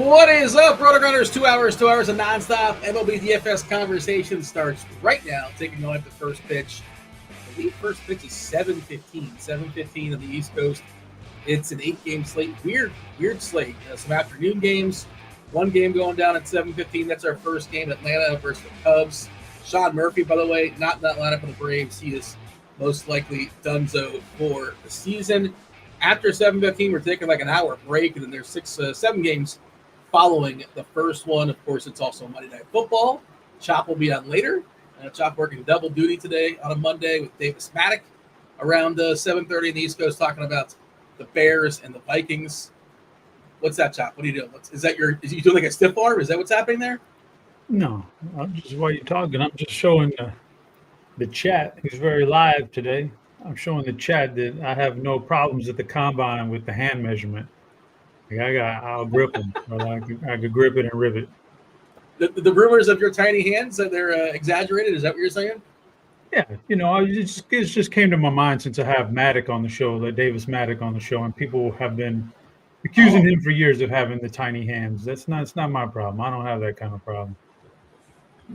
What is up, RotoGrinders? 2 hours of nonstop MLB DFS conversation starts right now. Taking a look at the first pitch. I believe first pitch is 7:15. 7:15 on the East Coast. It's an 8-game slate. Weird slate. Some afternoon games. One game going down at 7:15. That's our first game. Atlanta versus the Cubs. Sean Murphy, by the way, not in that lineup for the Braves. He is most likely donezo for the season. After 7:15, we're taking like an hour break, and then there's 7 games following the first one. Of course, it's also Monday Night Football. Chop will be on later. Chop working double duty today on a Monday with Davis Maddock around 7:30 in the East Coast, talking about the Bears and the Vikings. What's that, Chop? What are you doing? Is you doing like a stiff arm? Is that what's happening there? No, just while you're talking, I'm just showing the chat, who's very live today. I'm showing the chat that I have no problems at the combine with the hand measurement. Like I'll grip them, or I could grip it and rip it. The rumors of your tiny hands, that they're exaggerated, is that what you're saying? Yeah, it just came to my mind since I have Maddock on the show, like Davis Maddock on the show, and people have been accusing him for years of having the tiny hands. It's not my problem. I don't have that kind of problem.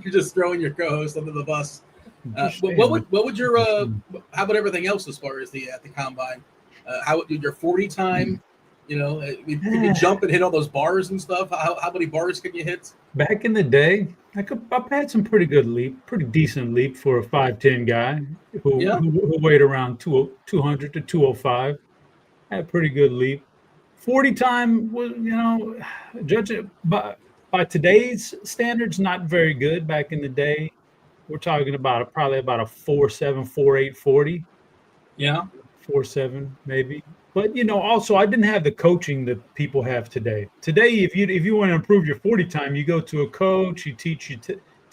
You're just throwing your co-host under the bus. What would your how about everything else as far as the combine? How would your 40 time? You can jump and hit all those bars and stuff. How many bars can you hit? Back in the day, I've had some pretty decent leap for a 5'10" guy who weighed around 200 to 205. Had a pretty good leap. 40 time was, judging by today's standards, not very good. Back in the day, we're talking about probably about a 4.7, 4.8 40. Yeah, 4.7 maybe. But also I didn't have the coaching that people have today. Today, if you want to improve your 40 time, you go to a coach. He teaches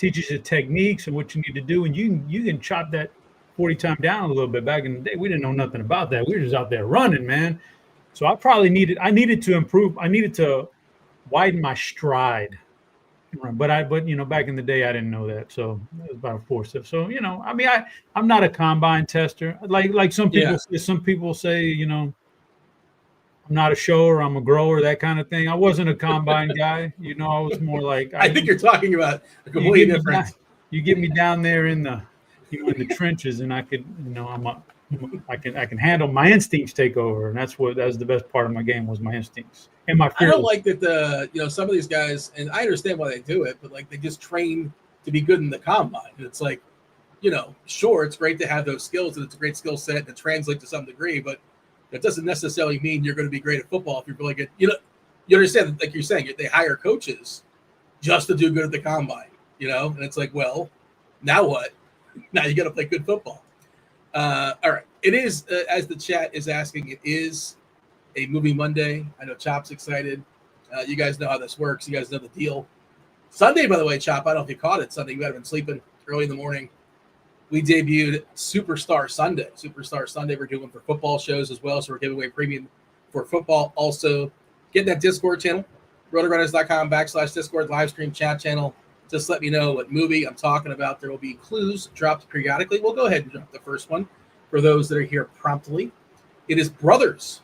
you techniques and what you need to do, and you can chop that 40 time down a little bit. Back in the day, we didn't know nothing about that. We were just out there running, man. So I needed to improve. I needed to widen my stride. But back in the day, I didn't know that. So it was about a 4.7. So, I'm not a combine tester. Like some people say, I'm not a shower, I'm a grower, that kind of thing. I wasn't a combine guy. I was more like I think you're talking about a completely different. You get me down there in the in the trenches, and I could, I can handle my instincts take over, and that was the best part of my game, was my instincts and my fear. I don't like that some of these guys, and I understand why they do it, but like they just train to be good in the combine. And it's like, sure, it's great to have those skills, and it's a great skill set and it translates to some degree, but that doesn't necessarily mean you're going to be great at football if you're really good. You understand, like you're saying, they hire coaches just to do good at the combine, and it's like, well, now what? Now you got to play good football. All right. It is, as the chat is asking, it is a movie Monday. I know Chop's excited. You guys know how this works. You guys know the deal. Sunday, by the way, Chop, I don't know if you caught it Sunday. You might have been sleeping early in the morning. We debuted Superstar Sunday. Superstar Sunday we're doing for football shows as well. So we're giving away premium for football. Also, get that Discord channel, rotogrinders.com/Discord live stream chat channel. Just let me know what movie I'm talking about. There will be clues dropped periodically. We'll go ahead and drop the first one for those that are here promptly. It is Brothers.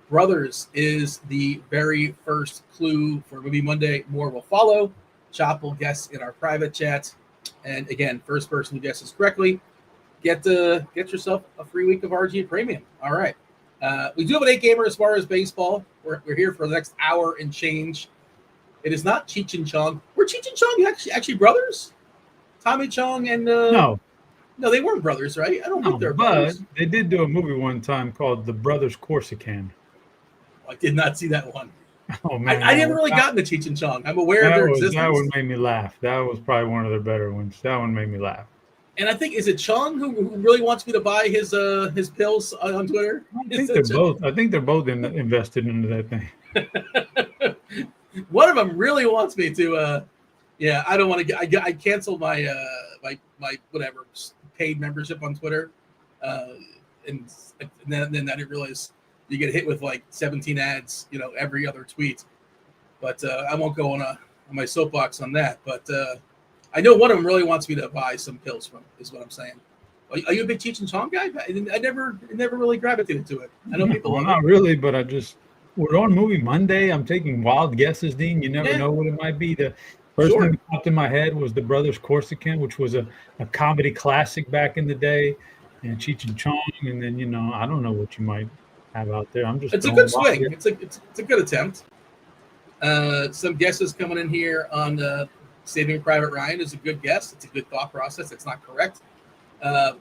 Brothers is the very first clue for Movie Monday. More will follow. Chop will guess in our private chat. And again, first person who guesses correctly, get yourself a free week of RG Premium. All right. We do have an 8-gamer as far as baseball. We're here for the next hour and change. It is not Cheech and Chong. Were Cheech and Chong actually brothers? Tommy Chong and no, they weren't brothers, right? I don't think they're brothers. But they did do a movie one time called The Brothers Corsican. I did not see that one. Oh man, I never really gotten to Cheech and Chong. I'm aware of their existence. That one made me laugh. That was probably one of their better ones. That one made me laugh. And I think, is it Chong who really wants me to buy his pills on Twitter? I think they're both invested into that thing. One of them really wants me to. I don't want to. I canceled my my whatever paid membership on Twitter, and then I didn't realize you get hit with like 17 ads, every other tweet. But I won't go on my soapbox on that. But I know one of them really wants me to buy some pills from, is what I'm saying. Are you a big Cheech and Chong guy? I never really gravitated to it. I know people. Well, not really, but I just we're on movie Monday. I'm taking wild guesses, Dean. You never know what it might be. The first thing that popped in my head was The Brothers Corsican, which was a comedy classic back in the day, and Cheech and Chong. And then, I don't know what you might have out there. I'm just It's a throwing good swing. here. It's a good attempt. Some guesses coming in here on Saving Private Ryan is a good guess. It's a good thought process. It's not correct.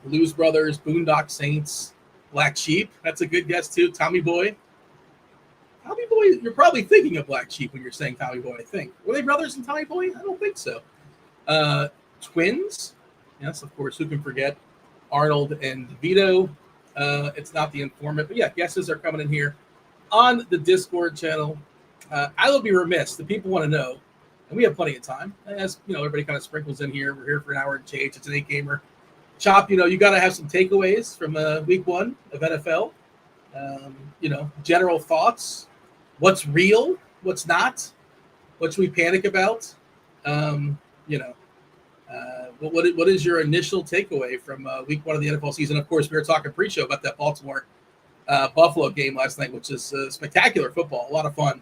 Blues Brothers, Boondock Saints, Black Sheep. That's a good guess too. Tommy Boy. Tommy Boy, you're probably thinking of Black Sheep when you're saying Tommy Boy, I think. Were they brothers in Tommy Boy? I don't think so. Twins. Yes, of course. Who can forget Arnold and Vito? It's not The Informant. But yeah, guesses are coming in here on the Discord channel. I will be remiss. The people want to know, and we have plenty of time. As everybody kind of sprinkles in here. We're here for an hour and change. It's an 8-gamer. Chop, you got to have some takeaways from week 1 of NFL. General thoughts. What's real? What's not? What should we panic about? What is your initial takeaway from week 1 of the NFL season? Of course, we were talking pre-show about that Baltimore Buffalo game last night, which is spectacular football, a lot of fun.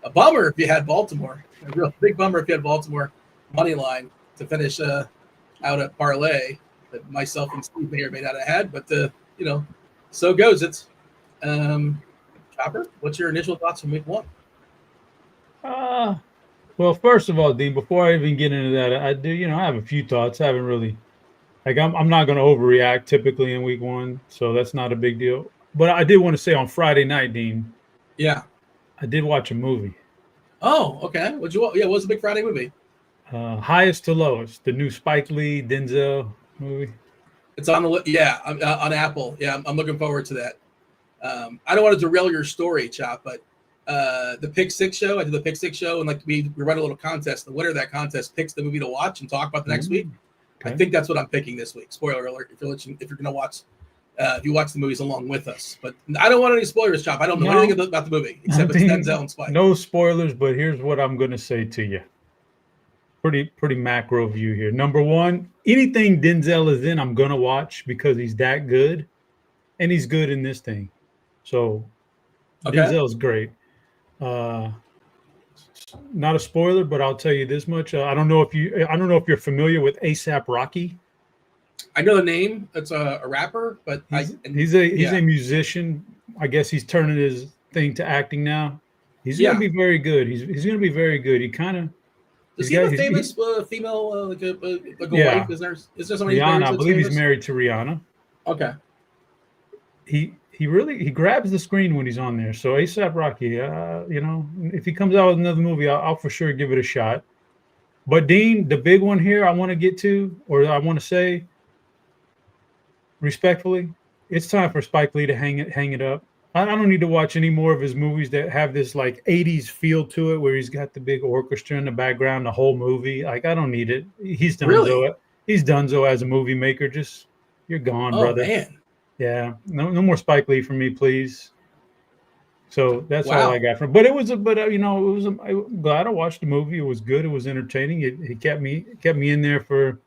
A bummer if you had Baltimore. A real big bummer if you had Baltimore money line to finish out a parlay that myself and Steve may or may not have had, but so goes it. Chopper, what's your initial thoughts from week 1? Well, first of all, Dean, before I even get into that, I do, I have a few thoughts. I haven't really, I'm not going to overreact typically in week 1, so that's not a big deal. But I did want to say on Friday night, Dean. Yeah. I did watch a movie. Oh, okay. What was the big Friday movie? Highest to Lowest, the new Spike Lee, Denzel movie. It's on the on Apple. Yeah, I'm looking forward to that. I don't want to derail your story, Chop, but the Pick Six show, I did the Pick Six show, and we run a little contest. The winner of that contest picks the movie to watch and talk about the next week. Okay. I think that's what I'm picking this week. Spoiler alert! If you're going to watch, if you watch the movies along with us, but I don't want any spoilers, Chop. I don't know anything about the movie except it's Denzel and Spike. No spoilers, but here's what I'm going to say to you. Pretty macro view here. Number 1, anything Denzel is in, I'm going to watch because he's that good, and he's good in this thing. So Denzel's great. Not a spoiler, but I'll tell you this much. I don't know if you're familiar with A$AP Rocky. I know the name. It's a rapper, but he's a musician. I guess he's turning his thing to acting now. He's going to be very good. He's going to be very good. He kind of. Does he have a famous female like a wife? Is there somebody? Rihanna, I believe he's married to Rihanna. Okay. He really grabs the screen when he's on there. So A$AP Rocky, if he comes out with another movie, I'll for sure give it a shot. But Dean, the big one here I want to get to, or I want to say, respectfully, it's time for Spike Lee to hang it up. I don't need to watch any more of his movies that have this 80s feel to it, where he's got the big orchestra in the background, the whole movie. I don't need it. He's done. Really? He's done so as a movie maker. Just you're gone, brother. Man. Yeah, no more Spike Lee for me, please. So that's all I got from. But I'm glad I watched the movie. It was good. It was entertaining. It kept me in there for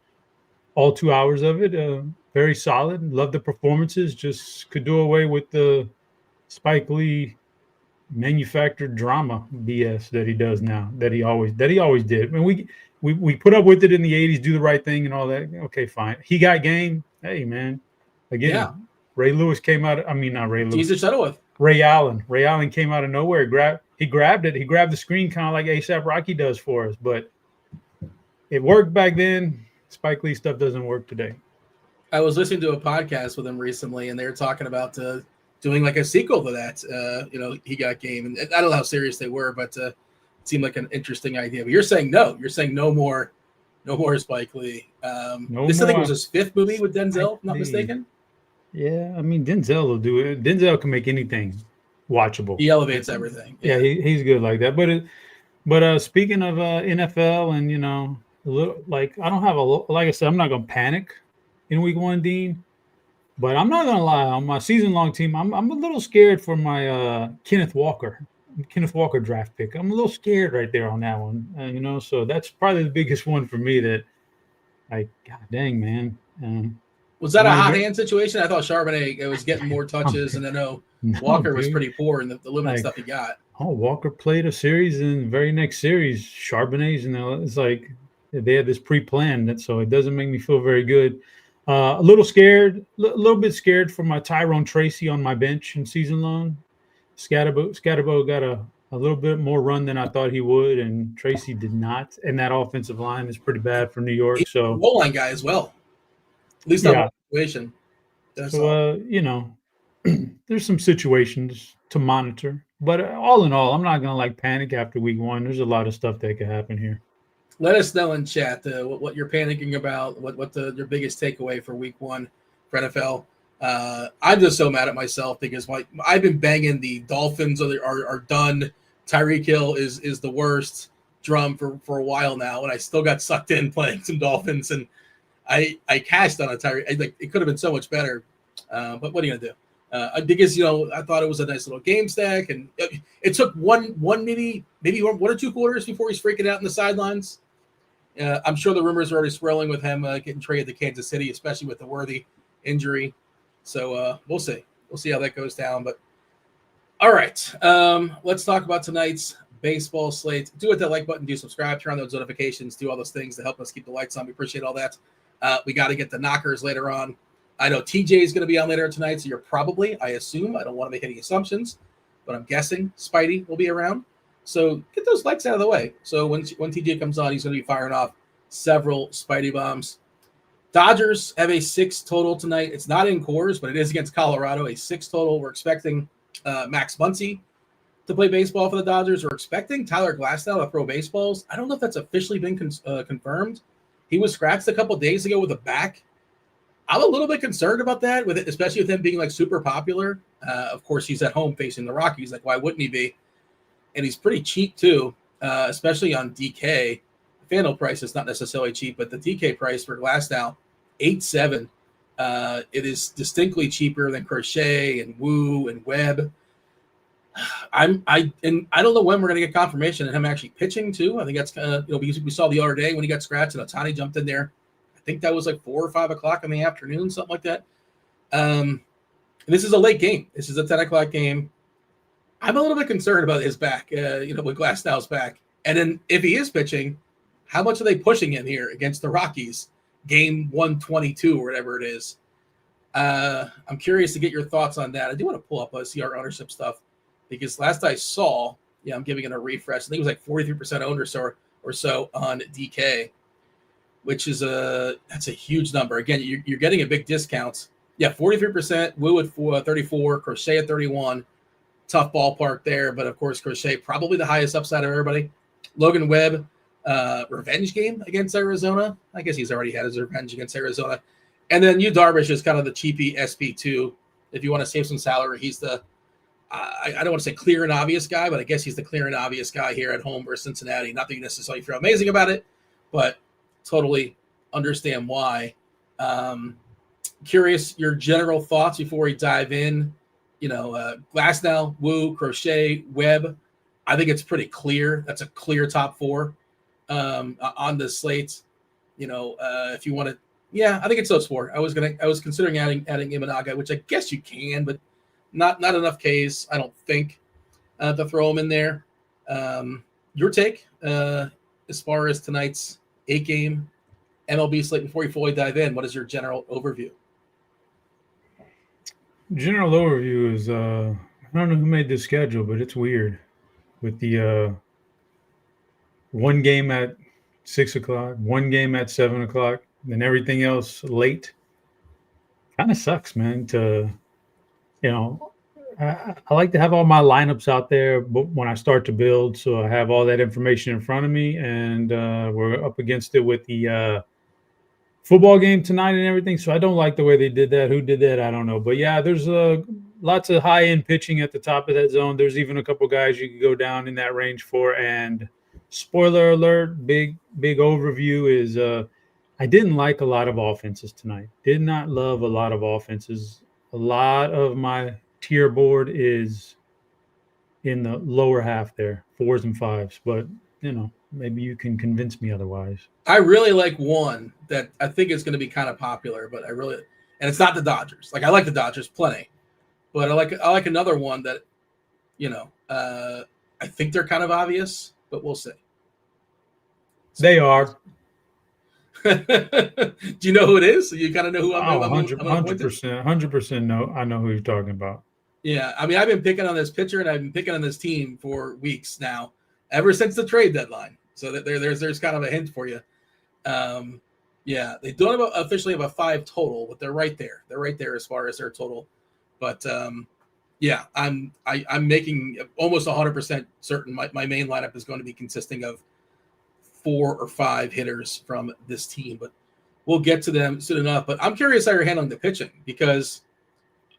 all 2 hours of it. Very solid. Loved the performances. Just could do away with the Spike Lee manufactured drama BS that he does now. That he always did. I mean, we put up with it in the 80s. Do the right thing and all that. Okay, fine. He got game. Hey, man. Again. Yeah. Ray Lewis came out. I mean, not Ray Lewis. Jesus Shuttleworth. Ray Allen. Ray Allen came out of nowhere. He grabbed it. He grabbed the screen kind of like A$AP Rocky does for us. But it worked back then. Spike Lee stuff doesn't work today. I was listening to a podcast with him recently, and they were talking about doing a sequel to that. He got game, and I don't know how serious they were, but it seemed like an interesting idea. But you're saying no. You're saying no more Spike Lee. I think was his 5th movie with Denzel, if I'm not mistaken. Yeah, I mean, Denzel will do it. Denzel can make anything watchable. He elevates everything. Yeah, he's good like that. But speaking of NFL and, a little, I don't have like I said, I'm not going to panic in week 1, Dean. But I'm not going to lie. On my season-long team, I'm a little scared for my Kenneth Walker draft pick. I'm a little scared right there on that one. So that's probably the biggest one for me that, God dang, man. Was that a hot hand situation? I thought Charbonnet was getting more touches, and I know Walker was pretty poor in the limited stuff he got. Oh, Walker played a series, and the very next series, Charbonnet's, it's like they had this pre-planned, so it doesn't make me feel very good. A little scared, a little bit scared for my Tyrone Tracy on my bench in season long. Scatterbo got a little bit more run than I thought he would, and Tracy did not. And that offensive line is pretty bad for New York. He's so a goal line guy as well. At least on one situation. There's some situations to monitor. But all in all, I'm not going to panic after week one. There's a lot of stuff that could happen here. Let us know in chat what you're panicking about, what your biggest takeaway for week one for NFL. I'm just so mad at myself because I've been banging the Dolphins are done. Tyreek Hill is the worst drum for a while now, and I still got sucked in playing some Dolphins, and I cashed on a Tyreek. It could have been so much better, but what are you gonna do? Because I thought it was a nice little game stack, and it took one maybe 1 or 2 quarters before he's freaking out in the sidelines. I'm sure the rumors are already swirling with him getting traded to Kansas City, especially with the Worthy injury. So we'll see. We'll see how that goes down. But all right, let's talk about tonight's baseball slate. Do hit that like button, do subscribe, turn on those notifications, do all those things to help us keep the lights on. We appreciate all that. We got to get the knockers later on. I know TJ is going to be on later tonight, so you're probably, I assume, I don't want to make any assumptions, but I'm guessing Spidey will be around. So get those lights out of the way. So when TJ comes on, he's going to be firing off several Spidey bombs. Dodgers have a 6 total tonight. It's not in Coors, but it is against Colorado, a 6 total. We're expecting Max Muncy to play baseball for the Dodgers. We're expecting Tyler Glasnow to throw baseballs. I don't know if that's officially been confirmed. He was scratched a couple days ago with a back. I'm a little bit concerned about that, especially with him being super popular. Of course, he's at home facing the Rockies. Why wouldn't he be? And he's pretty cheap too, especially on DK. The FanDuel price is not necessarily cheap, but the DK price for Glasnow, 8.7. It is distinctly cheaper than Crochet and Woo and Webb. I don't know when we're going to get confirmation of him actually pitching too. I think that's because we saw the other day when he got scratched and Ohtani jumped in there. I think that was 4 or 5 o'clock in the afternoon, something like that. This is a late game. This is a 10 o'clock game. I'm a little bit concerned about his back, with Glasnow's back. And then if he is pitching, how much are they pushing him here against the Rockies? Game 122 or whatever it is. I'm curious to get your thoughts on that. I do want to pull up CR ownership stuff because last I saw, I'm giving it a refresh. I think it was 43% owned or so on DK, which is that's a huge number. Again, you're getting a big discount. Yeah, 43%, Woo at 34, Crochet at 31. Tough ballpark there, but of course, Crochet probably the highest upside of everybody. Logan Webb, revenge game against Arizona. I guess he's already had his revenge against Arizona. And then Yu Darvish is kind of the cheapy SP2. If you want to save some salary, he's the I don't want to say clear and obvious guy, but I guess he's the clear and obvious guy here at home versus Cincinnati. Not that you necessarily feel amazing about it, but totally understand why. Curious your general thoughts before we dive in. Glasnow, Woo, Crochet, Webb. I think it's pretty clear. That's a clear top 4 on the slate. If you want to, I think it's those 4. I was considering adding Imanaga, which I guess you can, but not enough Ks, I don't think, to throw them in there. Your take as far as tonight's 8-game MLB slate before you fully dive in. What is your general overview? General overview is I don't know who made this schedule, but it's weird with the 1 game at 6 o'clock, 1 game at 7 o'clock, and everything else late. Kind of sucks, man. I like to have all my lineups out there but when I start to build, so I have all that information in front of me, and we're up against it with the football game tonight and everything. So I don't like the way they did that. Who did that? I don't know. But yeah, there's lots of high-end pitching at the top of that zone. There's even a couple guys you could go down in that range for. And spoiler alert, big overview is I didn't like a lot of offenses tonight. Did not love a lot of offenses. A lot of my tier board is in the lower half there, 4s and 5s. But, maybe you can convince me otherwise. I really like one that I think is going to be kind of popular, but And it's not the Dodgers. Like, I like the Dodgers plenty, but I like another one that, I think they're kind of obvious, but we'll see. They are. Do you know who it is? You kind of know who I'm 100%. No, I know who you're talking about. Yeah, I mean, I've been picking on this pitcher and I've been picking on this team for weeks now, ever since the trade deadline. So that there's kind of a hint for you. Yeah, they don't officially have a 5 total, but they're right there. They're right there as far as their total. But yeah, I'm making almost 100% certain my main lineup is going to be consisting of 4 or 5 hitters from this team. But we'll get to them soon enough. But I'm curious how you're handling the pitching, because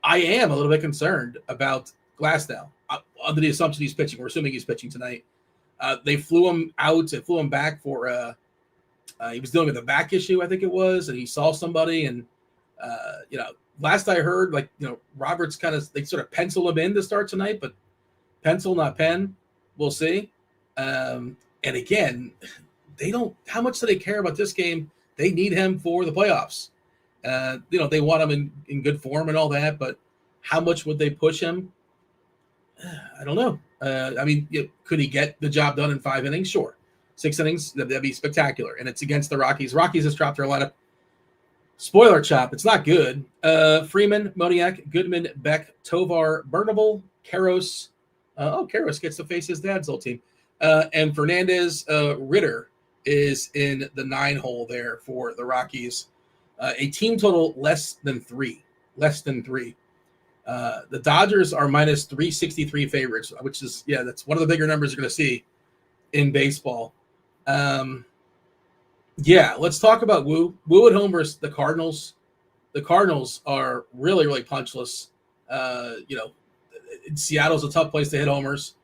I am a little bit concerned about Glasnow. Under the assumption he's pitching, we're assuming he's pitching tonight. They flew him out. They flew him back for he was dealing with a back issue, I think it was, and he saw somebody. And last I heard, Roberts they sort of pencil him in to start tonight, but pencil, not pen. We'll see. And again, they don't. How much do they care about this game? They need him for the playoffs. They want him in good form and all that, but how much would they push him? I don't know. I mean, could he get the job done in 5 innings? Sure. 6 innings, that'd be spectacular. And it's against the Rockies. Rockies has dropped their lineup. Spoiler chop, it's not good. Freeman, Moniak, Goodman, Beck, Tovar, Bernable, Karros. Karros gets to face his dad's old team. And Fernandez, Ritter is in the 9 hole there for the Rockies. A team total less than 3. The Dodgers are minus 363 favorites, which is, that's one of the bigger numbers you're going to see in baseball. Let's talk about Woo. Woo at home versus the Cardinals. The Cardinals are really, really punchless. Seattle's a tough place to hit homers.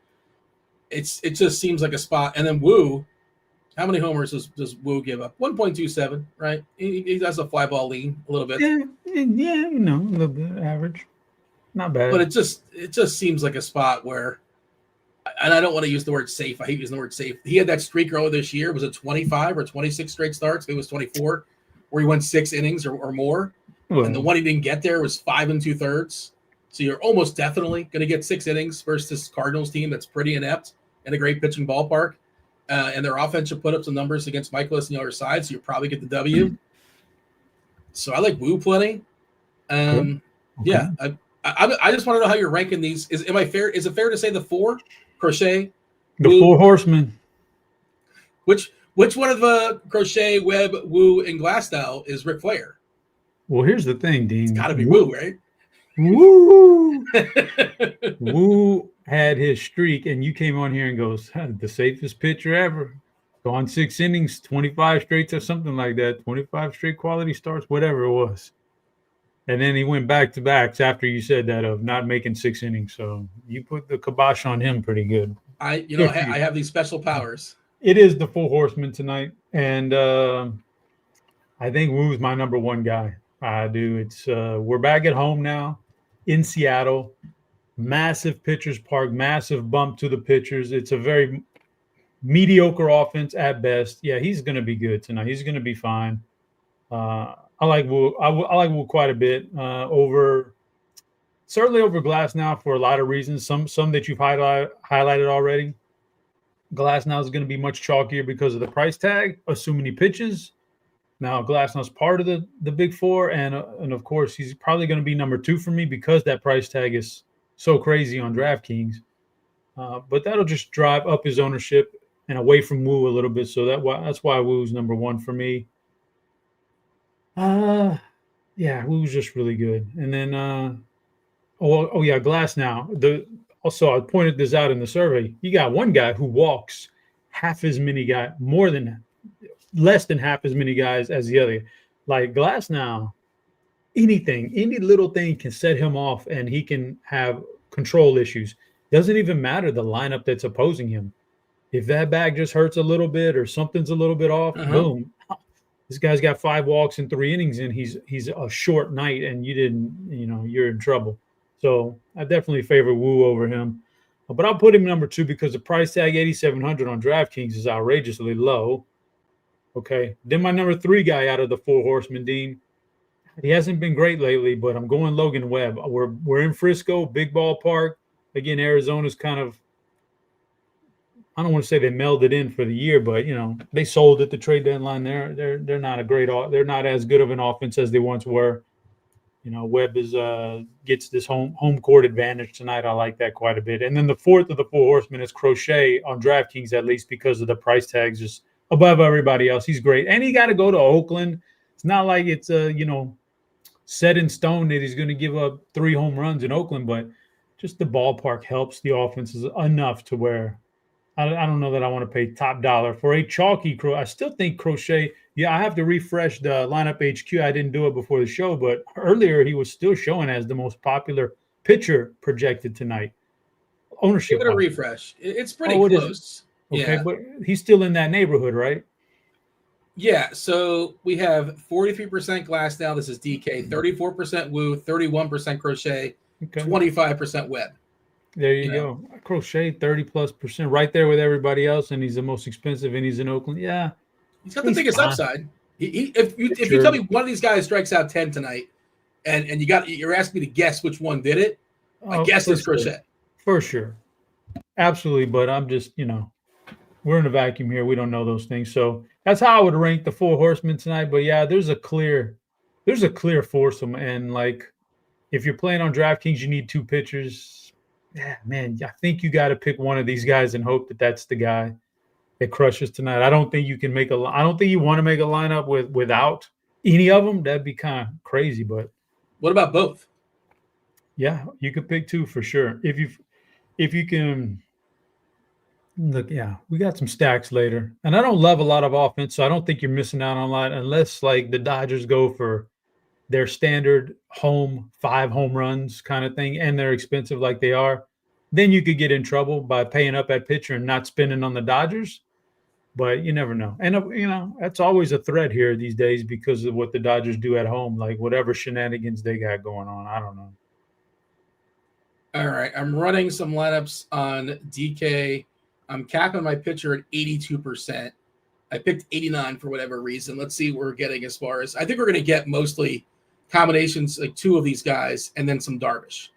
It just seems like a spot. And then Woo, how many homers does Woo give up? 1.27, right? He has a fly ball lean a little bit. Yeah, a little bit average. Not bad. But it just seems like a spot where, and I don't want to use the word safe. I hate using the word safe. He had that streak earlier this year. Was it 25 or 26 straight starts? It was 24, where he went 6 innings or more. Well, and the one he didn't get there was 5 2/3. So you're almost definitely going to get 6 innings versus this Cardinals team that's pretty inept and a great pitching ballpark. And their offense should put up some numbers against Michaelis on the other side, so you'll probably get the W. So I like Woo plenty. Okay. Yeah, I just want to know how you're ranking these. Is it fair to say the 4? Crochet, the Woo, 4 horsemen. Which one of the Crochet, Webb, Woo, and Glasnow is Ric Flair? Well, here's the thing, Dean. It's got to be Woo, right? Woo! Woo had his streak, and you came on here and goes, the safest pitcher ever. Gone 6 innings, 25 straight or something like that. 25 straight quality starts, whatever it was. And then he went back-to-backs after you said that of not making 6 innings. So you put the kibosh on him pretty good. I have these special powers. It is the 4 horsemen tonight. And I think Woo's my number 1 guy. I do. It's we're back at home now in Seattle. Massive pitchers park, massive bump to the pitchers. It's a very mediocre offense at best. Yeah, he's going to be good tonight. He's going to be fine. I like Woo. I like Woo quite a bit. Certainly over Glasnow for a lot of reasons. Some that you've highlighted already. Glasnow is going to be much chalkier because of the price tag, assuming he pitches. Now, Glasnow's part of the big 4, and of course, he's probably going to be number 2 for me because that price tag is so crazy on DraftKings. But that'll just drive up his ownership and away from Woo a little bit. So that's why Woo's number 1 for me. Woo's just really good. And then, Glasnow. Also, I pointed this out in the survey. You got one guy who walks less than half as many guys as the other. Like Glasnow, any little thing can set him off, and he can have control issues. Doesn't even matter the lineup that's opposing him. If that bag just hurts a little bit or something's a little bit off, boom. This guy's got 5 walks in 3 innings, and he's a short night, and you're in trouble. So I definitely favor Woo over him. But I'll put him number 2 because the price tag $8,700 on DraftKings is outrageously low. Okay. Then my number 3 guy out of the 4 horsemen, Dean. He hasn't been great lately, but I'm going Logan Webb. We're in Frisco, big ballpark. Again, Arizona's kind of, I don't want to say they melded in for the year, but they sold at the trade deadline. They're not they're not as good of an offense as they once were. Webb gets this home court advantage tonight. I like that quite a bit. And then the fourth of the four horsemen is Crochet on DraftKings, at least because of the price tags, just above everybody else. He's great, and he got to go to Oakland. It's not like it's set in stone that he's going to give up 3 home runs in Oakland, but just the ballpark helps the offenses enough to where I don't know that I want to pay top dollar for a chalky I still think Crochet. Yeah, I have to refresh the lineup HQ. I didn't do it before the show, but earlier he was still showing as the most popular pitcher projected tonight. Ownership. Give it a refresh. It's pretty close. Okay, yeah. But he's still in that neighborhood, right? Yeah, so we have 43% Glass now. This is DK, 34% Woo, 31% Crochet, 25% Webb. There you go. Crochet, 30+%, right there with everybody else, and he's the most expensive, and he's in Oakland. Yeah. He's got the biggest upside. If you tell me one of these guys strikes out 10 tonight, and you're asking me to guess which one did it, I guess it's Crochet. For sure. Absolutely, but I'm just, we're in a vacuum here. We don't know those things. So that's how I would rank the 4 horsemen tonight. But yeah, there's a clear foursome. And like, if you're playing on DraftKings, you need 2 pitchers. Yeah, man, I think you got to pick one of these guys and hope that that's the guy that crushes tonight. I don't think you can I don't think you want to make a lineup without any of them. That'd be kind of crazy. But what about both? Yeah, you could pick 2 for sure. If you can. Look, yeah, we got some stacks later. And I don't love a lot of offense, so I don't think you're missing out on a lot unless like the Dodgers go for their standard 5 home runs kind of thing, and they're expensive like they are. Then you could get in trouble by paying up at pitcher and not spending on the Dodgers. But you never know. And, that's always a threat here these days because of what the Dodgers do at home, like whatever shenanigans they got going on. I don't know. All right, I'm running some lineups on DK. I'm capping my pitcher at 82%. I picked 89 for whatever reason. Let's see what we're getting as far as – I think we're going to get mostly combinations, like 2 of these guys and then some Darvish.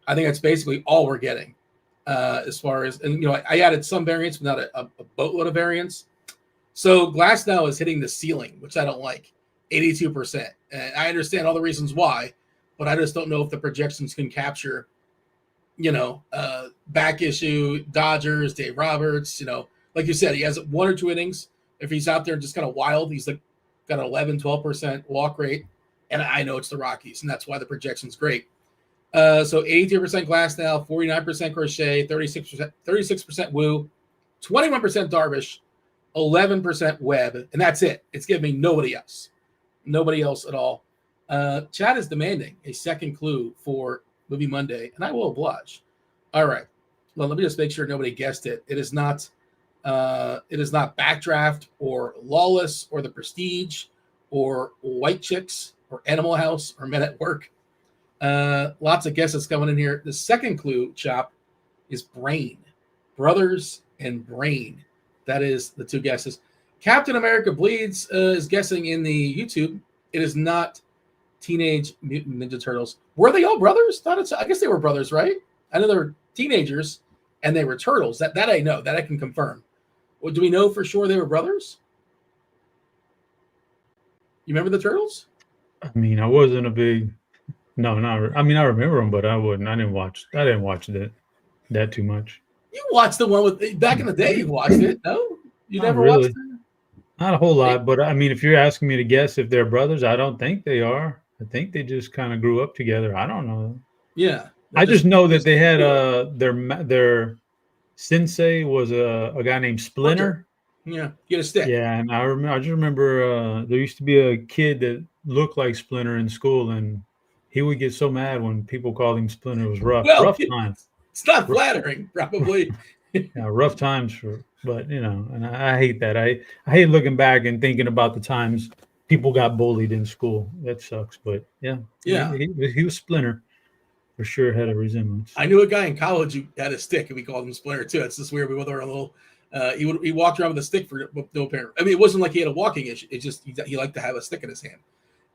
I think that's basically all we're getting as far as – and, I added some variants, but not a boatload of variants. So Glass now is hitting the ceiling, which I don't like, 82%. And I understand all the reasons why, but I just don't know if the projections can capture – back issue, Dodgers, Dave Roberts, like you said, he has 1 or 2 innings. If he's out there just kind of wild, he's like got an 11, 12% walk rate. And I know it's the Rockies, and that's why the projection's great. So 82% Glass now, 49% Crochet, 36% Woo, 21% Darvish, 11% Webb, and that's it. It's giving me nobody else at all. Chad is demanding a second clue for Movie Monday, and I will oblige. All right. Well, let me just make sure nobody guessed it. It is not Backdraft or Lawless or The Prestige or White Chicks or Animal House or Men at Work. Lots of guesses coming in here. The second clue, Chop, is Brain. Brothers and Brain. That is the 2 guesses. Captain America Bleeds is guessing in the YouTube. It is not Teenage Mutant Ninja Turtles. Were they all brothers? I guess they were brothers, right? I know they were teenagers and they were turtles. That I know. That I can confirm. Well, do we know for sure they were brothers? You remember the Turtles? I mean, I wasn't a big. No, not. I mean, I remember them, but I wouldn't. I didn't watch that too much. You watched the one with back in the day. You watched it? No, you never really. Watched it. Not a whole lot, but I mean, if you're asking me to guess if they're brothers, I don't think they are. I think they just kind of grew up together. I don't know. Yeah, I just know that they had their sensei was a guy named Splinter. Yeah, get a stick. Yeah, and I just remember there used to be a kid that looked like Splinter in school, and he would get so mad when people called him Splinter. It was rough. Well, rough times. It's not flattering, probably. Yeah, rough times but and I hate that. I hate looking back and thinking about the times people got bullied in school. That sucks. But yeah. He was Splinter. For sure had a resemblance. I knew a guy in college who had a stick, and we called him Splinter too. It's just weird. We were a little. He walked around with a stick for no apparent. I mean, it wasn't like he had a walking issue. It just he liked to have a stick in his hand.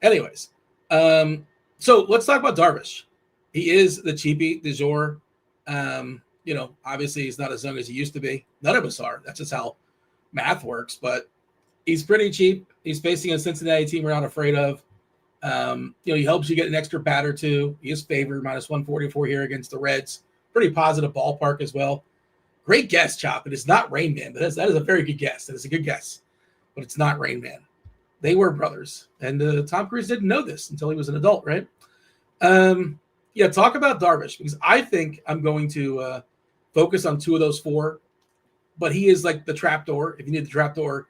Anyways, So let's talk about Darvish. He is the cheapie du jour. Obviously he's not as young as he used to be. None of us are. That's just how math works. But he's pretty cheap. He's facing a Cincinnati team we're not afraid of. He helps you get an extra bat or two. He is favored -144 here against the Reds. Pretty positive ballpark as well. Great guess, Chop. It is not Rain Man. That is a very good guess. That is a good guess. But it's not Rain Man. They were brothers. And Tom Cruise didn't know this until he was an adult, right? Talk about Darvish, because I think I'm going to focus on two of those four. But he is like the trapdoor. If you need the trapdoor,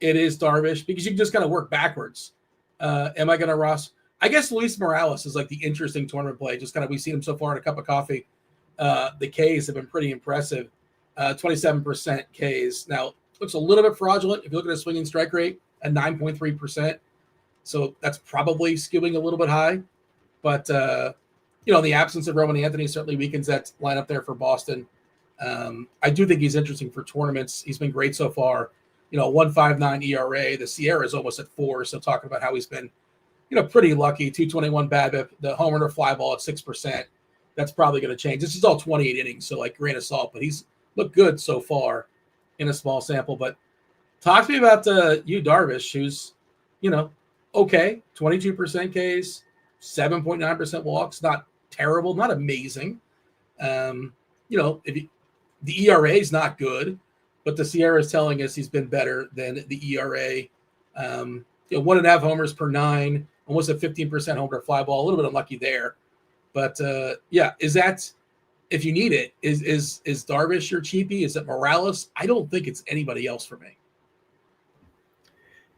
it is Darvish, because you can just kind of work backwards. Am I going to Ross? I guess Luis Morales is like the interesting tournament play. Just kind of, we've seen him so far in a cup of coffee. The Ks have been pretty impressive. 27% Ks. Now, looks a little bit fraudulent if you look at a swinging strike rate at 9.3%. So that's probably skewing a little bit high. But, in the absence of Roman Anthony, certainly weakens that lineup there for Boston. I do think he's interesting for tournaments. He's been great so far. 1.59 ERA. The Sierra is almost at 4. So talking about how he's been, pretty lucky. 221 BABIP. The home run or fly ball at 6%. That's probably going to change. This is all 28 innings, so like grain of salt. But he's looked good so far in a small sample. But talk to me about you, Darvish, who's, okay, 22% Ks, 7.9% walks. Not terrible, not amazing. The ERA is not good. But the Sierra is telling us he's been better than the ERA. 1.5 homers per 9, almost a 15% homer fly ball. A little bit unlucky there. But, is that, if you need it, is Darvish your cheapie? Is it Morales? I don't think it's anybody else for me.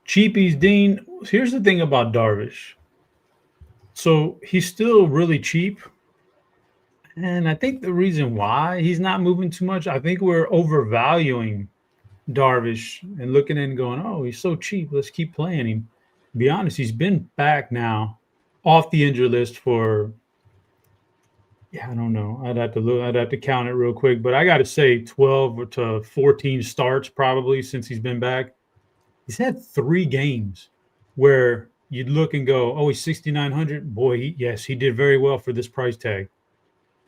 Cheapies, Dean. Here's the thing about Darvish. So he's still really cheap. And I think the reason why he's not moving too much, I think we're overvaluing Darvish and looking at him and going, oh, he's so cheap. Let's keep playing him. To be honest, he's been back now off the injury list for, I don't know. I'd have to count it real quick. But I got to say 12 to 14 starts probably since he's been back. He's had 3 games where you'd look and go, oh, he's 6,900. Boy, he did very well for this price tag.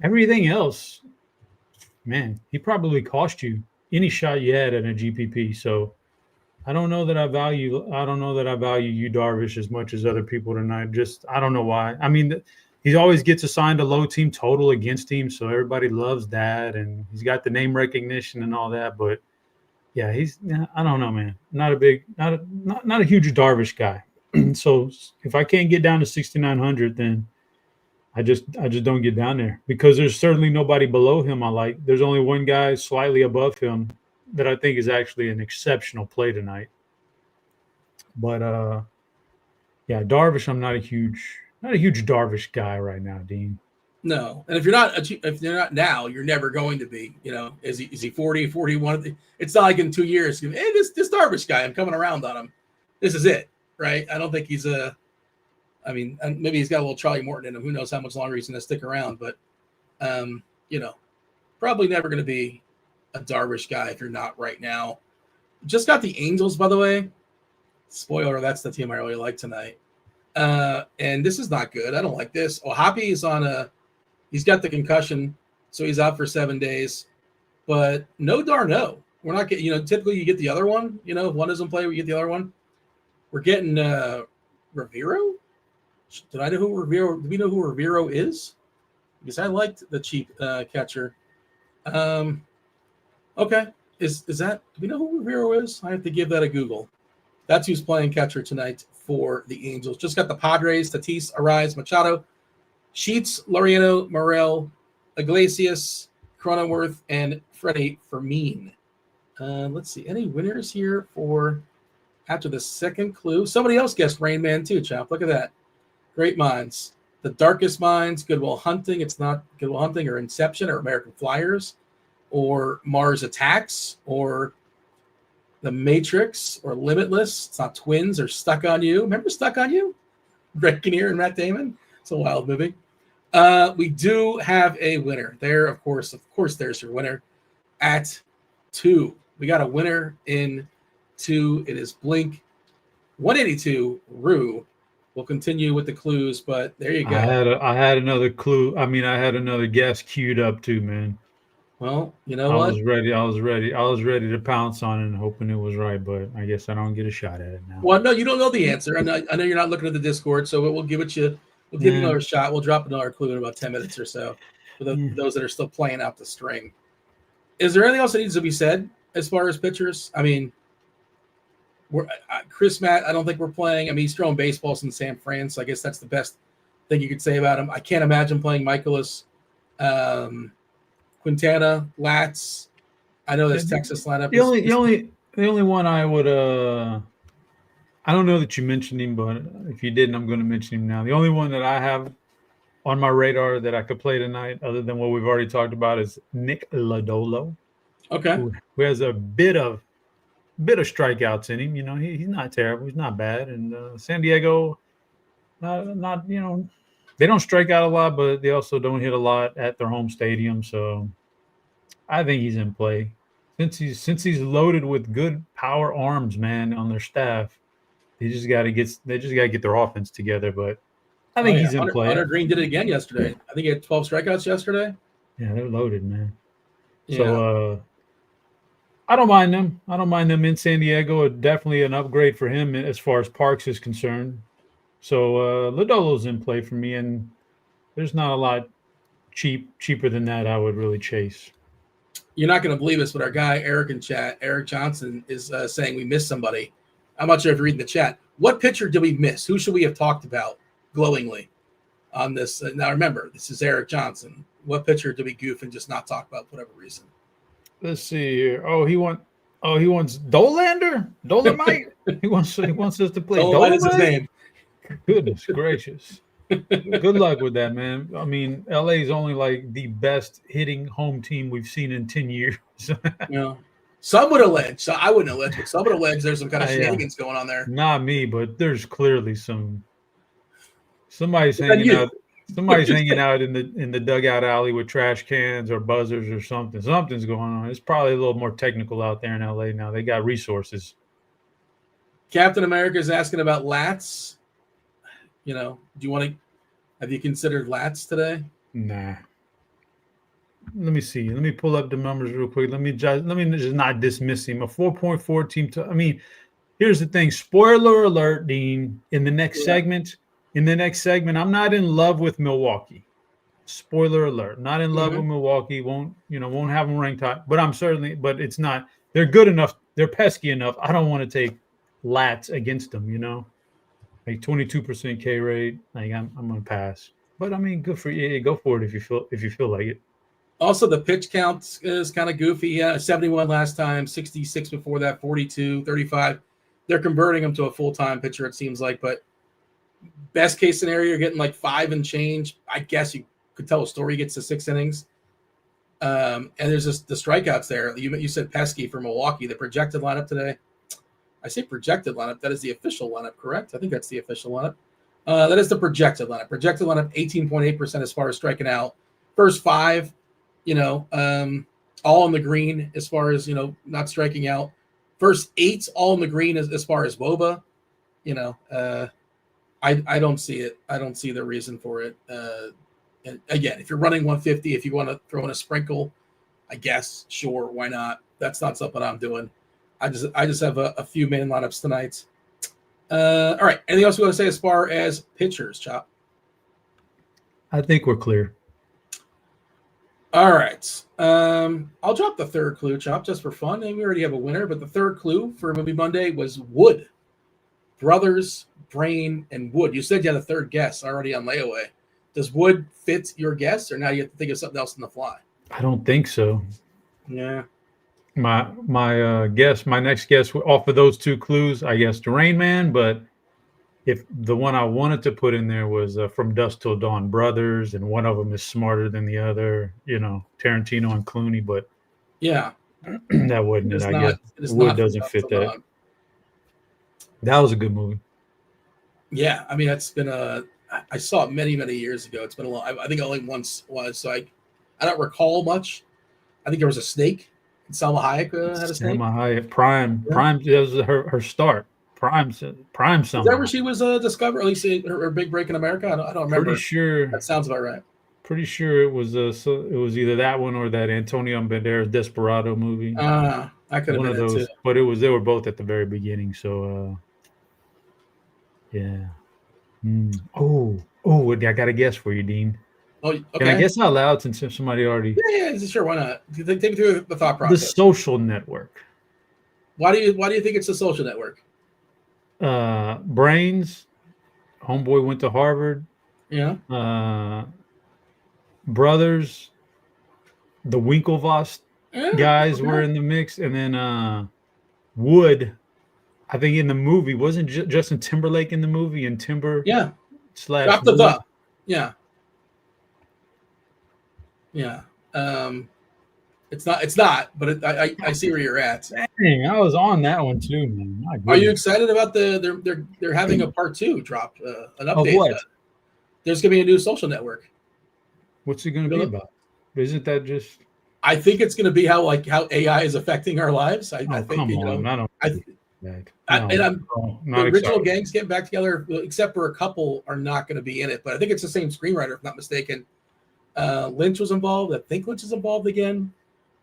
Everything else, man, he probably cost you any shot you had at a GPP. So I don't know that I value you, Darvish, as much as other people tonight. I don't know why. I mean, he always gets assigned a low team total against him, so everybody loves that, and he's got the name recognition and all that. But I don't know, man. Not a huge Darvish guy. So if I can't get down to 6,900, then I just don't get down there, because there's certainly nobody below him I like. There's only one guy slightly above him that I think is actually an exceptional play tonight. But Darvish, I'm not a huge Darvish guy right now, Dean. No, and if you're not now, you're never going to be. Is he 40, 41? It's not like in 2 years, hey, this Darvish guy, I'm coming around on him. This is it, right? I don't think he's maybe he's got a little Charlie Morton in him. Who knows how much longer he's going to stick around? But, probably never going to be a Darvish guy if you're not right now. Just got the Angels, by the way. Spoiler, that's the team I really like tonight. And this is not good. I don't like this. Ohapi is he's got the concussion, so he's out for 7 days. But no d'Arnaud. We're not getting, typically you get the other one. If one doesn't play, we get the other one. We're getting Rivero. Do we know who Rivero is? Because I liked the cheap catcher. Okay. Is that, do we know who Rivero is? I have to give that a Google. That's who's playing catcher tonight for the Angels. Just got the Padres, Tatis, Arraez, Machado, Sheets, Laureano, Morel, Iglesias, Cronenworth, and Freddie Fermin. Let's see. Any winners here for after the second clue? Somebody else guessed Rain Man too, Chop. Look at that. Great minds. The Darkest Minds, Good Will Hunting. It's not Good Will Hunting or Inception or American Flyers or Mars Attacks or The Matrix or Limitless. It's not Twins or Stuck on You. Remember Stuck on You? Greg Kinnear and Matt Damon. It's a wild movie. We do have a winner there. Of course, there's your winner at 2. We got a winner in 2. It is Blink 182 Rue. we'll continue with the clues. But there you go. I had another clue. I mean, I had another guess queued up too, man. Well, you know I what? was ready. I was ready to pounce on it and hoping it was right, but I guess I don't get a shot at it now. Well, no, you don't know the answer. I know you're not looking at the Discord, so we'll give it you. We'll give you another shot. We'll drop another clue in about 10 minutes or so for those that are still playing out the string. Is there anything else that needs to be said as far as pitchers? I mean, Chris Matt, I don't think we're playing. I mean, he's throwing baseballs in San Fran, so I guess that's the best thing you could say about him. I can't imagine playing Michaelis, Quintana, Latz. I know this Texas lineup. The only one I would I don't know that you mentioned him, but if you didn't, I'm going to mention him now. The only one that I have on my radar that I could play tonight, other than what we've already talked about, is Nick Lodolo. Okay. Who has a bit of strikeouts in him. You know, he's not terrible. He's not bad. And San Diego, not you know, they don't strike out a lot, but they also don't hit a lot at their home stadium. So I think he's in play. Since he's loaded with good power arms, man, on their staff, they just got to get their offense together. But I think he's in play. Hunter Green did it again yesterday. I think he had 12 strikeouts yesterday. Yeah, they're loaded, man. Yeah. So I don't mind them. I don't mind them in San Diego. Definitely an upgrade for him as far as Parks is concerned. So Lodolo's in play for me, and there's not a lot cheaper than that I would really chase. You're not going to believe this, but our guy Eric in chat, Eric Johnson, is saying we missed somebody. I'm not sure if you're reading the chat. What pitcher did we miss? Who should we have talked about glowingly on this? Now remember, this is Eric Johnson. What pitcher did we goof and just not talk about for whatever reason? Let's see here. He wants Dolander? Dolomite? he wants us to play Dolomite? Is his name. Goodness gracious. Good luck with that, man. I mean, LA is only like the best hitting home team we've seen in 10 years. Yeah. Some would allege. So I wouldn't allege, but some would allege there's some kind of shenanigans going on there. Not me, but there's clearly somebody's hanging out. Somebody's hanging out in the dugout alley with trash cans or buzzers or something. Something's going on. It's probably a little more technical out there in LA now. They got resources. Captain America is asking about Latz. You know, have you considered Latz today? Nah. Let me see. Let me pull up the numbers real quick. Let me just not dismiss him. A 4.4 team. I mean, here's the thing. Spoiler alert, Dean. In the next segment, I'm not in love with Milwaukee. Spoiler alert. Not in love with Milwaukee. Won't have them ranked high. But it's not. They're good enough. They're pesky enough. I don't want to take Latz against them, you know. Like 22% K rate. Like I'm gonna pass. But I mean, good for you. Go for it if you feel like it. Also, the pitch count is kind of goofy. 71 last time, 66 before that, 42, 35. They're converting him to a full-time pitcher, it seems like. But best case scenario, you're getting like 5 and change. I guess you could tell a story. He gets to 6 innings. And there's just the strikeouts there. You said pesky for Milwaukee. The projected lineup today. I say projected lineup. That is the official lineup, correct? I think that's the official lineup. That is the projected lineup. Projected lineup, 18.8% as far as striking out. First 5, all in the green as far as, not striking out. First 8, all in the green as far as WOBA. I don't see it. I don't see the reason for it. And again, if you're running 150, if you want to throw in a sprinkle, I guess, sure, why not? That's not something I'm doing. I just have a few main lineups tonight. All right. Anything else you want to say as far as pitchers, Chop? I think we're clear. All right. I'll drop the third clue, Chop, just for fun. And we already have a winner, but the third clue for Movie Monday was Wood. Brothers, Brain, and Wood. You said you had a third guess already on layaway. Does Wood fit your guess, or now you have to think of something else on the fly? I don't think so. Yeah. My next guess off of those 2 clues, I guess the Rain Man, but if the one I wanted to put in there was From Dusk Till Dawn Brothers, and one of them is smarter than the other, Tarantino and Clooney, but yeah, that wasn't it. I guess Wood doesn't fit that. That was a good movie. Yeah, I mean, it's been I saw it many, many years ago. It's been a long. I think only once was, so I don't recall much. I think there was a snake. Salma Hayek had a snake. Salma Hayek, Prime. That was her start. Prime Is somehow. that where she was discovered? At least her big break in America. I don't remember. Pretty sure. That sounds about right. Pretty sure it was it was either that one or that Antonio Banderas Desperado movie. I could have One been of those, too. but they were both at the very beginning. So yeah. Oh, I got a guess for you, Dean. Oh, okay. Can I guess out loud since somebody already? Yeah, sure. Why not? Take me through the thought The process. Social Network. Why do you think it's the Social Network? Brains. Homeboy went to Harvard. Yeah. Brothers. The Winklevoss guys were okay. in the mix, and then Wood. I think in the movie wasn't Justin Timberlake in the movie and Timber. Yeah. / Drop the Wood. thought. Yeah. Yeah. It's not, but I see where you're at. Dang, I was on that one too, man. Are you excited about they're having a part 2 drop, an update? Of what? There's gonna be a new Social Network. What's it gonna be about? Isn't that just? I think it's gonna be how AI is affecting our lives. I think come on. the original gangs getting back together, except for a couple, are not going to be in it. But I think it's the same screenwriter, if not mistaken. Lynch was involved. I think Lynch is involved again.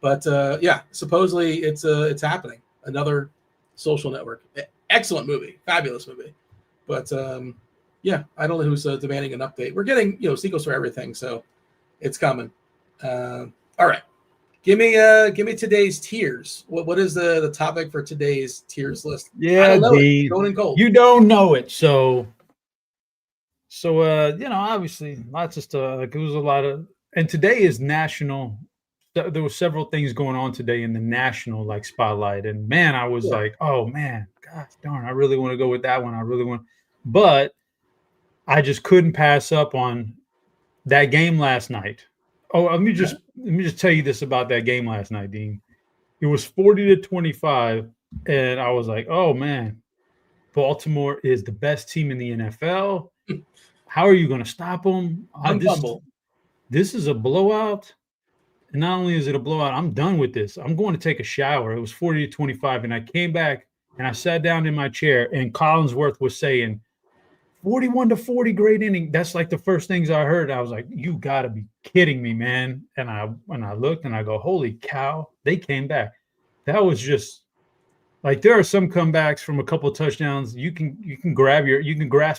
But yeah, supposedly it's happening. Another Social Network. Excellent movie, fabulous movie. But yeah, I don't know who's demanding an update. We're getting sequels for everything, so it's coming. All right, give me today's tiers. What is the topic for today's tiers list? Yeah, I don't know it. Going in cold. You don't know it, so obviously lots of stuff. Like, it was a lot of, and today is national. There were several things going on today in the national spotlight, and man, I was like, oh man, gosh darn, I really want to go with that one. I really want, but I just couldn't pass up on that game last night. Oh, let me just tell you this about that game last night, Dean. It was 40-25, and I was like, oh man, Baltimore is the best team in the NFL. How are you going to stop them? This is a blowout. And not only is it a blowout, I'm done with this. I'm going to take a shower. It was 40-25, and I came back and I sat down in my chair, and Collinsworth was saying 41-40, great inning. That's like the first things I heard. I was like, you got to be kidding me, man. And I looked and I go, holy cow, they came back. That was just like, there are some comebacks from a couple of touchdowns. You can grasp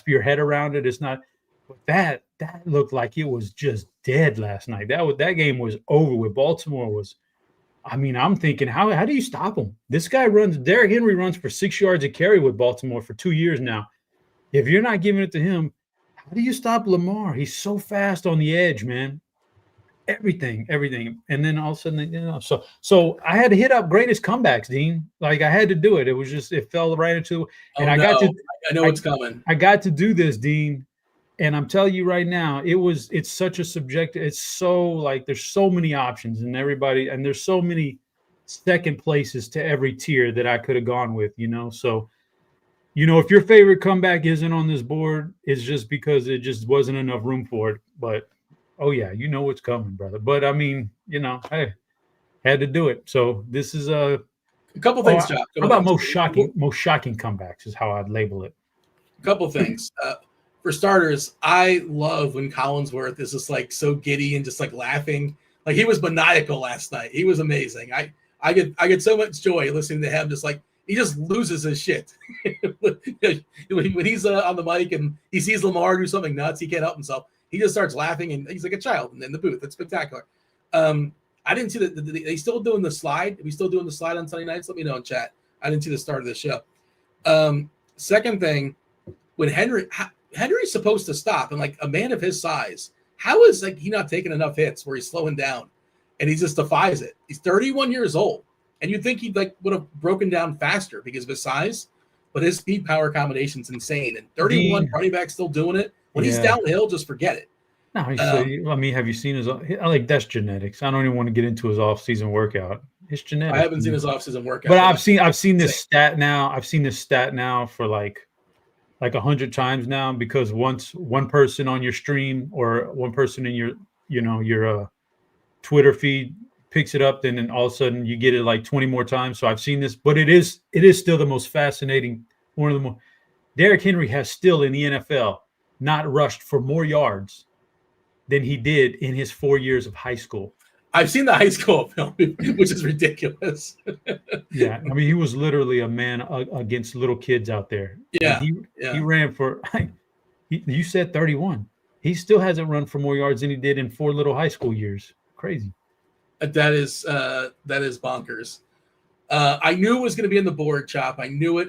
your head around it. It's not, but that looked like it was just dead last night. That game was over with. Baltimore was, I'm thinking, how do you stop him? This guy Derrick Henry runs for 6 yards a carry with Baltimore for 2 years now. If you're not giving it to him, how do you stop Lamar? He's so fast on the edge, man. Everything. And then all of a sudden, so I had to hit up greatest comebacks, Dean. Like, I had to do it. It was just, it fell right into, and I know what's coming. I got to do this, Dean. And I'm telling you right now, it's such a subjective, it's so there's so many options and there's so many second places to every tier that I could have gone with, So, if your favorite comeback isn't on this board, it's just because it just wasn't enough room for it. But, oh yeah, what's coming, brother. But hey, had to do it. So this is a couple things, Josh. How about most shocking comebacks is how I'd label it. A couple things. For starters, I love when Collinsworth is just so giddy and just laughing. Like, he was maniacal last night. He was amazing. I get so much joy listening to him. Just he just loses his shit when he's on the mic and he sees Lamar do something nuts. He can't help himself. He just starts laughing and he's like a child in the booth. It's spectacular. I didn't see they still doing the slide. Are we still doing the slide on Sunday nights? Let me know in chat. I didn't see the start of the show. Second thing, when Henry's supposed to stop, and a man of his size, how is he not taking enough hits where he's slowing down, and he just defies it? He's 31 years old, and you'd think he'd would have broken down faster because of his size, but his speed power combination is insane. And 31 running back still doing it when he's downhill, just forget it. No, have you seen his? That's genetics. I don't even want to get into his off-season workout. It's genetics. I haven't seen his off-season workout, but I've seen this stat now. I've seen this stat now for like 100 times now, because once one person on your stream or one person in your Twitter feed picks it up, then all of a sudden you get it 20 more times. So I've seen this, but it is still the most fascinating One of the more. Derrick Henry has still in the NFL not rushed for more yards than he did in his 4 years of high school. I've seen the high school film, which is ridiculous. Yeah, I mean, he was literally a man against little kids out there. Yeah, he ran for. You said 31. He still hasn't run for more yards than he did in 4 little high school years. Crazy. That is bonkers. I knew it was going to be in the board, Chop. I knew it.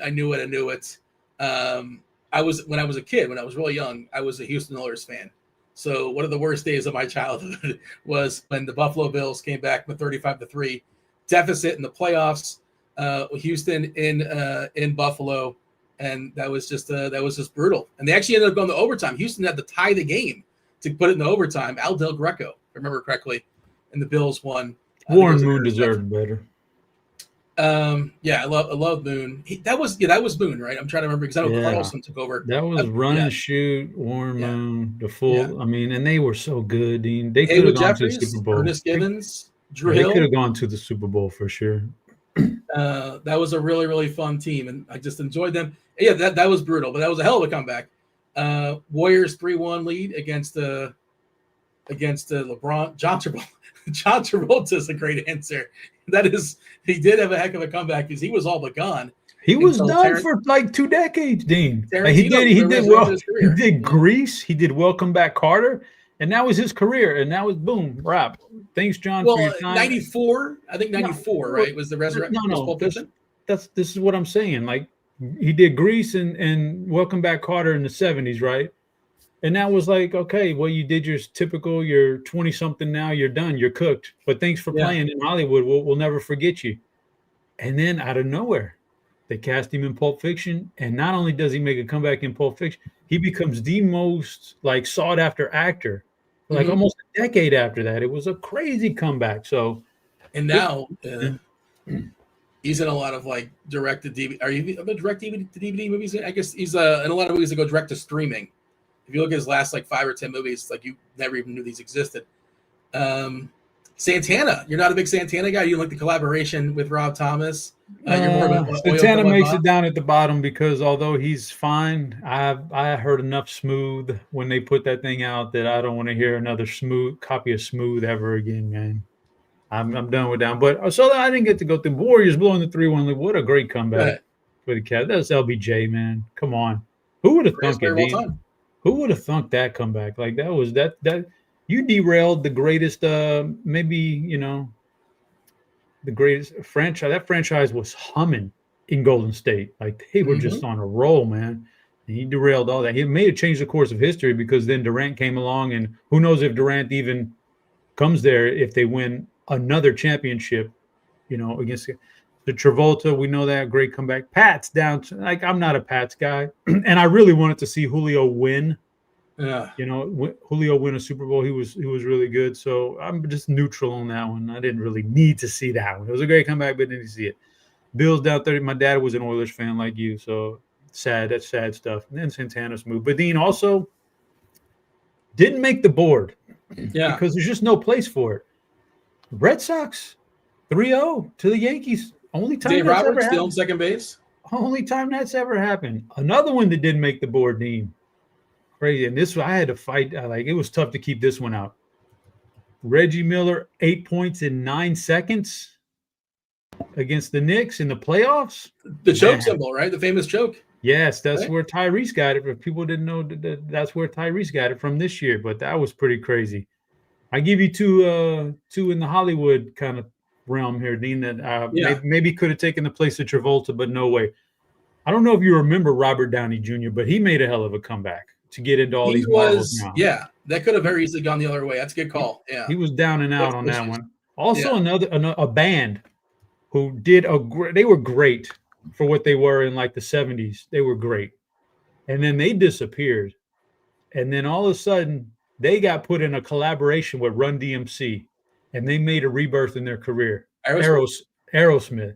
When I was a kid, when I was really young, I was a Houston Oilers fan. So one of the worst days of my childhood was when the Buffalo Bills came back with 35-3 deficit in the playoffs. Houston in Buffalo, and that was just brutal. And they actually ended up going to overtime. Houston had to tie the game to put it in overtime. Al Del Greco, if I remember correctly, and the Bills won. Warren Moon deserved better. I love Moon. That was Moon, right? I'm trying to remember because I know Carlson took over. That was run and shoot, Warren Moon, the full. Yeah. I mean, and they were so good, Dean. They could have gone to the Super Bowl. Ernest Givens, Drew Hill. They could have gone to the Super Bowl for sure. That was a really, really fun team, and I just enjoyed them. Yeah, that was brutal, but that was a hell of a comeback. Warriors 3-1 lead against LeBron. John Travolta is a great answer. He did have a heck of a comeback because he was all but gone. He was done for like 2 decades, Dean. Like he did Grease. He did Welcome Back, Carter. And that was his career. And that was boom, wrap. Thanks, John, for your time. 94, I think 94, right? Was the resurrection? No. This is what I'm saying. Like he did Grease and Welcome Back, Carter in the 70s, right? And that was like, okay, well, you did your typical, you're 20-something now, you're done, you're cooked. But thanks for playing in Hollywood. We'll never forget you. And then out of nowhere, they cast him in Pulp Fiction. And not only does he make a comeback in Pulp Fiction, he becomes the most like sought-after actor. Like almost a decade after that. It was a crazy comeback. So, and now he's in a lot of like direct-to-DVD. Are you about direct-to-DVD movies? I guess he's in a lot of movies that go direct to streaming. If you look at his last like 5 or 10 movies, like you never even knew these existed. Santana, you're not a big Santana guy. You like the collaboration with Rob Thomas. You're more of Santana makes it down at the bottom because although he's fine, I heard enough Smooth when they put that thing out that I don't want to hear another copy of Smooth ever again, man. I'm done with that. But so I didn't get to go through Warriors blowing the 3-1 lead. What a great comeback for the Cavs. That was LBJ, man. Come on, who would have thunk it, Dean? Who would have thunk that comeback? Like that was that you derailed the greatest, maybe, the greatest franchise. That franchise was humming in Golden State. Like they were just on a roll, man. And he derailed all that. He may have changed the course of history because then Durant came along, and who knows if Durant even comes there if they win another championship, against the Travolta. We know that great comeback. Pat's down. I'm not a Pats guy, and I really wanted to see Julio win. Yeah, Julio win a Super Bowl. He was really good. So I'm just neutral on that one. I didn't really need to see that one. It was a great comeback, but didn't see it. Bills down 30. My dad was an Oilers fan like you, so sad. That's sad stuff. And then Santana's move. But Dean also didn't make the board. Yeah, because there's just no place for it. Red Sox 3-0 to the Yankees. Only time Dave Roberts still on second base. Only time that's ever happened. Another one that didn't make the board, Dean. Crazy. And this, I had to fight. It was tough to keep this one out. Reggie Miller, 8 points in 9 seconds against the Knicks in the playoffs. The choke symbol, right? The famous choke. Yes, that's where Tyrese got it. If people didn't know, that's where Tyrese got it from this year. But that was pretty crazy. I give you two in the Hollywood kind of realm here, Dean, that maybe could have taken the place of Travolta, but no way. I don't know if you remember Robert Downey Jr., but he made a hell of a comeback to get into all these Marvels now. Yeah, that could have very easily gone the other way. That's a good call. Yeah, he was down and out on that one. Also, a band who did they were great for what they were in like the 70s. They were great, and then they disappeared, and then all of a sudden they got put in a collaboration with Run DMC. And they made a rebirth in their career, Aerosmith,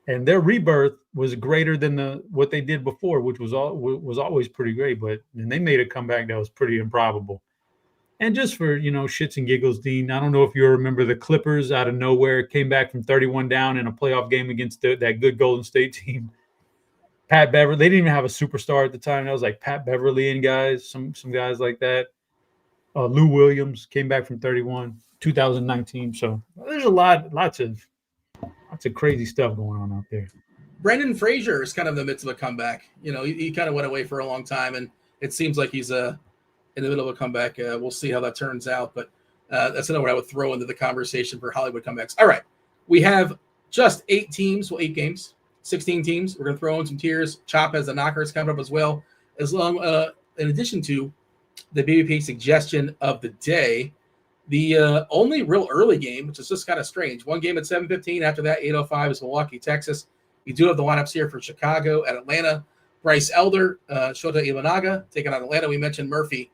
and their rebirth was greater than what they did before, which was always pretty great. But then they made a comeback that was pretty improbable. And just for shits and giggles, Dean, I don't know if you remember the Clippers out of nowhere came back from 31 down in a playoff game against that good Golden State team. Pat Beverly. They didn't even have a superstar at the time. That was like Pat Beverly and guys, some guys like that. Lou Williams came back from 31, 2019. So there's lots of crazy stuff going on out there. Brendan Fraser is kind of in the midst of a comeback. He kind of went away for a long time, and it seems like he's in the middle of a comeback. We'll see how that turns out, but that's another one I would throw into the conversation for Hollywood comebacks. All right, we have just 8 teams, 8 games, 16 teams. We're going to throw in some tiers. Chop has the knockers coming up as well, in addition to the BBP suggestion of the day. The only real early game, which is just kind of strange, one game at 7:15. After that, 8:05 is Milwaukee, Texas. We do have the lineups here for Chicago at Atlanta. Bryce Elder, Shota Imanaga taking on Atlanta. We mentioned Murphy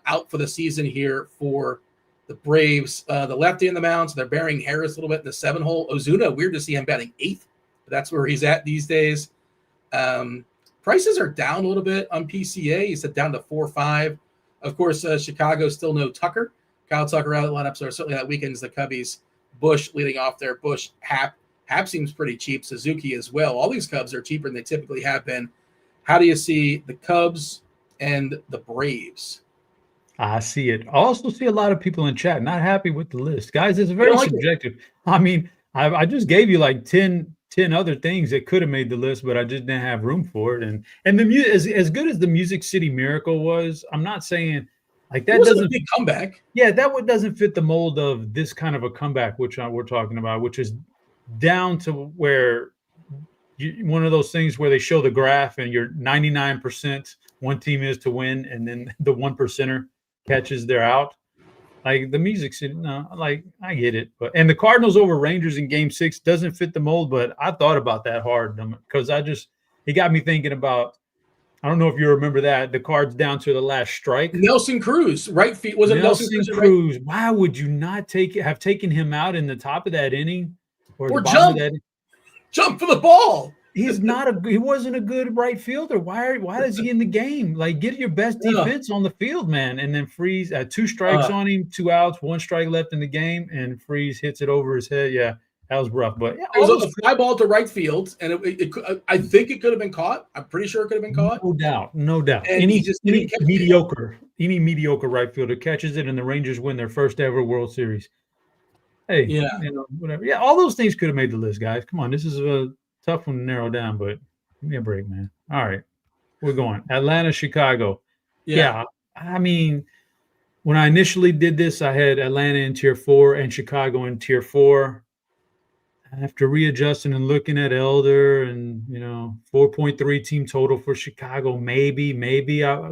out for the season here for the Braves. The lefty in the mound, so they're burying Harris a little bit in the 7-hole. Ozuna, weird to see him batting 8th, but that's where he's at these days. Prices are down a little bit on PCA. He said down to 4.5. Of course, Chicago still no Tucker. Kyle Tucker out of the lineup, so certainly that weekend's the Cubbies. Bush leading off there. Bush, Happ. Happ seems pretty cheap. Suzuki as well. All these Cubs are cheaper than they typically have been. How do you see the Cubs and the Braves? I see it. I also see a lot of people in chat not happy with the list. Guys, it's very subjective. I mean, I just gave you like 10 other things that could have made the list, but I just didn't have room for it. And the music, as good as the Music City Miracle was, I'm not saying like that doesn't a big comeback. Yeah, that one doesn't fit the mold of this kind of a comeback, which we're talking about, which is down to where one of those things where they show the graph and you're 99% one team is to win, and then the 1%er catches they're out. Like the Music City, no, like I get it, and the Cardinals over Rangers in Game 6 doesn't fit the mold. But I thought about that hard because it got me thinking about. I don't know if you remember that the Cards down to the last strike. Nelson Cruz, right feet. Was it Nelson Cruz? Right? Why would you not have taken him out in the top of that inning or jump for the ball? He wasn't a good right fielder. Why is he in the game? Like, get your best defense on the field, man. And then Freese had 2 strikes on him, 2 outs, 1 strike left in the game, and Freese hits it over his head. Yeah, that was rough. But yeah, it was a fly ball to right field, and I think it could have been caught. I'm pretty sure it could have been caught. No doubt. And any mediocre right fielder catches it, and the Rangers win their first ever World Series. Hey, whatever. Yeah, all those things could have made the list, guys. Come on, this is a tough one to narrow down, but give me a break, man. All right, we're going Atlanta, Chicago. Yeah, I mean, when I initially did this, I had Atlanta in tier 4 and Chicago in tier 4. After readjusting and looking at Elder and 4.3 team total for Chicago, maybe.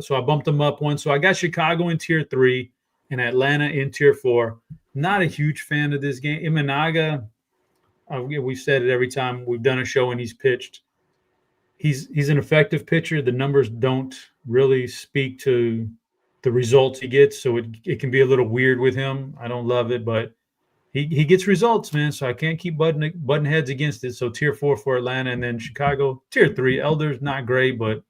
So I bumped them up one. So I got Chicago in tier 3 and Atlanta in tier 4. Not a huge fan of this game. Imanaga. We've said it every time we've done a show and he's pitched. He's an effective pitcher. The numbers don't really speak to the results he gets, so it can be a little weird with him. I don't love it, but he gets results, man. So I can't keep butting heads against it. So tier 4 for Atlanta, and then Chicago tier 3. Elder's not great, but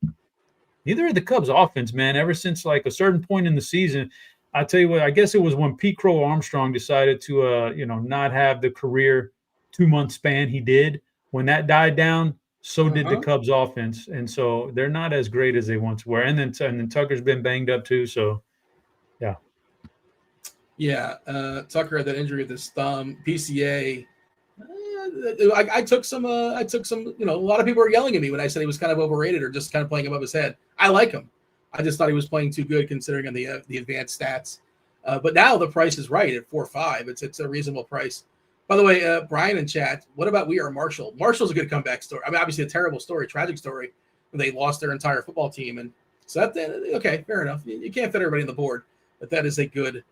neither are the Cubs offense, man. Ever since like a certain point in the season, I tell you what, I guess it was when Pete Crow Armstrong decided to not have the career 2-month span he did. When that died down, so did the Cubs offense, and so they're not as great as they once were. And then Tucker's been banged up too. So, Tucker had that injury with his thumb. PCA. I took some. A lot of people were yelling at me when I said he was kind of overrated or just kind of playing above his head. I like him. I just thought he was playing too good considering on the advanced stats. But now the price is right at 4.5. It's a reasonable price. By the way, Brian in chat, what about We Are Marshall? Marshall's a good comeback story. I mean, obviously a terrible story, tragic story. They lost their entire football team. And so okay, fair enough. You can't fit everybody on the board, but that is a good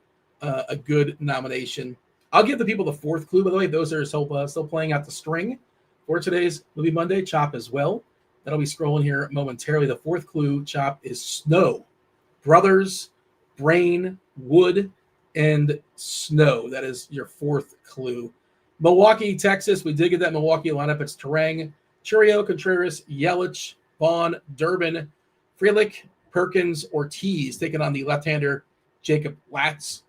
nomination. I'll give the people the 4th clue, by the way. Those are still playing out the string for today's Movie Monday. Chop as well. That'll be scrolling here momentarily. The 4th clue, Chop, is snow. Brothers, Brain, Wood, and snow. That is your 4th clue. Milwaukee, Texas. We did get that Milwaukee lineup. It's Terang, Churio, Contreras, Yelich, Vaughn, Durbin, Frelick, Perkins, Ortiz, taking on the left-hander Jacob Latz.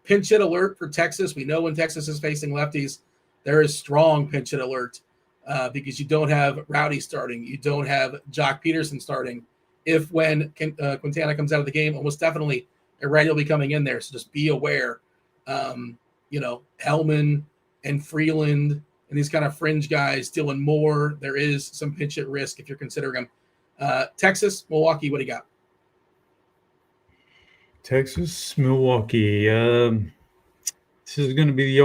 Pinch hit alert for Texas. We know when Texas is facing lefties, there is strong pinch hit alert because you don't have Rowdy starting. You don't have Jock Peterson starting. If when Quintana comes out of the game, almost definitely Irene will be coming in there. So just be aware. Hellman and Freeland and these kind of fringe guys, Dylan Moore, there is some pinch hit risk if you're considering them. Texas, Milwaukee, what do you got? Texas, Milwaukee. This is going to be the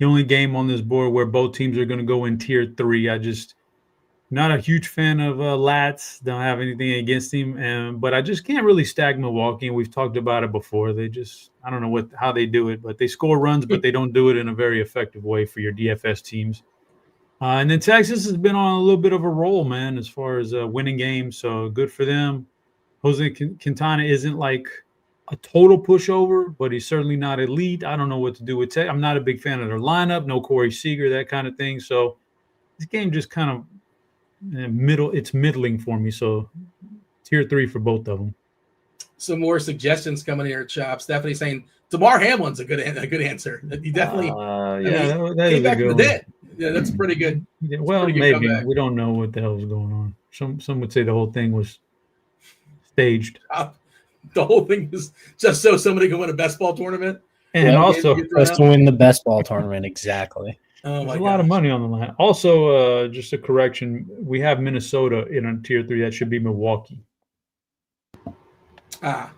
only game on this board where both teams are going to go in tier 3. Not a huge fan of Lats. Don't have anything against him, but I just can't really stack Milwaukee. And we've talked about it before. I don't know how they do it, but they score runs, but they don't do it in a very effective way for your DFS teams. And then Texas has been on a little bit of a roll, man, as far as winning games. So good for them. Jose Quintana isn't like a total pushover, but he's certainly not elite. I don't know what to do with Texas. I'm not a big fan of their lineup. No Corey Seager, that kind of thing. So this game just kind of it's middling for me. So tier 3 for both of them. Some more suggestions coming here, Chop. Stephanie saying Damar Hamlin's a good answer. He definitely that came is back a from good the dead. Yeah, that's pretty good. Yeah, well, pretty good maybe comeback. We don't know what the hell is going on. Some would say the whole thing was staged. The whole thing is just so somebody can win a best ball tournament. And also just to win the best ball tournament, exactly. There's a lot of money on the line. Also, just a correction, we have Minnesota in a tier 3. That should be Milwaukee. The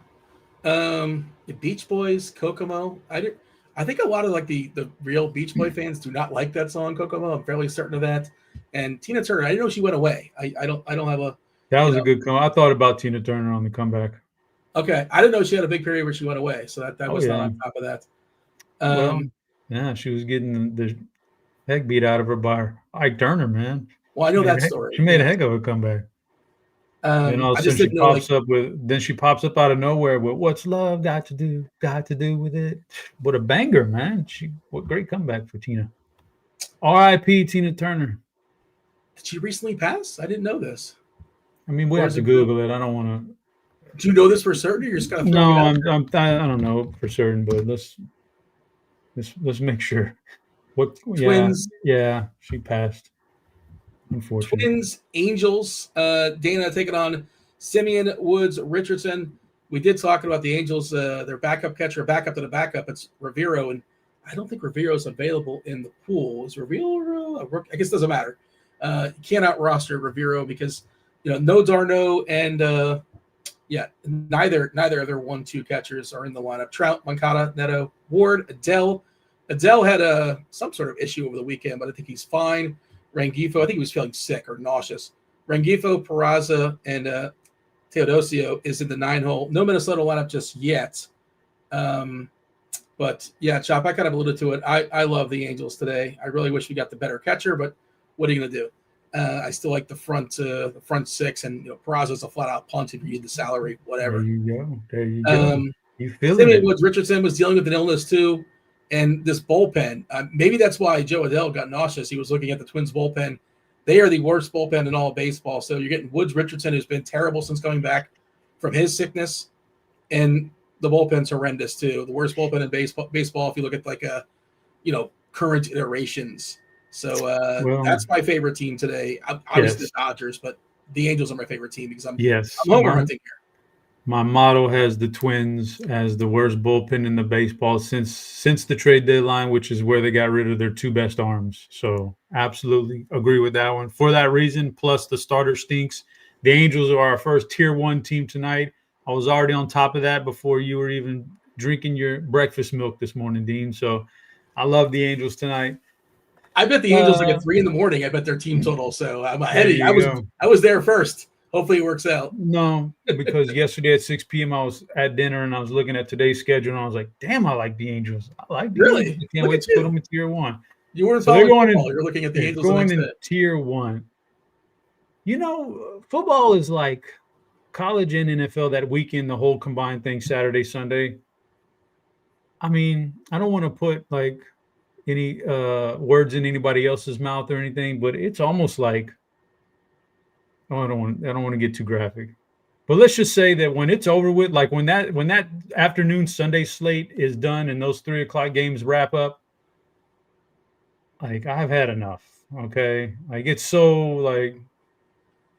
Beach Boys, Kokomo. I think a lot of like the real Beach Boy fans do not like that song, Kokomo. I'm fairly certain of that. And Tina Turner, I didn't know she went away. I don't have a. That was a good call. I thought about Tina Turner on the comeback. Okay, I didn't know she had a big period where she went away, so that was not on top of that. She was getting the heck beat out of her by Ike Turner, man. Well, I know that story. She made a heck of a comeback. And all of a sudden she pops up out of nowhere with "What's Love Got to Do with It?" What a banger, man! What great comeback for Tina. R.I.P. Tina Turner. Did she recently pass? I didn't know this. I mean, we have to Google it. I don't want to. Do you know this for certain? Or you're just kind of I don't know for certain, but let's make sure. Twins? Yeah, she passed. Unfortunately. Twins, Angels. Dana taking on Simeon, Woods, Richardson. We did talk about the Angels. Their backup catcher, backup to the backup. It's Rivero, and I don't think Rivero's available in the pool. Is Rivero? I guess it doesn't matter. You cannot roster Rivero because no Darno and. Neither of their 1-2 catchers are in the lineup. Trout, Moncada, Neto, Ward, Adele. Adele had some sort of issue over the weekend, but I think he's fine. Rengifo, I think he was feeling sick or nauseous. Rengifo, Peraza, and Teodosio is in the 9-hole. No Minnesota lineup just yet. But yeah, Chop, I kind of alluded to it. I love the Angels today. I really wish we got the better catcher, but what are you going to do? I still like the front 6, and Peraza's a flat-out punt if you need the salary, whatever. There you go. You feel it. Woods Richardson was dealing with an illness too, and this bullpen. Maybe that's why Joe Adele got nauseous. He was looking at the Twins bullpen. They are the worst bullpen in all of baseball. So you're getting Woods Richardson, who's been terrible since coming back from his sickness, and the bullpen's horrendous too. The worst bullpen in baseball if you look at current iterations. So that's my favorite team today. Obviously the Dodgers, but the Angels are my favorite team because I'm homer hunting here. My model has the Twins as the worst bullpen in the baseball since the trade deadline, which is where they got rid of their 2 best arms. So absolutely agree with that one. For that reason, plus the starter stinks. The Angels are our first tier 1 team tonight. I was already on top of that before you were even drinking your breakfast milk this morning, Dean. So I love the Angels tonight. I bet the Angels at 3 a.m. I bet their team total. So I'm ahead of you. I was there first. Hopefully it works out. No, because yesterday at 6 p.m. I was at dinner and I was looking at today's schedule and I was like, damn, I like the Angels. I like the Angels. I can't wait to put them in tier 1. You weren't following football. You're looking at the Angels going in tier 1. Football is like college and NFL that weekend, the whole combined thing, Saturday, Sunday. I mean, I don't want to put like any words in anybody else's mouth or anything, but it's almost like I don't want to get too graphic. But let's just say that when it's over with, like when that afternoon Sunday slate is done and those 3 o'clock games wrap up, like I've had enough. Okay, I get so like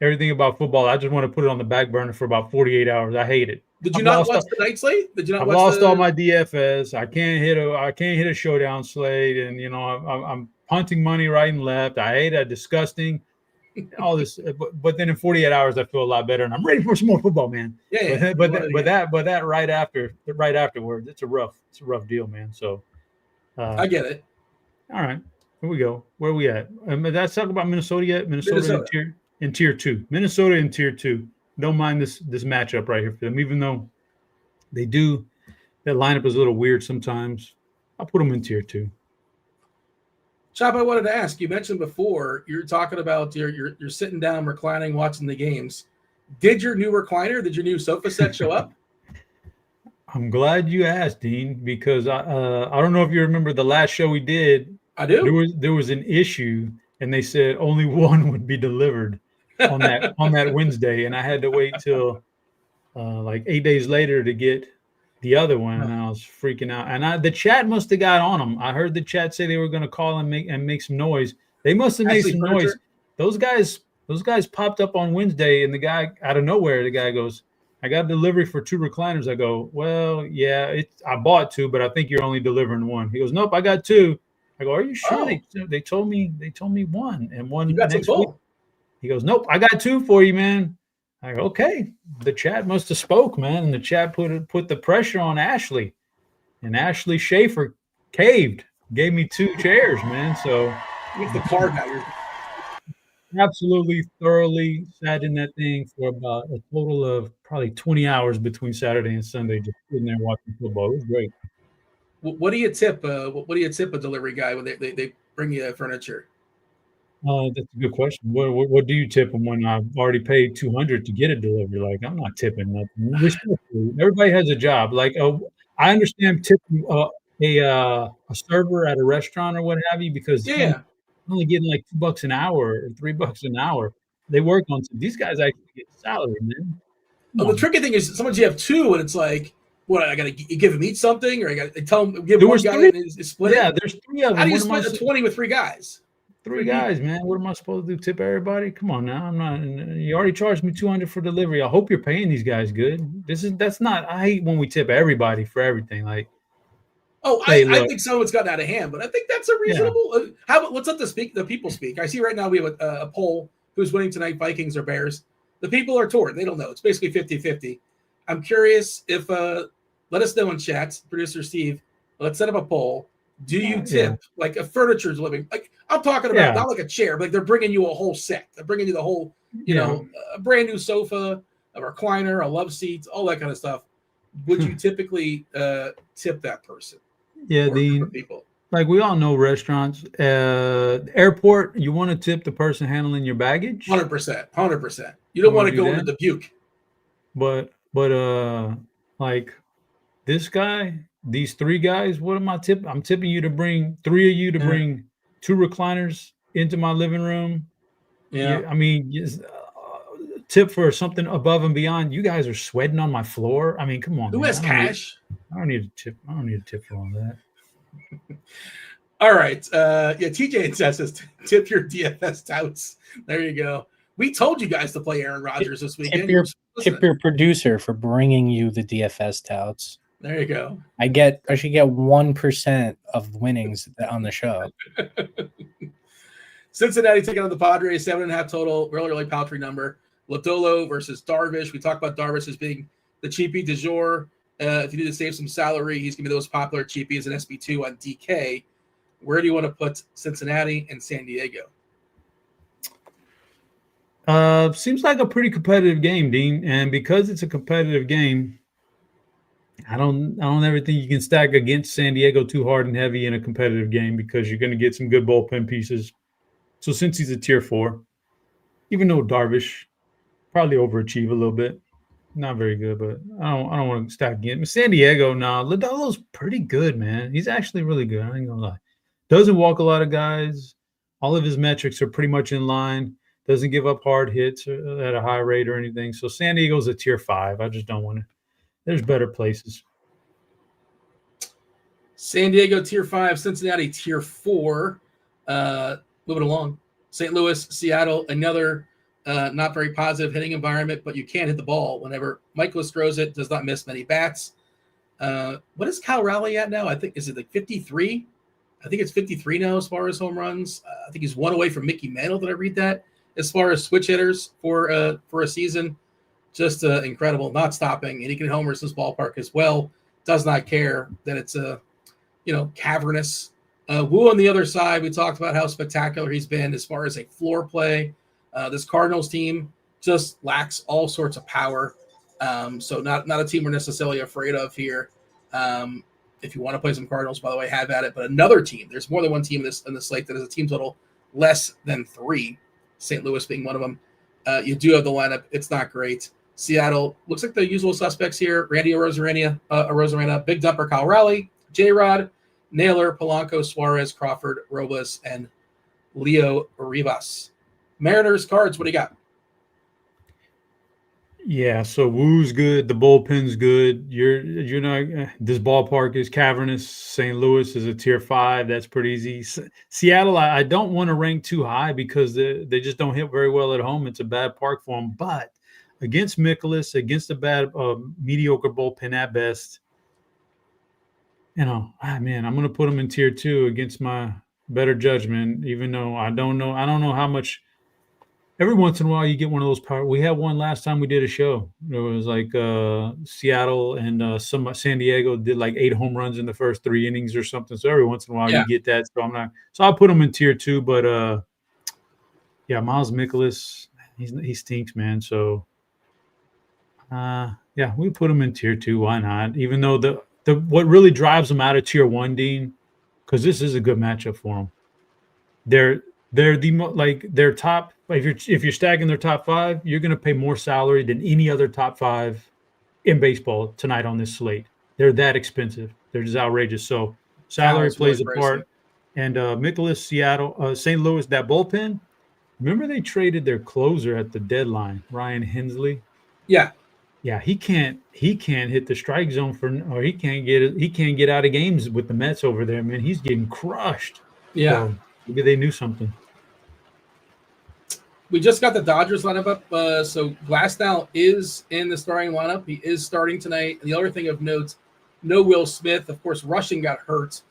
everything about football. I just want to put it on the back burner for about 48 hours. I hate it. Did you I've not lost. watch the night slate? Did you not I've watch lost all the? my DFS. I can't hit a showdown slate, and I'm punting money right and left. I hate that. Disgusting. All this, but then in 48 hours, I feel a lot better, and I'm ready for some more football, man. Yeah, But that right afterwards, it's a rough deal, man. So, I get it. all right, here we go. Where are we at? Let's talk about Minnesota yet. Minnesota. In tier 2. Minnesota in tier 2. Don't mind this matchup right here for them, even though they do. That lineup is a little weird sometimes. I'll put them in tier 2. Chop, I wanted to ask. You mentioned before you're talking about you're sitting down, reclining, watching the games. Did your new recliner, did your new sofa set show up? I'm glad you asked, Dean, because I don't know if you remember the last show we did. I do. There was an issue, and they said only one would be delivered on that Wednesday, and I had to wait till like 8 days later to get the other one, and I was freaking out. And the chat must have got on them. I heard the chat say they were going to call and make some noise. They must have made some noise. Those guys popped up on Wednesday, and the guy out of nowhere, the guy goes, "I got a delivery for 2 recliners." I go, "Well, yeah, I bought 2, but I think you're only delivering 1." He goes, "Nope, I got 2." I go, "Are you sure?" Oh. They told me 1 and 1 You got next some week. He goes, "Nope, I got 2 for you, man." I go, "Okay." The chat must have spoke, man, and the chat put the pressure on Ashley, and Ashley Schaefer caved, gave me 2 chairs, man. So with the card now, absolutely thoroughly sat in that thing for about a total of probably 20 hours between Saturday and Sunday, just sitting there watching football. It was great. What do you tip? What do you tip a delivery guy when they bring you furniture? That's a good question. What do you tip them when I've already paid $200 to get it delivered? Like, I'm not tipping nothing. Respectfully, everybody has a job. Like, I understand tipping a server at a restaurant or what have you, because only getting like $2 an hour or $3 an hour. They work on these guys actually get salary, man. The tricky thing is sometimes you have 2 and it's like, what, I gotta give him eat something, or I gotta tell him give one guy and split it. Yeah, there's 3 of them. How do you split a 20 with 3 guys? 3 guys, man. What am I supposed to do? Tip everybody? Come on now. I'm not. You already charged me $200 for delivery. I hope you're paying these guys good. That's not. I hate when we tip everybody for everything. Like, I think someone's gotten out of hand, but I think that's a reasonable. How about let's let the people speak. I see right now we have a poll: who's winning tonight, Vikings or Bears? The people are torn. They don't know. It's basically 50-50. I'm curious if let us know in chat, producer Steve. Let's set up a poll. Do you tip like a furniture's living? Like I'm talking about not like a chair, but like they're bringing you a whole set. They're bringing you the whole, a brand new sofa, a recliner, a love seat, all that kind of stuff. Would you typically tip that person? Yeah, people. Like we all know restaurants, airport. You want to tip the person handling your baggage. 100%. You don't want to go into the Buke. But like this guy. These 3 guys, what am I tipping? I'm tipping you to bring 3 of you to bring 2 recliners into my living room. Yeah, I mean, tip for something above and beyond. You guys are sweating on my floor. I mean, come on. Who has cash? I don't need a tip. I don't need a tip for all that. All right. TJ says tip your DFS touts. There you go. We told you guys to play Aaron Rodgers this weekend. Tip your producer for bringing you the DFS touts. There you go. I should get 1% of winnings on the show. Cincinnati taking on the Padres, 7.5 total, really paltry number. Lodolo versus Darvish. We talked about Darvish as being the cheapie du jour. If you need to save some salary, he's going to be the most popular cheapie as an SB2 on DK. Where do you want to put Cincinnati and San Diego? Seems like a pretty competitive game, Dean. And because it's a competitive game, I don't ever think you can stack against San Diego too hard and heavy in a competitive game, because you're going to get some good bullpen pieces. So since he's a tier 4, even though Darvish probably overachieve a little bit, not very good, but I don't want to stack against San Diego. No, Lodolo's pretty good, man. He's actually really good. I ain't gonna lie. Doesn't walk a lot of guys. All of his metrics are pretty much in line. Doesn't give up hard hits at a high rate or anything. So San Diego's a tier 5. I just don't want to. There's better places. San Diego tier 5, Cincinnati tier 4. Moving along. St. Louis, Seattle, another not very positive hitting environment, but you can't hit the ball whenever Michaelis throws it, does not miss many bats. What is Cal Raleigh at now? I think, is it like 53? I think it's 53 now as far as home runs. I think he's one away from Mickey Mantle. Did I read that? As far as switch hitters for a season, just incredible, not stopping. And he can homers this ballpark as well. Does not care that it's cavernous. Wu on the other side, we talked about how spectacular he's been as far as a floor play. This Cardinals team just lacks all sorts of power. So not a team we're necessarily afraid of here. If you want to play some Cardinals, by the way, have at it. But another team, there's more than one team in the slate that has a team total less than 3, St. Louis being one of them. You do have the lineup. It's not great. Seattle looks like the usual suspects here. Randy Arozarena, Big Dumper, Kyle Raleigh, J-Rod, Naylor, Polanco, Suarez, Crawford, Robles, and Leo Rivas. Mariners, Cards, what do you got? Yeah, so Woo's good, the bullpen's good. You're not. This ballpark is cavernous. St. Louis is a tier 5. That's pretty easy. Seattle, I don't want to rank too high because they just don't hit very well at home. It's a bad park for them. But against Michaelis, against a bad mediocre bullpen at best, I'm going to put them in tier 2 against my better judgment. Even though I don't know how much. Every once in a while, you get one of those power. We had one last time we did a show. It was like Seattle and San Diego did like 8 home runs in the first 3 innings or something. So every once in a while, you get that. So I'm not. So I'll put him in tier 2. But Miles Michaelis, he stinks, man. So we put him in tier 2. Why not? Even though the what really drives them out of tier 1, Dean, because this is a good matchup for them. They're their top. If you're stacking their top 5, you're going to pay more salary than any other top 5 in baseball tonight on this slate. They're that expensive. They're just outrageous. So salary plays a part. And Michaelis, Seattle, St. Louis, that bullpen. Remember they traded their closer at the deadline, Ryan Hensley. Yeah. Yeah, he can't hit the strike zone or he can't get out of games with the Mets over there, man. He's getting crushed. Yeah. So maybe they knew something. We just got the Dodgers lineup up. So Glasnow is in the starting lineup. He is starting tonight. And the other thing of note, no Will Smith. Of course, Rushing got hurt.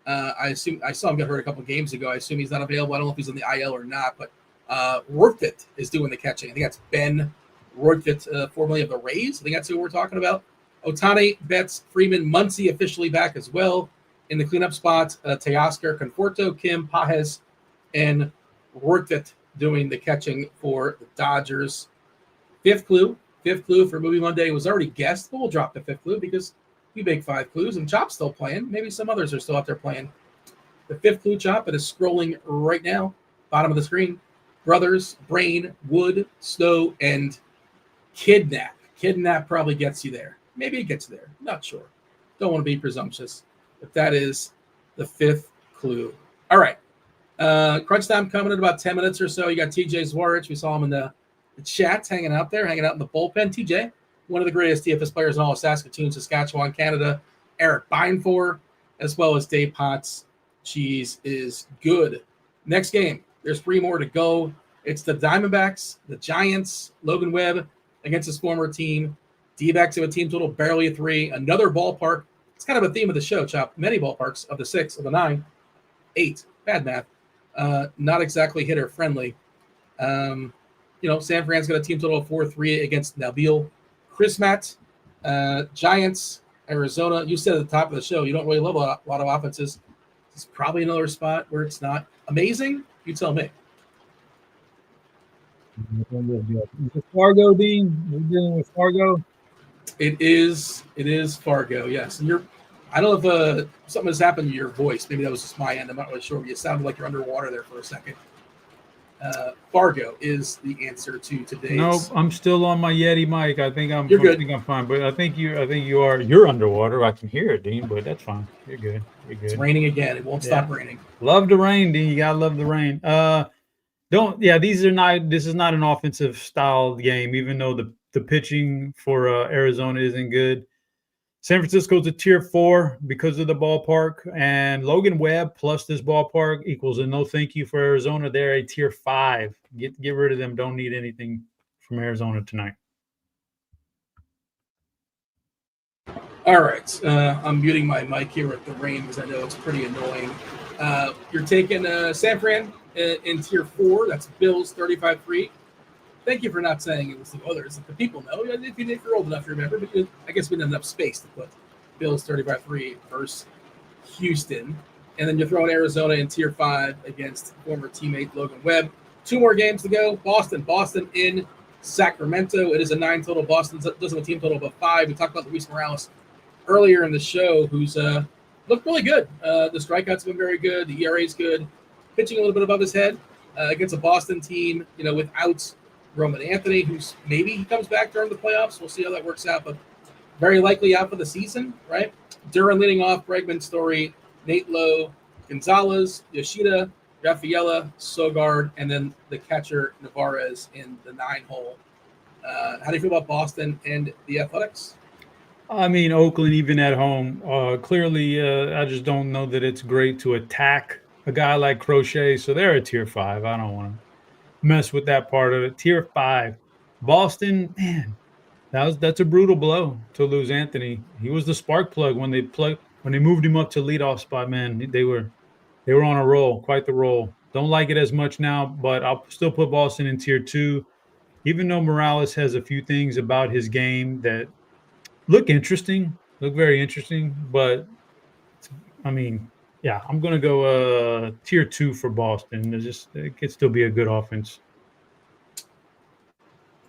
I saw him get hurt a couple games ago. I assume he's not available. I don't know if he's on the IL or not. But Rortvedt is doing the catching. I think that's Ben Rortvedt, formerly of the Rays. I think that's who we're talking about. Ohtani, Betts, Freeman, Muncy officially back as well in the cleanup spot. Teoscar, Conforto, Kim, Pajes, and Rortvedt doing the catching for the Dodgers. Fifth clue for Movie Monday was already guessed, but we'll drop the 5th clue because we make 5 clues, and Chop's still playing. Maybe some others are still out there playing. The 5th clue, Chop, it is scrolling right now, bottom of the screen. Brothers, Brain, Wood, Snow, and Kidnap. Kidnap probably gets you there. Maybe it gets you there. Not sure. Don't want to be presumptuous. But that is the 5th clue. All right. Crunch time coming in about 10 minutes or so. You got TJ Zwarych. We saw him in the chat hanging out in the bullpen. TJ, one of the greatest DFS players in all of Saskatoon, Saskatchewan, Canada. Erik Beimfohr, as well as Dave Potts. Cheese is good. Next game. There's 3 more to go. It's the Diamondbacks, the Giants, Logan Webb against his former team. D-backs have a team total barely a 3. Another ballpark. It's kind of a theme of the show, Chop. Many ballparks of the 6, of the 9, 8. Bad math. Not exactly hitter friendly. San Fran's got a team total of 4-3 against Nabil. Chris Matt, Giants, Arizona. You said at the top of the show you don't really love a lot of offenses. It's probably another spot where it's not amazing. You tell me. Is it Fargo, Dean? We're dealing with Fargo. It is Fargo, yes. And I don't know if something has happened to your voice. Maybe that was just my end. I'm not really sure. But you sounded like you're underwater there for a second. Fargo is the answer to today's. Nope, I'm still on my Yeti mic. I think I'm fine. But I think you are. You're underwater. I can hear it, Dean. But that's fine. You're good. It's raining again. It won't stop raining. Love the rain, Dean. You gotta love the rain. This is not an offensive style game. Even though the pitching for Arizona isn't good. San Francisco's a tier 4 because of the ballpark, and Logan Webb plus this ballpark equals a no thank you for Arizona. They're a tier 5. Get rid of them. Don't need anything from Arizona tonight. All right. I'm muting my mic here with the rain because I know it's pretty annoying. You're taking San Fran in tier 4. That's Bills 35-3. Thank you for not saying it was the others. The people know. If you're old enough to remember, but I guess we didn't have enough space to put Bills 35-3 versus Houston. And then you're throwing Arizona in tier 5 against former teammate Logan Webb. 2 more games to go. Boston in Sacramento. It is a 9 total. Boston doesn't have a team total of 5. We talked about Luis Morales earlier in the show, who's looked really good. The strikeouts have been very good. The ERA is good. Pitching a little bit above his head against a Boston team, without Roman Anthony, who's maybe he comes back during the playoffs. We'll see how that works out, but very likely out for the season, right? Duran leading off, Bregman, Story, Nate Lowe, Gonzalez, Yoshida, Rafaela, Sogard, and then the catcher Navarez in the 9-hole. How do you feel about Boston and the Athletics? I mean, Oakland, even at home, clearly, I just don't know that it's great to attack a guy like Crochet. So they're a tier 5. I don't want to mess with that part of it. Tier 5. Boston, man, that's a brutal blow to lose Anthony. He was the spark plug when they moved him up to leadoff spot, man. They were on a roll, quite the roll. Don't like it as much now, but I'll still put Boston in tier 2. Even though Morales has a few things about his game that look very interesting, but I mean, yeah, I'm going to go tier 2 for Boston. It could still be a good offense.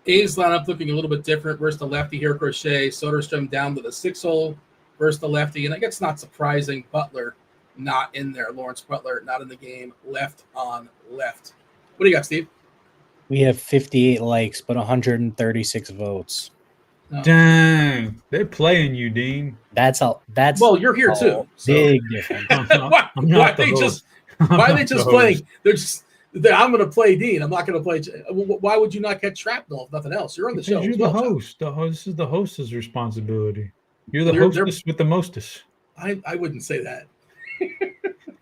A's lineup looking a little bit different versus the lefty here. Crochet, Soderstrom down to the 6-hole versus the lefty. And I guess not surprising, Butler not in there. Lawrence Butler not in the game, left on left. What do you got, Steve? We have 58 likes, but 136 votes. No. Dang, they're playing you, Dean. That's well, you're here too. So. Big difference. Why are they just playing? I'm going to play Dean. I'm not going to play. Why would you not catch shrapnel if nothing else? You're on the show. You're the host. This is the host's responsibility. You're the hostess with the mostest. I wouldn't say that.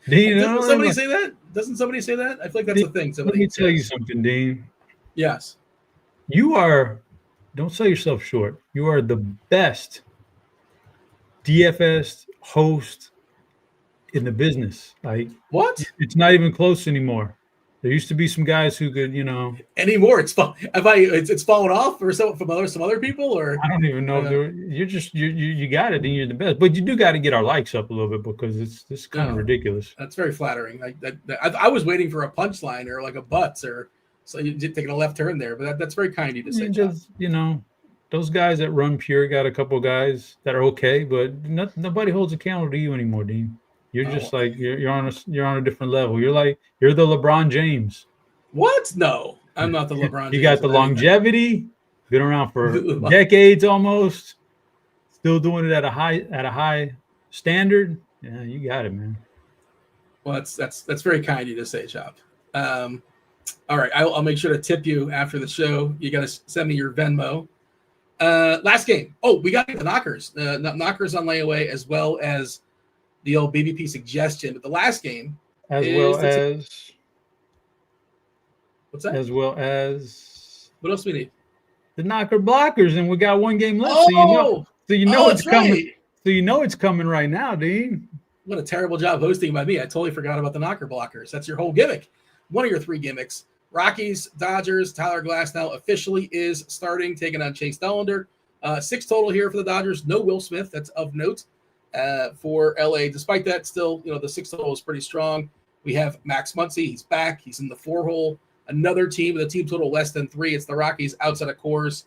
Dean, doesn't somebody say that? Doesn't somebody say that? I feel like that's a thing. Let me tell you something, Dean. Yes. You are. Don't sell yourself short. You are the best DFS host in the business. Like what? It's not even close anymore. There used to be some guys who could, Anymore. It's fallen off or some other people, or I don't even know. You got it, and you're the best. But you do got to get our likes up a little bit because it's kind of ridiculous. That's very flattering. I was waiting for a punchline or like a butts or. So you did taking a left turn there, but that's very kind of you to say. Just, those guys that run pure got a couple guys that are okay, but nobody holds accountable to you anymore, Dean. You're just like you're on a different level. You're the LeBron James. What? No, I'm not the LeBron. You got the longevity, been around for decades almost, still doing it at a high standard. Yeah, you got it, man. Well, that's very kind of you to say, Chop. All right, I'll make sure to tip you after the show. You got to send me your Venmo. Last game. Oh, we got the knockers. Knockers on layaway as well as the old BBP suggestion. But the last game what's that? As well as what else we need? The knocker blockers, and we got one game left. Oh, so you know it's coming. Right. So you know it's coming right now, Dean. What a terrible job hosting by me. I totally forgot about the knocker blockers. That's your whole gimmick. One of your 3 gimmicks. Rockies, Dodgers, Tyler Glasnow officially is starting, taking on Chase Dollander. 6 total here for the Dodgers. No Will Smith. That's of note for LA. Despite that, still, the 6 total is pretty strong. We have Max Muncy. He's back. He's in the 4-hole. Another team with a team total less than 3. It's the Rockies outside of Coors.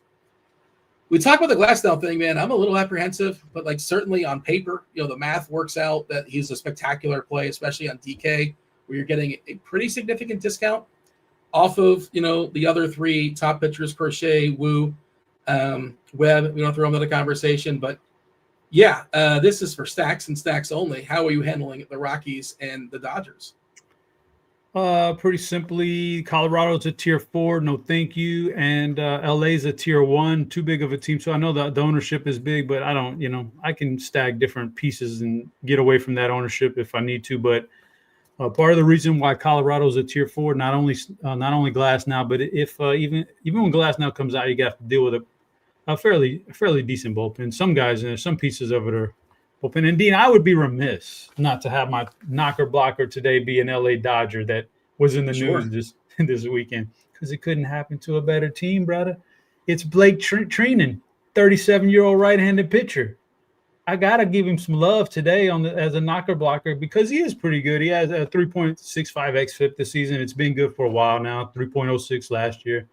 We talk about the Glasnow thing, man. I'm a little apprehensive, but certainly on paper, the math works out that he's a spectacular play, especially on DK, where you're getting a pretty significant discount off of, the other 3 top pitchers, Crochet, Wu, Webb. We don't throw them in the conversation, but yeah, this is for stacks and stacks only. How are you handling the Rockies and the Dodgers? Pretty simply, Colorado's a tier 4, no thank you, and LA's a tier 1, too big of a team. So I know that the ownership is big, but I don't, I can stack different pieces and get away from that ownership if I need to. But part of the reason why Colorado's a tier 4, not only Glass now, but if even when Glass now comes out, you got to deal with a fairly decent bullpen. Some guys and some pieces of it are bullpen. And Dean, I would be remiss not to have my knocker blocker today be an LA Dodger that was in the news this weekend, because it couldn't happen to a better team, brother. It's Blake Treinen, 37-year-old right-handed pitcher. I gotta give him some love today as a knocker blocker, because he is pretty good. He has a 3.65 xFIP this season. It's been good for a while now. 3.06 last year.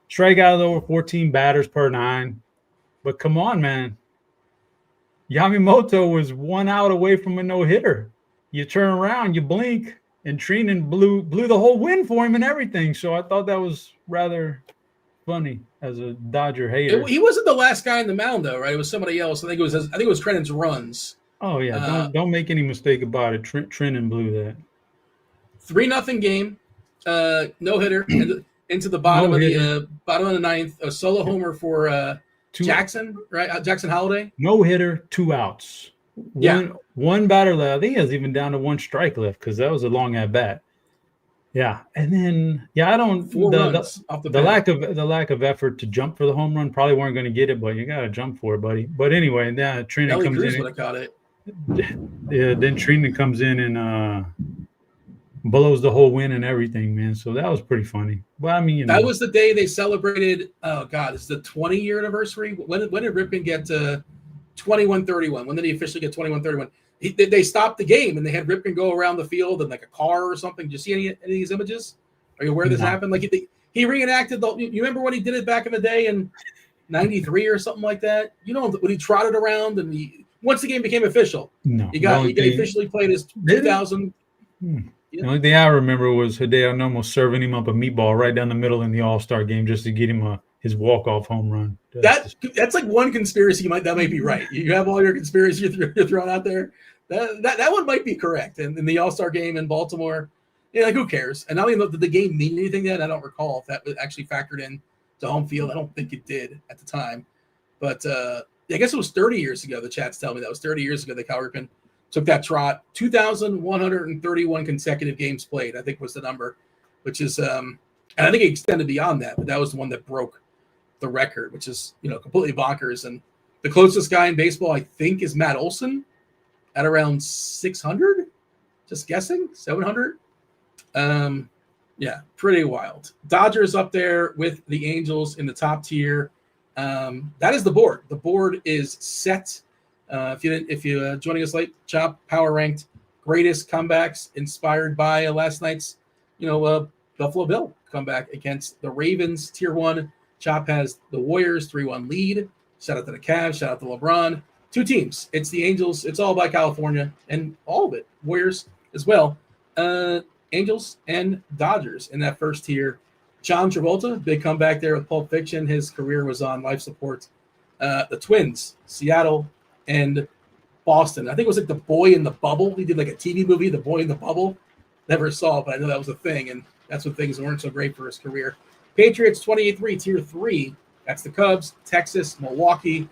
Strikeouts over 14 batters per 9. But come on, man. Yamamoto was 1 out away from a no-hitter. You turn around, you blink, and Treinen blew the whole win for him and everything. So I thought that was rather funny as a Dodger hater. He wasn't the last guy in the mound, though, right? It was somebody else. I think it was Treinen's runs. Oh yeah, don't make any mistake about it. Treinen blew that 3-0 game, no hitter into the bottom of the ninth. A solo homer for Jackson, right? Jackson Holiday. No hitter, 2 outs. One batter left. I think he was even down to 1 strike left because that was a long at bat. Yeah, and then I don't. 4 runs off the lack of effort to jump for the home run, probably weren't going to get it, but you got to jump for it, buddy. But anyway, then Treinen comes in. Would have caught it. Yeah, then Treinen comes in and blows the whole win and everything, man. So that was pretty funny. Well, I mean, that was the day they celebrated. Oh God, it's the 20-year anniversary. When did Ripken get to 21-31? When did he officially get 21-31? They stopped the game and they had Ripken go around the field in like a car or something. Did you see any of these images? Are you aware this happened? Like he reenacted you remember when he did it back in the day in '93 or something like that? You know, when he trotted around and once the game became official, he officially played his 2000. The only thing I remember was Hideo Nomo serving him up a meatball right down the middle in the All-Star game just to get him his walk-off home run. That's like one conspiracy that might be right. You have all your conspiracies you're throwing out there. That one might be correct. And in the All-Star game in Baltimore, like who cares? And not even did the game mean anything then? I don't recall if that was actually factored in to home field. I don't think it did at the time. But I guess it was 30 years ago. The chat's telling me that was 30 years ago that Cal Ripken took that trot. 2,131 consecutive games played, I think was the number, which is and I think it extended beyond that, but that was the one that broke the record, which is completely bonkers. And the closest guy in baseball, I think, is Matt Olson at around 600. Just guessing, 700. Yeah, pretty wild. Dodgers up there with the Angels in the top tier. That is the board. The board is set. If you joining us late, Chop power ranked greatest comebacks inspired by last night's Buffalo Bill comeback against the Ravens. Tier 1, Chop has the Warriors 3-1 lead. Shout out to the Cavs. Shout out to LeBron. 2 teams. It's the Angels. It's all by California and all of it. Warriors as well. Angels and Dodgers in that first tier. John Travolta, big comeback there with Pulp Fiction. His career was on life support. The Twins, Seattle and Boston. I think it was like The Boy in the Bubble. He did like a TV movie, The Boy in the Bubble. Never saw it, but I know that was a thing, and that's when things weren't so great for his career. Patriots 28-3, tier 3. That's the Cubs, Texas, Milwaukee.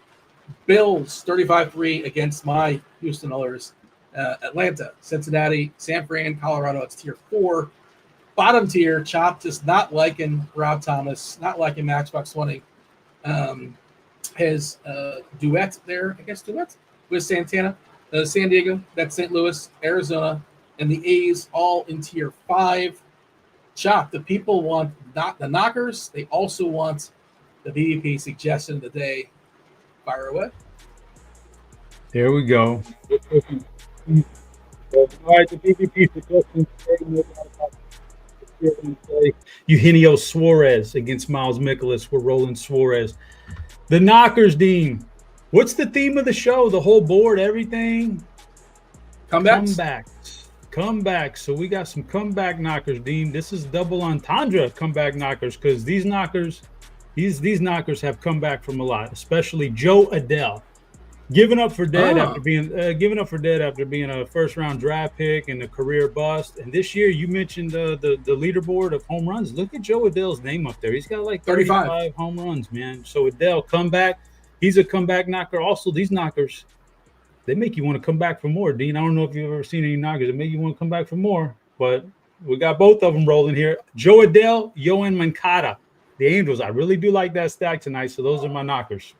Bills 35-3 against my Houston Oilers. Atlanta, Cincinnati, San Fran, Colorado. It's tier 4. Bottom tier, Chop just not liking Rob Thomas, not liking Matchbox 20. His duet there, with Santana. San Diego, that's St. Louis, Arizona, and the A's all in tier 5. Chop, the people want not the knockers. They also want the BVP suggestion of the day. Fire away. There we go. All right, the BVP suggestion today. Eugenio Suarez against Miles Mikolas. We're rolling Suarez. The knockers, Dean. What's the theme of the show? The whole board, everything? Comebacks. So we got some comeback knockers, Dean. This is double entendre comeback knockers because these knockers have come back from a lot, especially Joe Adele. Giving up for dead after being a first-round draft pick and a career bust. And this year, you mentioned the leaderboard of home runs. Look at Joe Adell's name up there. He's got like 35 home runs, man. So Adell, comeback. He's a comeback knocker. Also, these knockers, they make you want to come back for more. Dean, I don't know if you've ever seen any knockers that make you want to come back for more. But we got both of them rolling here. Joe Adell, Yoan Moncada. The Angels, I really do like that stack tonight. So those are my knockers.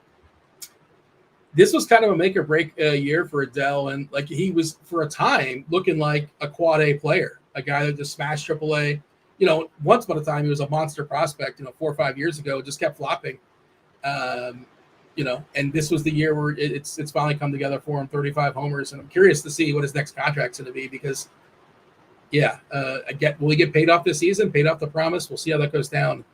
This was kind of a make or break year for Adell, and like he was for a time looking like a quad A player, a guy that just smashed AAA. You know, once upon a time he was a monster prospect. 4 or 5 years ago, just kept flopping. And this was the year where it's finally come together for him. 35 homers, and I'm curious to see what his next contract's going to be because, will he get paid off this season? Paid off the promise? We'll see how that goes down.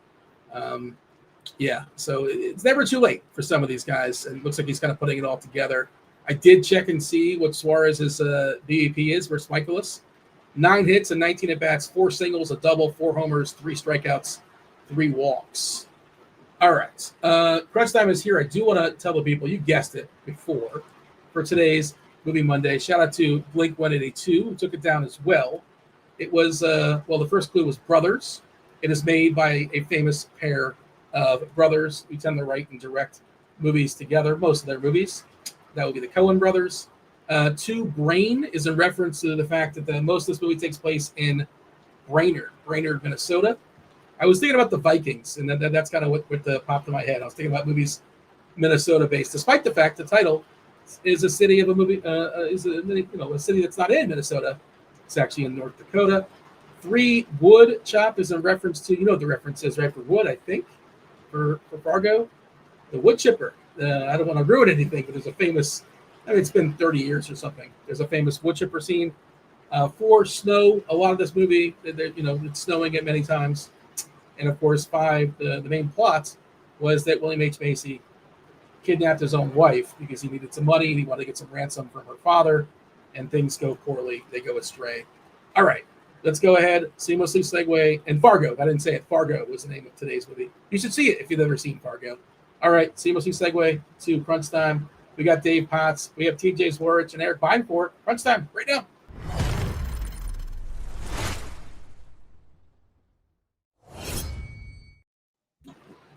So it's never too late for some of these guys, and it looks like he's kind of putting it all together. I did check and see what Suarez's BAP is versus Michaelis. 9 hits and 19 at-bats, 4 singles, a double, 4 homers, 3 strikeouts, 3 walks. All right. Crunch time is here. I do want to tell the people, you guessed it before, for today's Movie Monday. Shout out to Blink-182, who took it down as well. It was, the first clue was brothers. It is made by a famous pair of brothers who tend to write and direct movies together, most of their movies. That would be the Coen brothers. 2, Brain is in reference to the fact that most of this movie takes place in Brainerd, Minnesota. I was thinking about the Vikings, and that's kind of what popped in my head. I was thinking about movies Minnesota-based, despite the fact the title is a city of a movie, a city that's not in Minnesota. It's actually in North Dakota. 3, Wood Chop is in reference to, the reference is, right, for wood, I think. For Fargo, the wood chipper. I don't want to ruin anything, but there's a famous, it's been 30 years or something. There's a famous wood chipper scene. 4, snow. A lot of this movie, it's snowing it many times. And of course, 5, the main plot was that William H. Macy kidnapped his own wife because he needed some money and he wanted to get some ransom from her father, and things go poorly. They go astray. All right. Let's go ahead, seamlessly segue. And Fargo, I didn't say it. Fargo was the name of today's movie. You should see it if you've never seen Fargo. All right, seamlessly segue to Crunch Time. We got Dave Potts. We have TJ Zwarych and Erik Beimfohr. Crunch Time right now.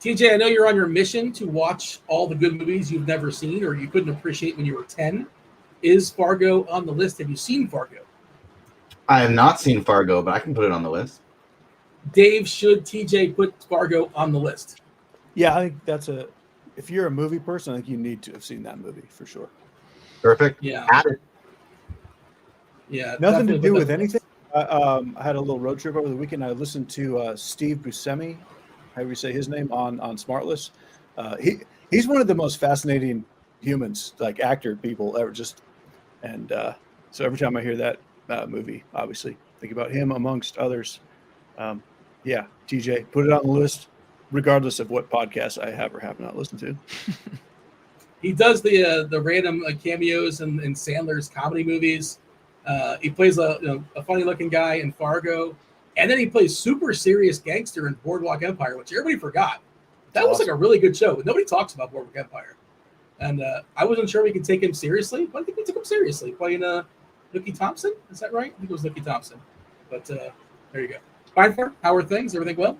TJ, I know you're on your mission to watch all the good movies you've never seen or you couldn't appreciate when you were 10. Is Fargo on the list? Have you seen Fargo? I have not seen Fargo, but I can put it on the list. Dave, should TJ put Fargo on the list? Yeah, I think if you're a movie person, I think you need to have seen that movie for sure. Perfect. Yeah. Add it. Yeah. Nothing to do with anything. I had a little road trip over the weekend. I listened to Steve Buscemi, however you say his name, on Smartless. He's one of the most fascinating humans, like actor people ever. So every time I hear that movie, obviously think about him amongst others. TJ, put it on the list regardless of what podcast I have or have not listened to. He does the random cameos in Sandler's comedy movies. He plays a funny looking guy in Fargo, and then he plays super serious gangster in Boardwalk Empire, which everybody forgot. That was like a really good show, but nobody talks about Boardwalk Empire. And I wasn't sure we could take him seriously, but I think we took him seriously playing Nookie Thompson. Is that right? I think it was Nookie Thompson. But there you go. Beimfohr, how are things? Everything well?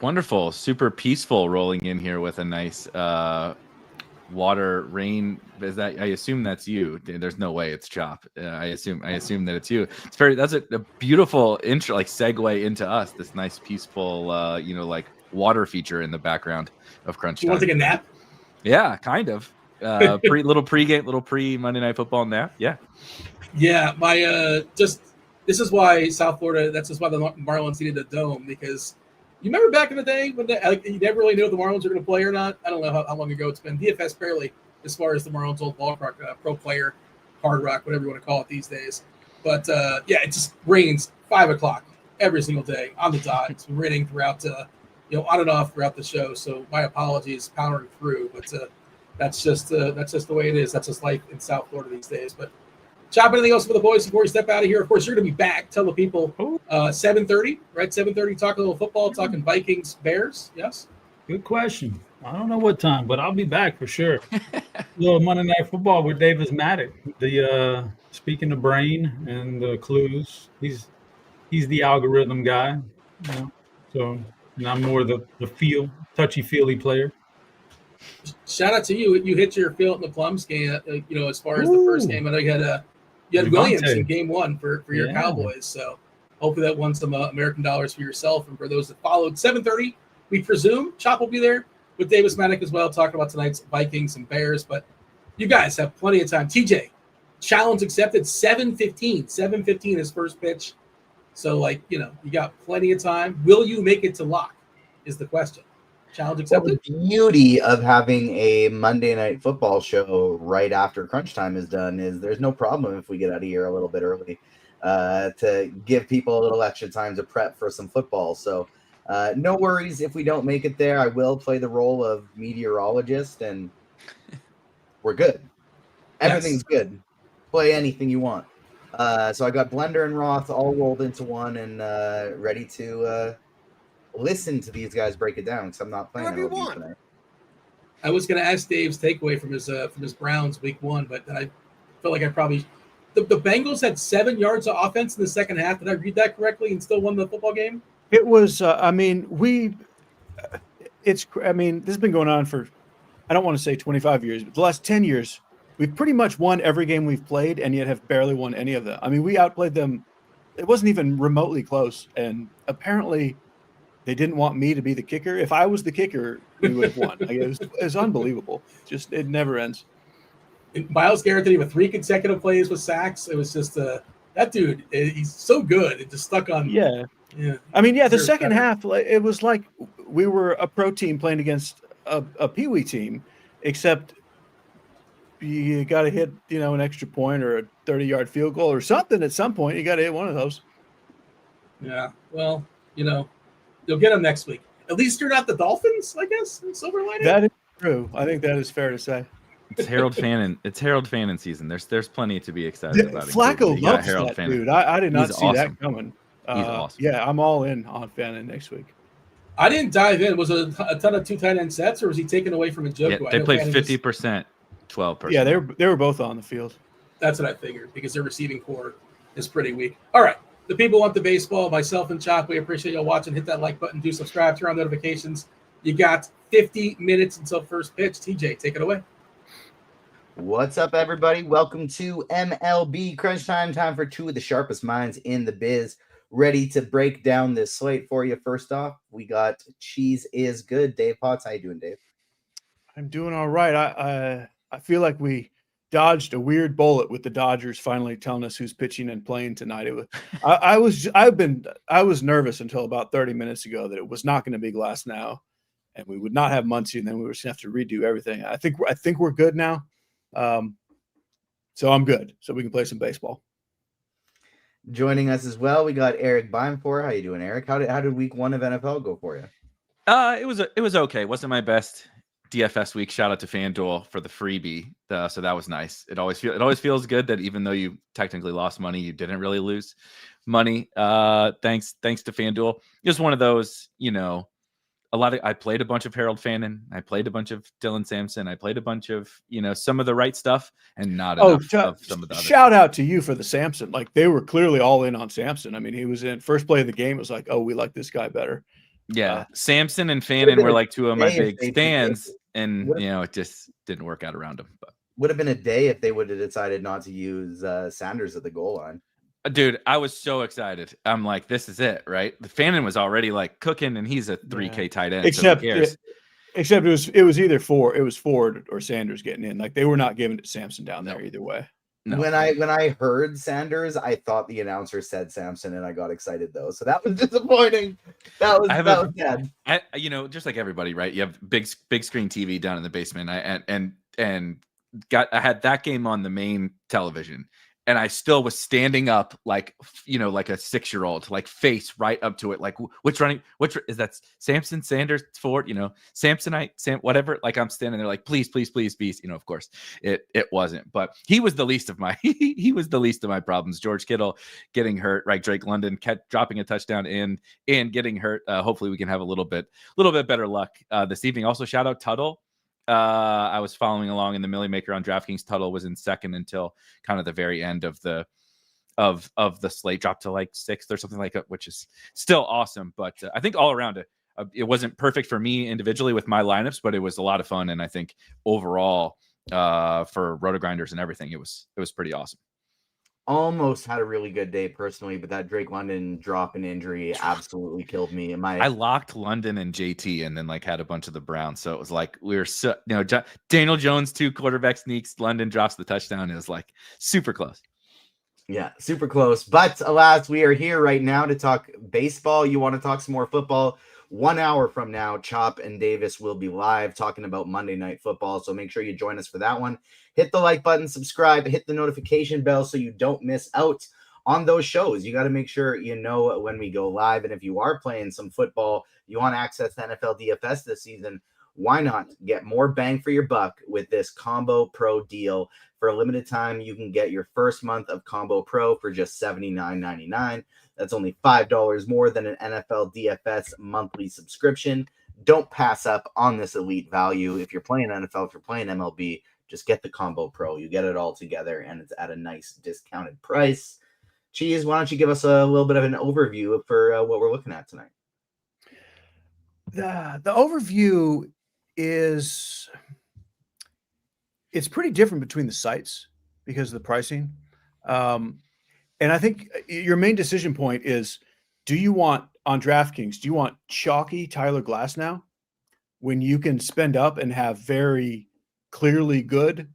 Wonderful. Super peaceful rolling in here with a nice water rain. Is that? I assume that's you. There's no way it's Chop. I assume that it's you. That's a beautiful intro, like segue into us. This nice peaceful, like water feature in the background of Crunch Time. You want to take a nap? Yeah, kind of. Little pre Monday Night Football nap. Yeah. Yeah, this is why South Florida. That's just why the Marlins needed a dome, because you remember back in the day when you never really knew if the Marlins were going to play or not. I don't know how long ago it's been. DFS barely, as far as the Marlins' old ballpark, pro player, Hard Rock, whatever you want to call it these days. But it just rains 5 o'clock every single day on the dot. It's been raining throughout, on and off throughout the show. So my apologies, powering through, but that's just the way it is. That's just life in South Florida these days. But Chop, anything else for the boys before we step out of here? Of course, you're going to be back. Tell the people 7:30, right? 7:30, talking a little football, talking Vikings, Bears. Yes. Good question. I don't know what time, but I'll be back for sure. Little Monday Night Football with Davis Maddock. The speaking of brain and the clues, he's the algorithm guy. You know, so and I'm more the touchy feely player. Shout out to you. You hit your field in the Plums game. As far as the first game, I know you had Williams in game 1 for your Cowboys. So hopefully that won some American dollars for yourself and for those that followed. 7:30, we presume Chop will be there with Davis Maddock as well, talking about tonight's Vikings and Bears. But you guys have plenty of time. TJ, challenge accepted. 7:15. 7:15 is first pitch. So you got plenty of time. Will you make it to lock? Is the question. Challenge accepted. Well, the beauty of having a Monday Night Football show right after crunch time is done is there's no problem if we get out of here a little bit early to give people a little extra time to prep for some football. So no worries if we don't make it there. I will play the role of meteorologist, and we're good. Everything's good. Play anything you want. So I got Blender and Roth all rolled into one and ready to listen to these guys break it down because I'm not playing MLB tonight. I was going to ask Dave's takeaway from his Browns week 1, but then I felt like I probably the Bengals had 7 yards of offense in the second half. Did I read that correctly and still won the football game? It was. This has been going on for, I don't want to say 25 years, but the last 10 years, we've pretty much won every game we've played, and yet have barely won any of them. I mean, we outplayed them. It wasn't even remotely close, and apparently they didn't want me to be the kicker. If I was the kicker, we would have won. It was unbelievable. Just it never ends. Myles Garrett did even 3 consecutive plays with sacks. It was just that dude. He's so good. It just stuck on. Yeah. I mean, the second half, it was like we were a pro team playing against a peewee team, except you got to hit an extra point or a 30-yard field goal or something at some point. You got to hit one of those. Yeah. Well, you'll get them next week. At least you're not the Dolphins, I guess. In silver lining. That is true. I think that is fair to say. It's Harold Fannin. It's Harold Fannin season. There's plenty to be excited about. Flacco loves Harold that Fannin. Dude. I did not see that coming. He's awesome. Yeah, I'm all in on Fannin next week. I didn't dive in. Was it a ton of 2 tight end sets, or was he taken away from a Njoku? Yeah, they played 50%, 12%. Yeah, they were both on the field. That's what I figured because their receiving core is pretty weak. All right. The people want the baseball. Myself and Chop, we appreciate y'all watching. Hit that like button. Do subscribe. Turn on notifications. You got 50 minutes until first pitch. TJ, take it away. What's up, everybody? Welcome to MLB Crunch Time. Time for 2 of the sharpest minds in the biz. Ready to break down this slate for you. First off, we got Cheeseisgood. Dave Potts. How you doing, Dave? I'm doing all right. I feel like we dodged a weird bullet with the Dodgers finally telling us who's pitching and playing tonight. It was I was nervous until about 30 minutes ago that it was not going to be Glass now, and we would not have Muncy, and then we were just going to have to redo everything. I think we're good now. So I'm good. So we can play some baseball. Joining us as well, we got Erik Beimfohr. How you doing, Erik? How did week 1 of NFL go for you? It was okay. It wasn't my best DFS week. Shout out to FanDuel for the freebie. So that was nice. It always feels good that even though you technically lost money, you didn't really lose money. Thanks to FanDuel. It was one of those, I played a bunch of Harold Fannin. I played a bunch of Dylan Sampson. I played a bunch of, some of the right stuff and not enough of some of the other. Shout out to you for the Sampson. Like, they were clearly all in on Sampson. I mean, he was in first play of the game. It was like, oh, we like this guy better. Yeah. Sampson and Fannin were like 2 of my big stands, and it just didn't work out around him. But would have been a day if they would have decided not to use Sanders at the goal line. Dude, I was so excited. I'm like, this is it, right? The Fannin was already like cooking, and he's a 3K tight end. Except it was either Ford or Sanders getting in. Like, they were not giving it to Sampson down there either way. No. When I heard Sanders, I thought the announcer said Sampson, and I got excited though. So that was disappointing. That was sad. Just like everybody, right? You have big screen TV down in the basement. I had that game on the main television, and I still was standing up like, you know, like a 6-year-old, like face right up to it. Like which is that Samson, Sanders, Ford, you know, Samsonite, whatever. Like I'm standing there like, please, please, please, please. You know, of course it wasn't, but he was the least of my, he was the least of my problems. George Kittle getting hurt, right? Drake London kept dropping a touchdown and getting hurt. Hopefully we can have a little bit better luck this evening. Also shout out Tuttle. I was following along in the Millie Maker on DraftKings. Tuttle was in second until kind of the very end of the slate, dropped to like 6th or something like that, which is still awesome. But I think all around it wasn't perfect for me individually with my lineups, but it was a lot of fun. And I think overall for RotoGrinders and everything, it was pretty awesome. Almost had a really good day personally, but that Drake London drop and injury absolutely killed me. I locked London and JT and then like had a bunch of the Browns. So it was like we were so, you know, Daniel Jones 2 quarterback sneaks, London drops the touchdown. It was like super close. Yeah, super close. But alas, we are here right now to talk baseball. You want to talk some more football? 1 hour from now, Chop and Davis will be live talking about Monday Night Football. So make sure you join us for that one. Hit the like button, subscribe, hit the notification bell so you don't miss out on those shows. You got to make sure you know when we go live. And if you are playing some football, you want access to NFL DFS this season, why not get more bang for your buck with this Combo Pro deal? For a limited time, you can get your first month of Combo Pro for just $79.99. That's only $5 more than an NFL DFS monthly subscription. Don't pass up on this elite value. If you're playing NFL, if you're playing MLB, just get the Combo Pro. You get it all together, and it's at a nice discounted price. Cheese, why don't you give us a little bit of an overview for what we're looking at tonight? The overview is, it's pretty different between the sites because of the pricing. And I think your main decision point is, do you want on DraftKings, do you want chalky Tyler Glasnow when you can spend up and have very clearly good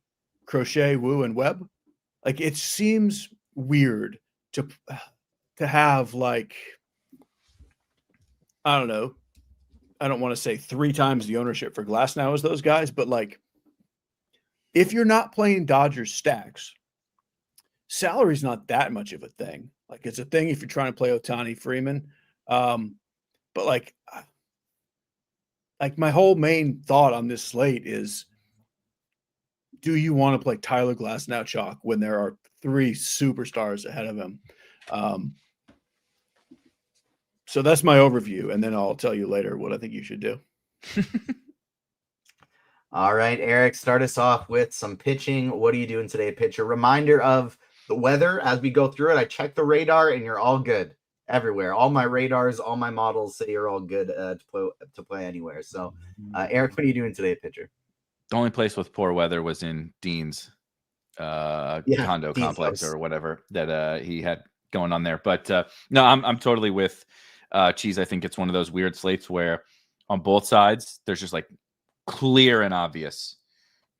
Crochet, Wu, and Webb? Like, it seems weird to have, like, I don't know. I don't want to say 3 times the ownership for Glasnow as those guys, but like, if you're not playing Dodgers stacks, salary's not that much of a thing. Like, it's a thing if you're trying to play Ohtani, Freeman. But like my whole main thought on this slate is, do you want to play Tyler Glasnow chalk when there are 3 superstars ahead of him? So that's my overview, and then I'll tell you later what I think you should do. All right, Eric, start us off with some pitching. What are you doing today, pitcher? Reminder of the weather as we go through it. I checked the radar, and you're all good everywhere. All my radars, all my models say you're all good to play anywhere. So, Eric, what are you doing today, pitcher? The only place with poor weather was in Dean's condo complex or whatever that he had going on there. But no, I'm totally with Cheese. I think it's one of those weird slates where on both sides there's just like clear and obvious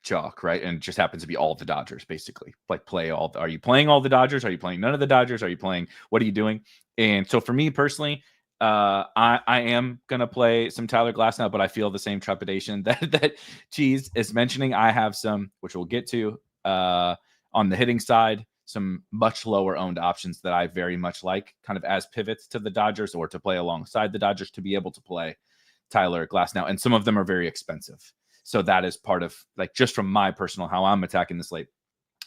chalk, right? And it just happens to be all the Dodgers, basically. Like, are you playing all the Dodgers? Are you playing none of the Dodgers? Are you playing, what are you doing? And so for me personally, I am gonna play some Tyler Glasnow, but I feel the same trepidation that Cheese is mentioning. I have some, which we'll get to, on the hitting side, some much lower owned options that I very much like, kind of as pivots to the Dodgers or to play alongside the Dodgers to be able to play Tyler Glasnow. And some of them are very expensive. So that is part of, like, just from my personal, how I'm attacking the slate,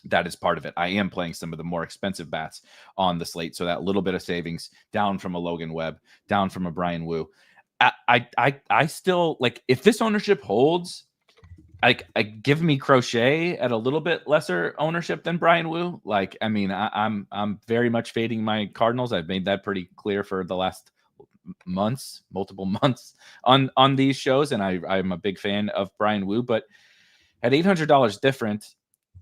that is part of it. I am playing some of the more expensive bats on the slate. So that little bit of savings down from a Logan Webb, down from a Brian Wu. I still, like, if this ownership holds, I give me Crochet at a little bit lesser ownership than Brian Wu. Like, I mean, I'm very much fading my Cardinals. I've made that pretty clear for the last multiple months on these shows. And I'm a big fan of Brian Wu, but at $800 different,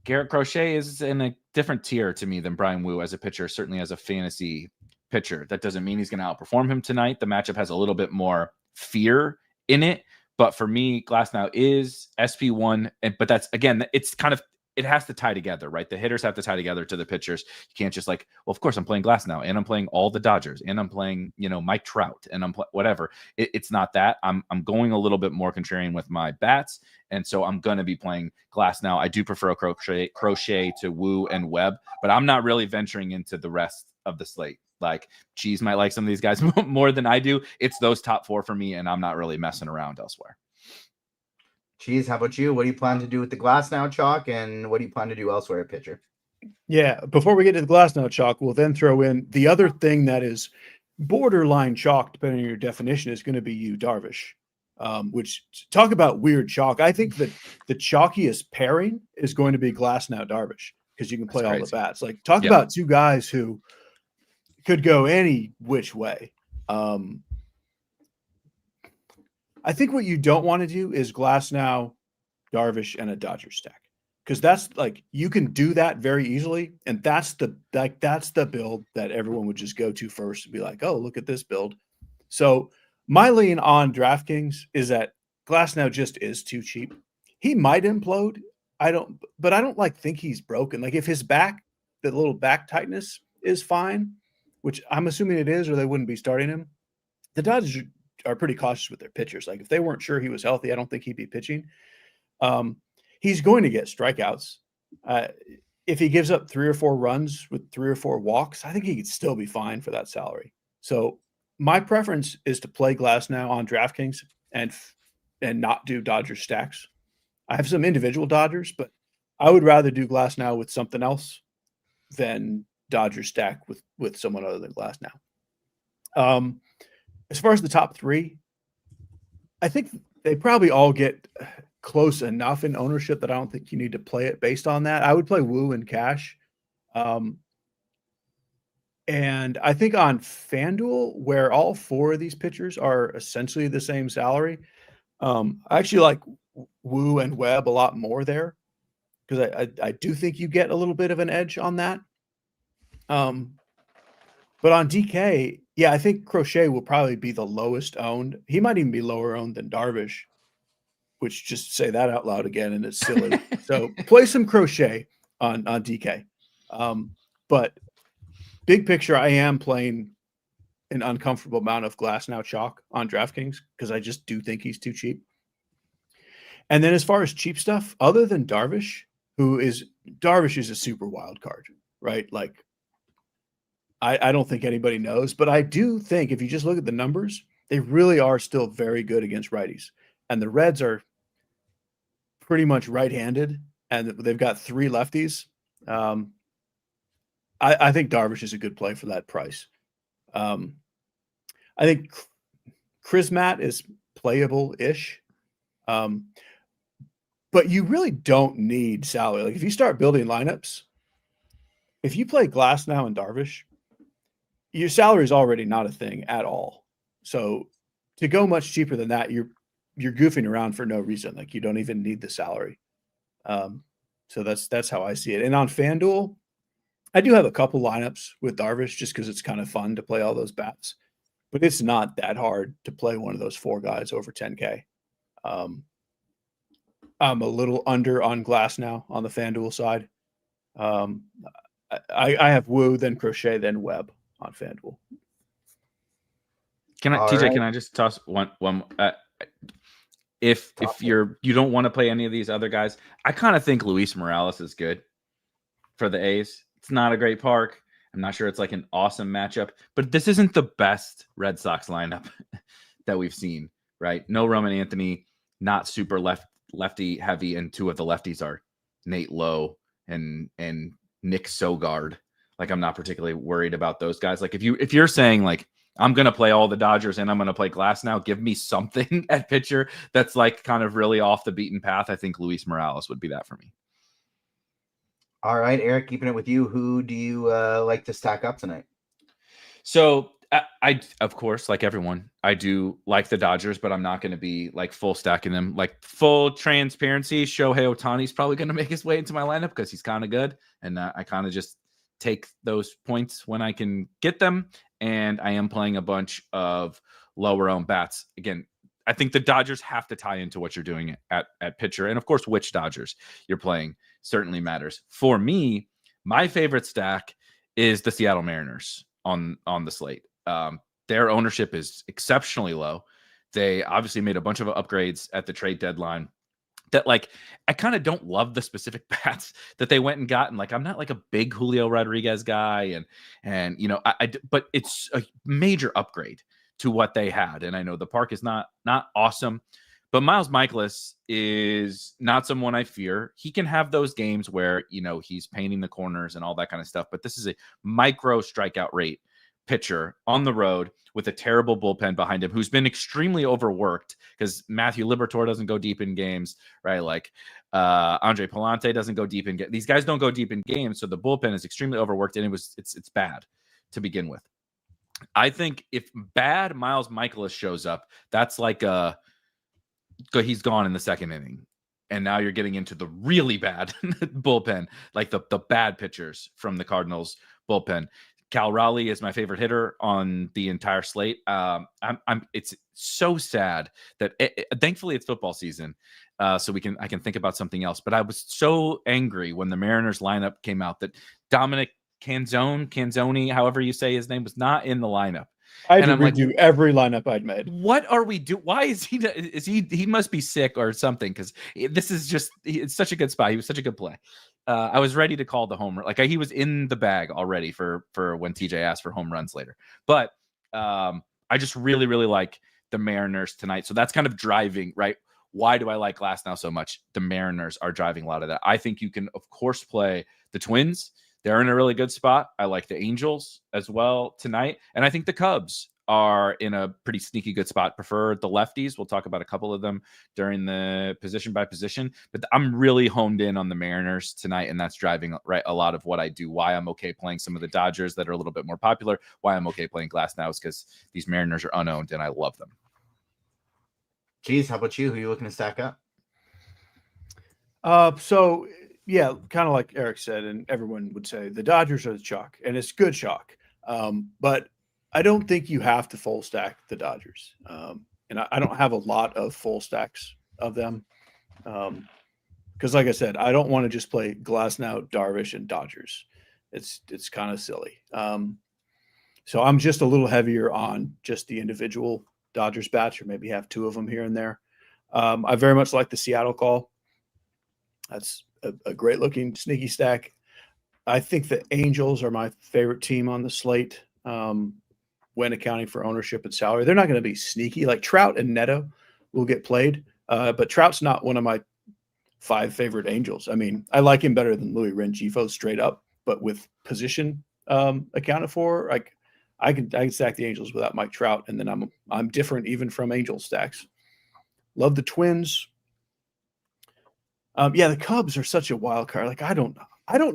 Garrett Crochet is in a different tier to me than Brian Wu as a pitcher, certainly as a fantasy pitcher. That doesn't mean he's going to outperform him tonight. The matchup has a little bit more fear in it. But for me, Glasnow is SP1, but that's, again, it's kind of it has to tie together, right? The hitters have to tie together to the pitchers. You can't just like, well, of course I'm playing Glass now, and I'm playing all the Dodgers, and I'm playing, Mike Trout, and I'm whatever. It's not that. I'm going a little bit more contrarian with my bats, and so I'm going to be playing Glass now. I do prefer Crochet to Woo and Webb, but I'm not really venturing into the rest of the slate. Like Cheese might like some of these guys more than I do. It's those top 4 for me, and I'm not really messing around elsewhere. Cheese, how about you? What do you plan to do with the Glass now chalk, and what do you plan to do elsewhere at pitcher? Yeah, before we get to the Glass now chalk, we'll then throw in the other thing that is borderline chalk, depending on your definition, is going to be Yu Darvish. Which, talk about weird chalk. I think that the chalkiest pairing is going to be Glass now Darvish, because you can play all the bats. Like, talk about two guys who could go any which way. I think what you don't want to do is Glass now, Darvish, and a Dodger stack, because that's like, you can do that very easily, and that's the build that everyone would just go to first and be like, oh, look at this build. So my lean on DraftKings is that Glass now just is too cheap. He might implode. But I don't like think he's broken. Like, if his back, the little back tightness is fine, which I'm assuming it is, or they wouldn't be starting him. The Dodgers are pretty cautious with their pitchers. Like, if they weren't sure he was healthy, I don't think he'd be pitching. He's going to get strikeouts. If he gives up 3 or 4 runs with 3 or 4 walks, I think he could still be fine for that salary. So my preference is to play Glass now on DraftKings and not do Dodger stacks. I have some individual Dodgers, but I would rather do Glass now with something else than Dodger stack with someone other than Glass now. As far as the top 3, I think they probably all get close enough in ownership that I don't think you need to play it based on that. I would play Woo and Cash. And I think on FanDuel, where all 4 of these pitchers are essentially the same salary, I actually like Woo and Webb a lot more there, because I do think you get a little bit of an edge on that. But on DK, yeah, I think Crochet will probably be the lowest owned. He might even be lower owned than Darvish, which, just say that out loud again, and it's silly. So play some Crochet on DK. But big picture, I am playing an uncomfortable amount of Glass now chalk on DraftKings, because I just do think he's too cheap. And then as far as cheap stuff, other than Darvish is a super wild card, right? Like, I don't think anybody knows, but I do think if you just look at the numbers, they really are still very good against righties. And the Reds are pretty much right-handed, and they've got 3 lefties. I think Darvish is a good play for that price. I think Chrismat is playable-ish. But you really don't need salary. Like, if you start building lineups, if you play Glass now and Darvish, your salary is already not a thing at all. So to go much cheaper than that, you're goofing around for no reason. Like, you don't even need the salary. So that's how I see it. And on FanDuel, I do have a couple lineups with Darvish just because it's kind of fun to play all those bats. But it's not that hard to play one of those 4 guys over 10K. I'm a little under on Glass now on the FanDuel side. I have Woo, then Crochet, then Webb on FanDuel. TJ, can I just toss one? If you don't want to play any of these other guys, I kind of think Luis Morales is good for the A's. It's not a great park. I'm not sure it's like an awesome matchup, but this isn't the best Red Sox lineup that we've seen, right? No Roman Anthony, not super lefty heavy, and 2 of the lefties are Nate Lowe and Nick Sogard. Like, I'm not particularly worried about those guys. Like, if you're saying like, I'm going to play all the Dodgers and I'm going to play Glass now, give me something at pitcher that's like kind of really off the beaten path, I think Luis Morales would be that for me. All right, Eric, keeping it with you. Who do you like to stack up tonight? So I, of course, like everyone, I do like the Dodgers, but I'm not going to be like full stacking them. Like, full transparency, Shohei Ohtani's probably going to make his way into my lineup because he's kind of good. And I kind of just take those points when I can get them. And I am playing a bunch of lower owned bats. Again, I think the Dodgers have to tie into what you're doing at pitcher. And of course, which Dodgers you're playing certainly matters. For me, my favorite stack is the Seattle Mariners on the slate. Their ownership is exceptionally low. They obviously made a bunch of upgrades at the trade deadline that, like, I kind of don't love the specific bats that they went and got. And like, I'm not like a big Julio Rodriguez guy, and you know, but it's a major upgrade to what they had. And I know the park is not awesome, but Miles Mikolas is not someone I fear. He can have those games where, you know, he's painting the corners and all that kind of stuff, but this is a micro strikeout rate pitcher on the road with a terrible bullpen behind him, who's been extremely overworked because Matthew Liberatore doesn't go deep in games, right? Like Andre Palante doesn't go deep in games. These guys don't go deep in games, so the bullpen is extremely overworked, and it's bad to begin with. I think if bad Miles Mikolas shows up, that's like he's gone in the second inning. And now you're getting into the really bad bullpen, like the bad pitchers from the Cardinals bullpen. Cal Raleigh is my favorite hitter on the entire slate. It's so sad that thankfully it's football season, so I can think about something else. But I was so angry when the Mariners lineup came out that Dominic Canzoni, however you say his name, was not in the lineup. I had to redo every lineup I'd made. What are we doing? Why is he? He must be sick or something, because this is just, it's such a good spot. He was such a good play. I was ready to call the home run. Like, he was in the bag already for when TJ asked for home runs later. But I just really, really like the Mariners tonight. So that's kind of driving, right? Why do I like Glasnow so much? The Mariners are driving a lot of that. I think you can, of course, play the Twins. They're in a really good spot. I like the Angels as well tonight. And I think the Cubs are in a pretty sneaky good spot. Prefer the lefties. We'll talk about a couple of them during the position by position. But I'm really honed in on the Mariners tonight, and that's driving a lot of what I do. Why I'm okay playing some of the Dodgers that are a little bit more popular. Why I'm okay playing Glasnow is because these Mariners are unowned, and I love them. Cheese, how about you? Who are you looking to stack up? So yeah, kind of like Erik said, and everyone would say, the Dodgers are the chalk, and it's good chalk. But I don't think you have to full stack the Dodgers. And I don't have a lot of full stacks of them. Because like I said, I don't want to just play Glasnow, Darvish, and Dodgers. It's kind of silly. So I'm just a little heavier on just the individual Dodgers batch, or maybe have two of them here and there. I very much like the Seattle call. That's a great looking sneaky stack. I think the Angels are my favorite team on the slate when accounting for ownership and salary. They're not going to be sneaky. Like Trout and Neto will get played, but Trout's not one of my 5 favorite Angels. I mean, I like him better than Louis Rengifo straight up, but with position accounted for, like I can stack the Angels without Mike Trout, and then I'm different even from Angel stacks. Love the Twins. Yeah, the Cubs are such a wild card. Like I don't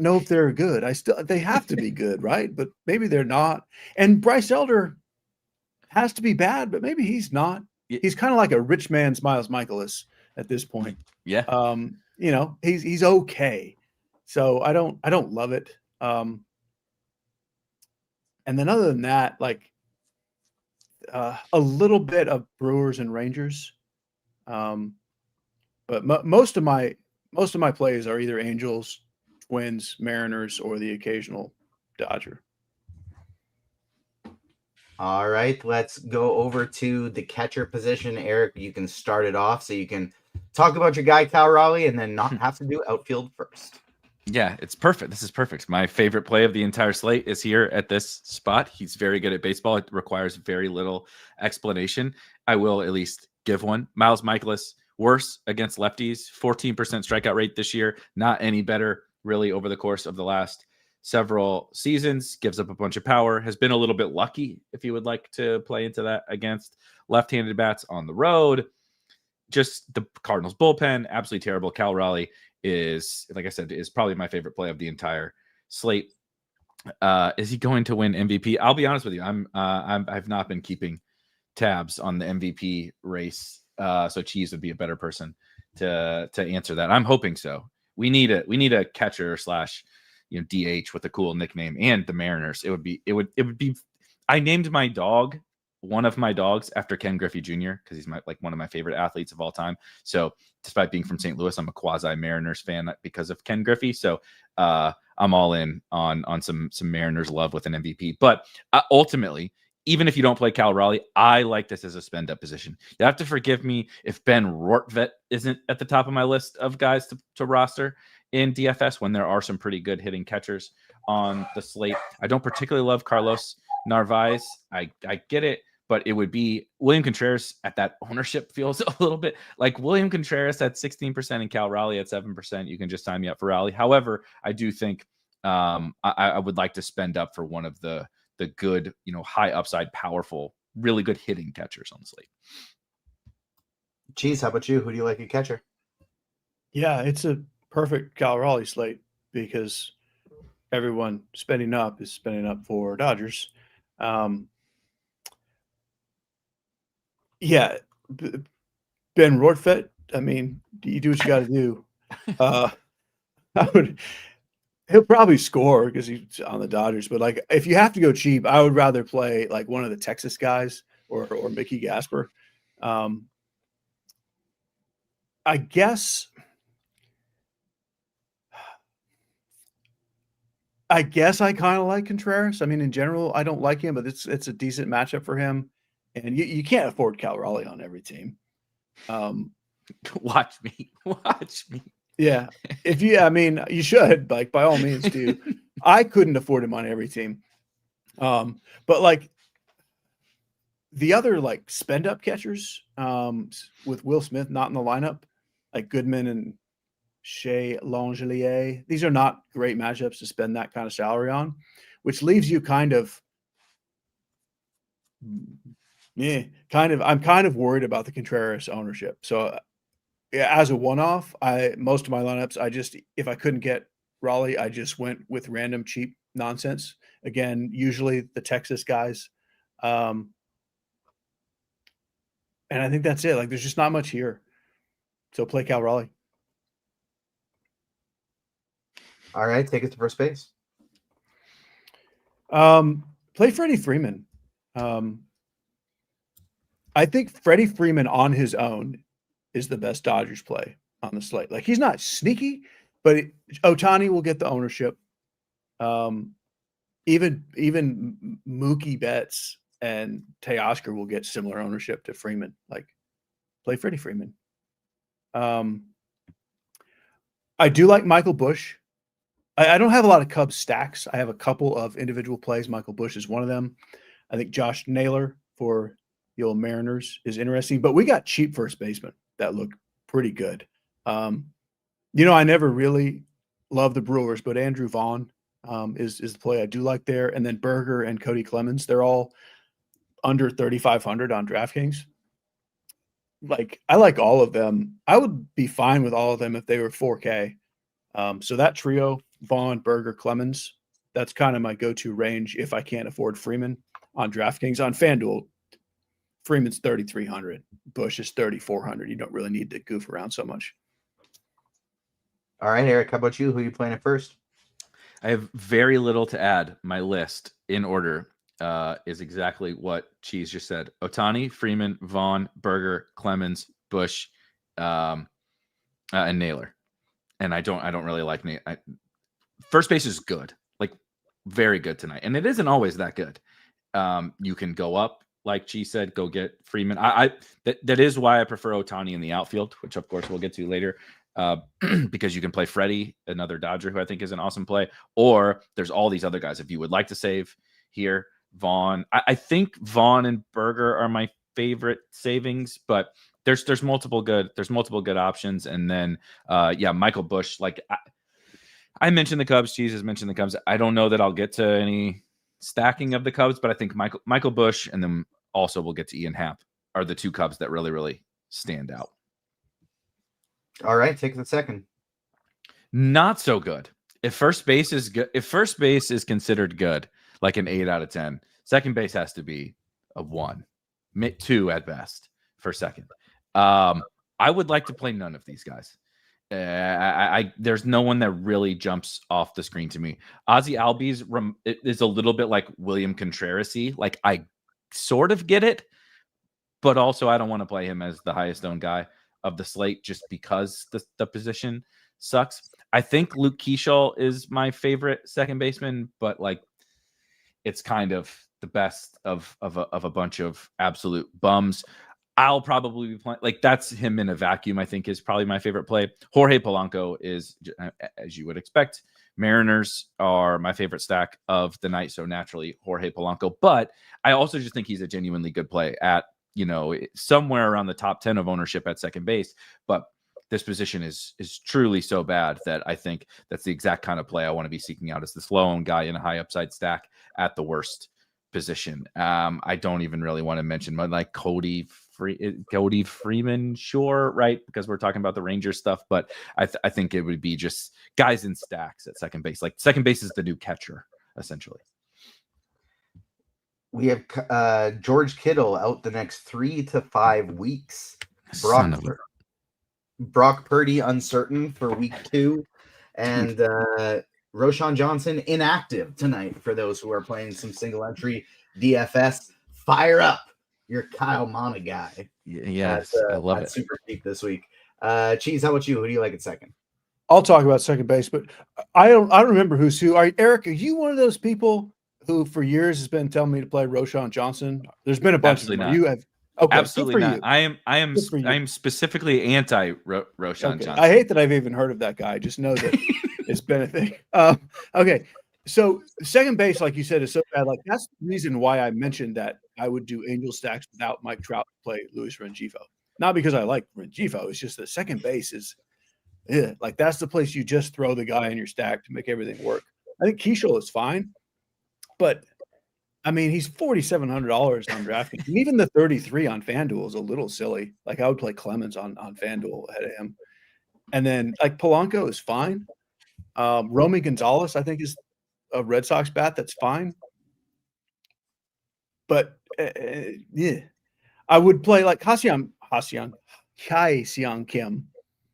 know if they're good. They have to be good, right? But maybe they're not. And Bryce Elder has to be bad, but maybe he's not. He's kind of like a rich man's Miles Mikolas at this point. Yeah. You know, he's okay. So I don't love it. And then other than that, like a little bit of Brewers and Rangers. But most of my plays are either Angels, Twins, Mariners, or the occasional Dodger. All right, let's go over to the catcher position. Erik, you can start it off so you can talk about your guy, Cal Raleigh, and then not have to do outfield first. Yeah, it's perfect. This is perfect. My favorite play of the entire slate is here at this spot. He's very good at baseball. It requires very little explanation. I will at least give one. Miles Mikolas, worse against lefties, 14% strikeout rate this year. Not any better, really, over the course of the last several seasons. Gives up a bunch of power. Has been a little bit lucky, if you would like to play into that, against left-handed bats on the road. Just the Cardinals bullpen, absolutely terrible. Cal Raleigh is, like I said, is probably my favorite play of the entire slate. Is he going to win MVP? I'll be honest with you. I've not been keeping tabs on the MVP race. So Cheese would be a better person to answer that. I'm hoping so. We need a catcher / DH with a cool nickname, and the Mariners. It would be. I named my dog one of my dogs after Ken Griffey Jr. because he's one of my favorite athletes of all time. So despite being from St. Louis, I'm a quasi Mariners fan because of Ken Griffey. So I'm all in on some Mariners love with an MVP. But ultimately, even if you don't play Cal Raleigh, I like this as a spend up position. You have to forgive me if Ben Rortvedt isn't at the top of my list of guys to roster in DFS when there are some pretty good hitting catchers on the slate. I don't particularly love Carlos Narvaez. I get it, but it would be William Contreras at that ownership feels a little bit like William Contreras at 16% and Cal Raleigh at 7%. You can just sign me up for Raleigh. However, I do think I would like to spend up for one of the good, high upside, powerful, really good hitting catchers on the slate. Cheese, how about you? Who do you like at catcher? Yeah, it's a perfect Cal Raleigh slate because everyone spending up is spending up for Dodgers. Yeah, Ben Rortvedt, I mean, you do what you got to do. He'll probably score because he's on the Dodgers. But like, if you have to go cheap, I would rather play like one of the Texas guys or Mickey Gasper. I guess I kind of like Contreras. I mean, in general, I don't like him, but it's a decent matchup for him. And you can't afford Cal Raleigh on every team. Watch me. Yeah. You should, like, by all means do. I couldn't afford him on every team. But like the other like spend up catchers with Will Smith not in the lineup, like Goodman and Shea Langelier, these are not great matchups to spend that kind of salary on, which leaves you I'm kind of worried about the Contreras ownership. So as a one-off, most of my lineups, if I couldn't get Raleigh, I just went with random cheap nonsense. Again, usually the Texas guys. And I think that's it. Like, there's just not much here. So play Cal Raleigh. All right, take it to first base. Play Freddie Freeman. I think Freddie Freeman on his own is the best Dodgers play on the slate. Like, he's not sneaky, but Ohtani will get the ownership. Even Mookie Betts and Teoscar will get similar ownership to Freeman. Like, play Freddie Freeman. I do like Michael Busch. I don't have a lot of Cubs stacks. I have a couple of individual plays. Michael Busch is one of them. I think Josh Naylor for the old Mariners is interesting, but we got cheap first basemen that look pretty good. I never really loved the Brewers, but Andrew Vaughn is the play I do like there. And then Berger and Cody Clemens, they're all under 3,500 on DraftKings. Like, I like all of them. I would be fine with all of them if they were 4K. So that trio, Vaughn, Berger, Clemens, that's kind of my go-to range if I can't afford Freeman on DraftKings. On FanDuel, Freeman's 3,300. Busch is 3,400. You don't really need to goof around so much. All right, Eric, how about you? Who are you playing at first? I have very little to add. My list in order is exactly what Cheese just said. Ohtani, Freeman, Vaughn, Berger, Clemens, Busch, and Naylor. And I don't really like Nate. First base is good, like very good tonight, and it isn't always that good. You can go up, like Cheese said, go get Freeman. That is why I prefer Ohtani in the outfield, which of course we'll get to later, because you can play Freddie, another Dodger who I think is an awesome play, or there's all these other guys if you would like to save here. Vaughn, I think Vaughn and Berger are my favorite savings, but there's multiple good options. And then Michael Busch, like I mentioned the Cubs, Cheese has mentioned the Cubs. I don't know that I'll get to any stacking of the Cubs, but I think Michael Busch, and then also we'll get to Ian Happ, are the two Cubs that really, really stand out. All right, take the second. Not so good. If first base is good, if first base is considered good, like an 8 out of 10, second base has to be a 1, 2 at best for second. I would like to play none of these guys. There's no one that really jumps off the screen to me. Ozzy Albies is a little bit like William Contreras-y. Like, I sort of get it, but also I don't want to play him as the highest owned guy of the slate just because the position sucks. I think Luke Keeschel is my favorite second baseman, but like it's kind of the best of a bunch of absolute bums. I'll probably be playing like that's him in a vacuum. I think is probably my favorite play. Jorge Polanco is, as you would expect. Mariners are my favorite stack of the night, so naturally Jorge Polanco. But I also just think he's a genuinely good play at somewhere around the top 10 of ownership at second base. But this position is truly so bad that I think that's the exact kind of play I want to be seeking out as this low-owned guy in a high upside stack at the worst position. I don't even really want to mention like Cody Freeman, sure, right? Because we're talking about the Rangers stuff, but I think it would be just guys in stacks at second base. Like second base is the new catcher, essentially. We have George Kittle out the next 3 to 5 weeks. Brock Purdy uncertain for week 2, and Roshan Johnson inactive tonight for those who are playing some single entry DFS. Fire up your Kyle Mana guy. Yes, I love it. Super deep this week. Cheese, how about you? Who do you like at second? I'll talk about second base, but I don't remember who's who. Eric, are you one of those people who for years has been telling me to play Roshan Johnson? There's been a bunch Absolutely of them. not. You have okay, absolutely not. You. I am specifically anti Roshan Johnson. I hate that I've even heard of that guy. Just know that it's been a thing. Okay, so second base, like you said, is so bad. Like that's the reason why I mentioned that I would do Angel stacks without Mike Trout to play Luis Rengifo. Not because I like Rengifo. It's just that second base is, like that's the place you just throw the guy in your stack to make everything work. I think Keeschel is fine, but I mean he's $4,700 on DraftKings, and even the 33 on FanDuel is a little silly. Like I would play Clemens on FanDuel ahead of him, and then like Polanco is fine. Romy Gonzalez I think is a Red Sox bat that's fine, but I would play like Kai-Seong Kim.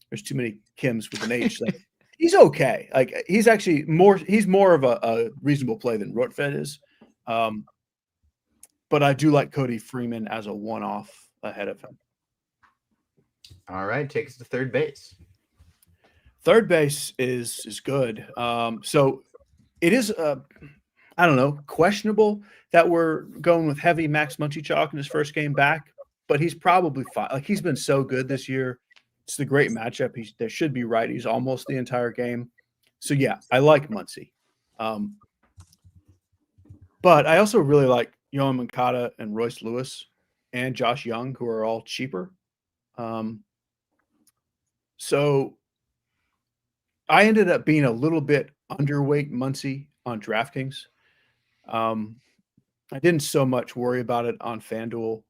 There's too many Kims with an H. Like, he's okay. Like he's actually more of a reasonable play than Rotfed is. But I do like Cody Freeman as a one-off ahead of him. All right, take us to third base. Third base is good. So it is I don't know, questionable that we're going with heavy Max Muncy chalk in his first game back, but he's probably fine. Like he's been so good this year. It's the great matchup. There should be righties almost the entire game. So yeah, I like Muncy. But I also really like Yohan Moncada and Royce Lewis and Josh Young, who are all cheaper. So I ended up being a little bit underweight Muncy on DraftKings. I didn't so much worry about it on FanDuel.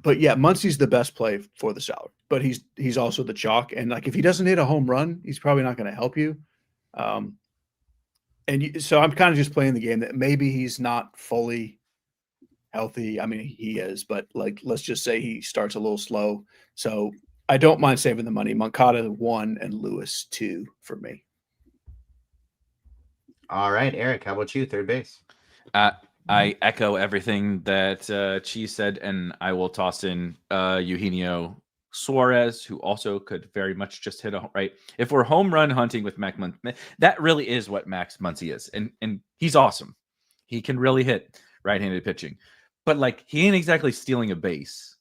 But yeah, Muncy's the best play for the salary, but he's also the chalk. And like, if he doesn't hit a home run, he's probably not going to help you. So I'm kind of just playing the game that maybe he's not fully healthy. I mean, he is, but like, let's just say he starts a little slow. So I don't mind saving the money. Moncada 1 and Lewis 2 for me. All right, Eric, how about you? Third base. I echo everything that Cheese said, and I will toss in Eugenio Suarez, who also could very much just hit a right. If we're home run hunting with Max Muncy, that really is what Max Muncy is, and he's awesome. He can really hit right-handed pitching, but like he ain't exactly stealing a base,